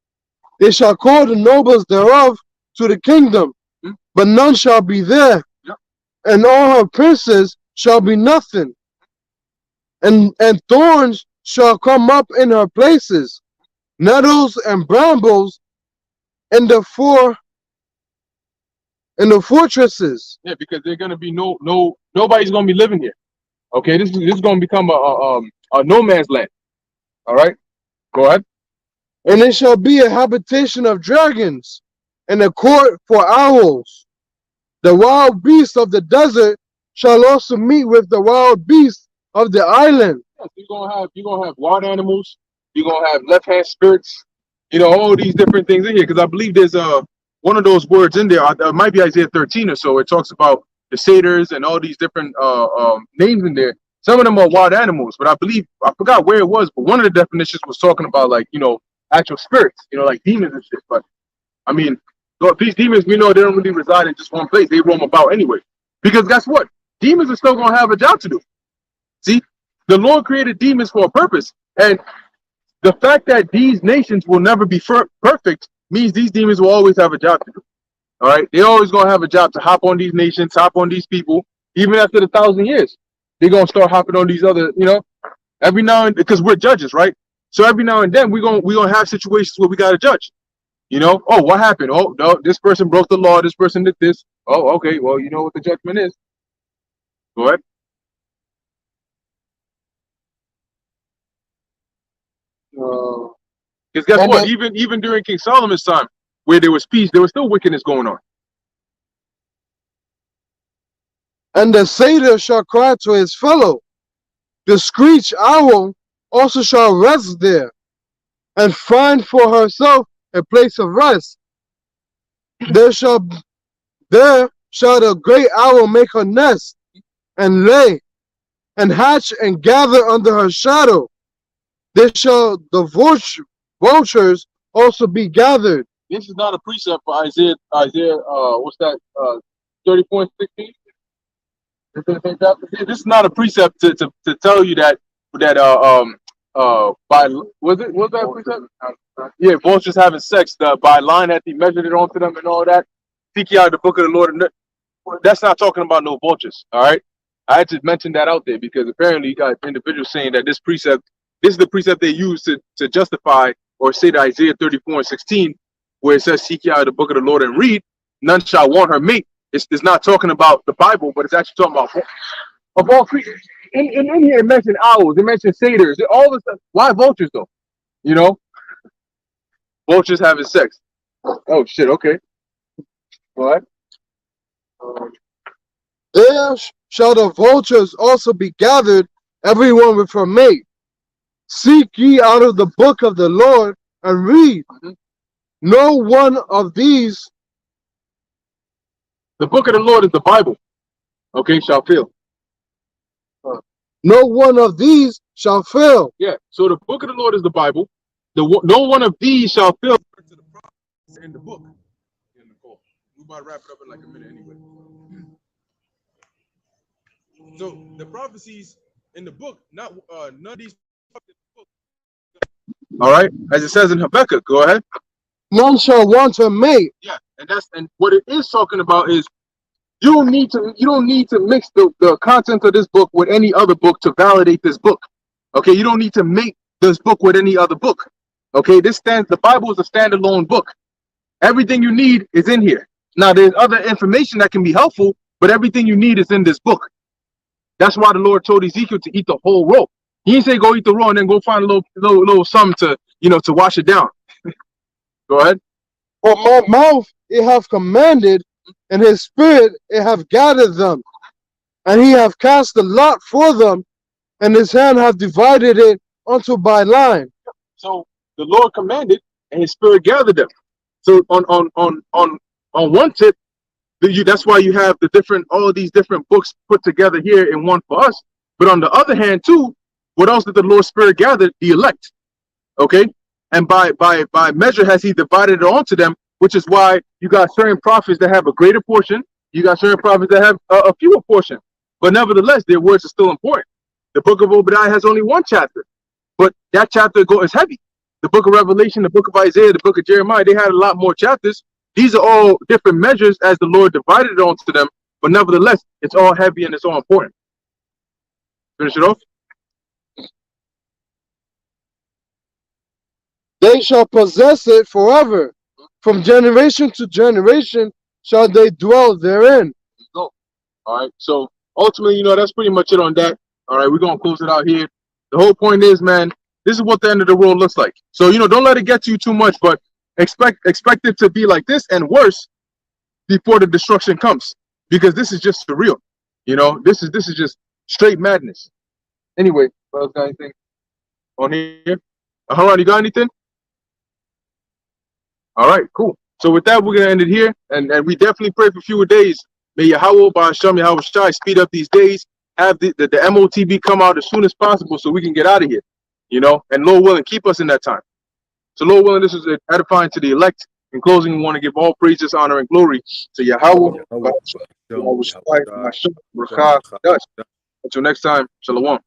they shall call the nobles thereof to the kingdom, but none shall be there. Yep. And all her princes shall be nothing. And thorns shall come up in her places, nettles and brambles in the fortresses. Yeah, because they're gonna be nobody's gonna be living here. Okay, this is gonna become a no man's land. All right, go ahead. And it shall be a habitation of dragons, and a court for owls. The wild beasts of the desert shall also meet with the wild beasts of the island. Yes, you're gonna have wild animals. You're gonna have left hand spirits. You know, all these different things in here. Because I believe there's one of those words in there. It might be Isaiah 13 or so. It talks about the satyrs and all these different names in there. Some of them are wild animals, but I forgot where it was. But one of the definitions was talking about, like, you know, actual spirits. You know, like demons and shit. But I mean, these demons, we know they don't really reside in just one place. They roam about anyway. Because guess what? Demons are still gonna have a job to do. See, the Lord created demons for a purpose, and the fact that these nations will never be perfect means these demons will always have a job to do. All right, they're always gonna have a job to hop on these nations, hop on these people, even after the 1,000 years. They're gonna start hopping on these other, you know, every now and because we're judges, right? So every now and then we're gonna have situations where we gotta judge. You know, oh, what happened? Oh, no, this person broke the law. This person did this. Oh, okay. Well, you know what the judgment is. Go ahead. Because guess what? Even during King Solomon's time, where there was peace, there was still wickedness going on. And the satyr shall cry to his fellow. The screech owl also shall rest there, and find for herself a place of rest. There shall the great owl make her nest, and lay, and hatch, and gather under her shadow. There shall the vultures also be gathered. This is not a precept for Isaiah. What's that? 34:16. This is not a precept to tell you that by was that precept? Yeah, vultures having sex. By line that he measured it onto them and all that. Seek ye out the book of the Lord. That's not talking about no vultures. All right, I just mentioned that out there because apparently you got individuals saying that this is the precept they use to justify or say that Isaiah 34:16, where it says, seek ye out the book of the Lord and read, none shall want her mate. It's not talking about the Bible, but it's actually talking about of all creatures. In here, it mentioned owls, it mentioned satyrs, all this stuff. Why vultures, though? You know? Vultures having sex. Oh, shit, okay. What? There shall the vultures also be gathered, everyone with her mate. Seek ye out of the book of the Lord and read. No one of these. The book of the Lord is the Bible. Okay, shall fail. No one of these shall fail. Yeah, so the book of the Lord is the Bible. No one of these shall fail. To the prophets in the book. We're about to wrap it up in like a minute anyway. So the prophecies in the book, none of these. All right, as it says in Habakkuk. Go ahead. None shall want her mate. Yeah, and what it is talking about is you don't need to mix the content of this book with any other book to validate this book. Okay, you don't need to make this book with any other book. Okay, the Bible is a standalone book. Everything you need is in here. Now there's other information that can be helpful, but everything you need is in this book. That's why the Lord told Ezekiel to eat the whole roll. He didn't say go eat the roll and then go find a little something to, to wash it down. Go ahead. For my mouth it have commanded, and his spirit it have gathered them, and he have cast the lot for them, and his hand have divided it unto by line. So the Lord commanded, and his spirit gathered them. So on one tip, that's why you have all of these different books put together here in one for us. But on the other hand, too, what else did the Lord's Spirit gather? The elect. Okay? And by measure has he divided it onto them, which is why you got certain prophets that have a greater portion, you got certain prophets that have a fewer portion. But nevertheless, their words are still important. The book of Obadiah has only one chapter, but that chapter is heavy. The book of Revelation, the book of Isaiah, the book of Jeremiah, they had a lot more chapters. These are all different measures as the Lord divided it onto them, but nevertheless, it's all heavy and it's all important. Finish it off. They shall possess it forever. From generation to generation shall they dwell therein. Go. All right. So ultimately, that's pretty much it on that. All right. We're going to close it out here. The whole point is, man, this is what the end of the world looks like. So, don't let it get to you too much, but expect it to be like this and worse before the destruction comes, because this is just surreal. This is just straight madness. Anyway, what else got anything on here? Haran, you got anything? All right, cool. So with that, we're gonna end it here, and we definitely pray for fewer days. May Yahweh Ba'ashem Yahweh Shai speed up these days. Have the MOTB come out as soon as possible so we can get out of here. And Lord willing, keep us in that time. So Lord willing, this is edifying to the elect. In closing, we want to give all praises, honor, and glory to Yahweh. Until next time, Shalom.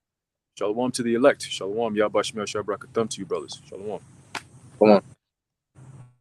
Shalom to the elect. Shalom. Yahweh Shemel Shabrak to you, brothers. Shalom. Come on.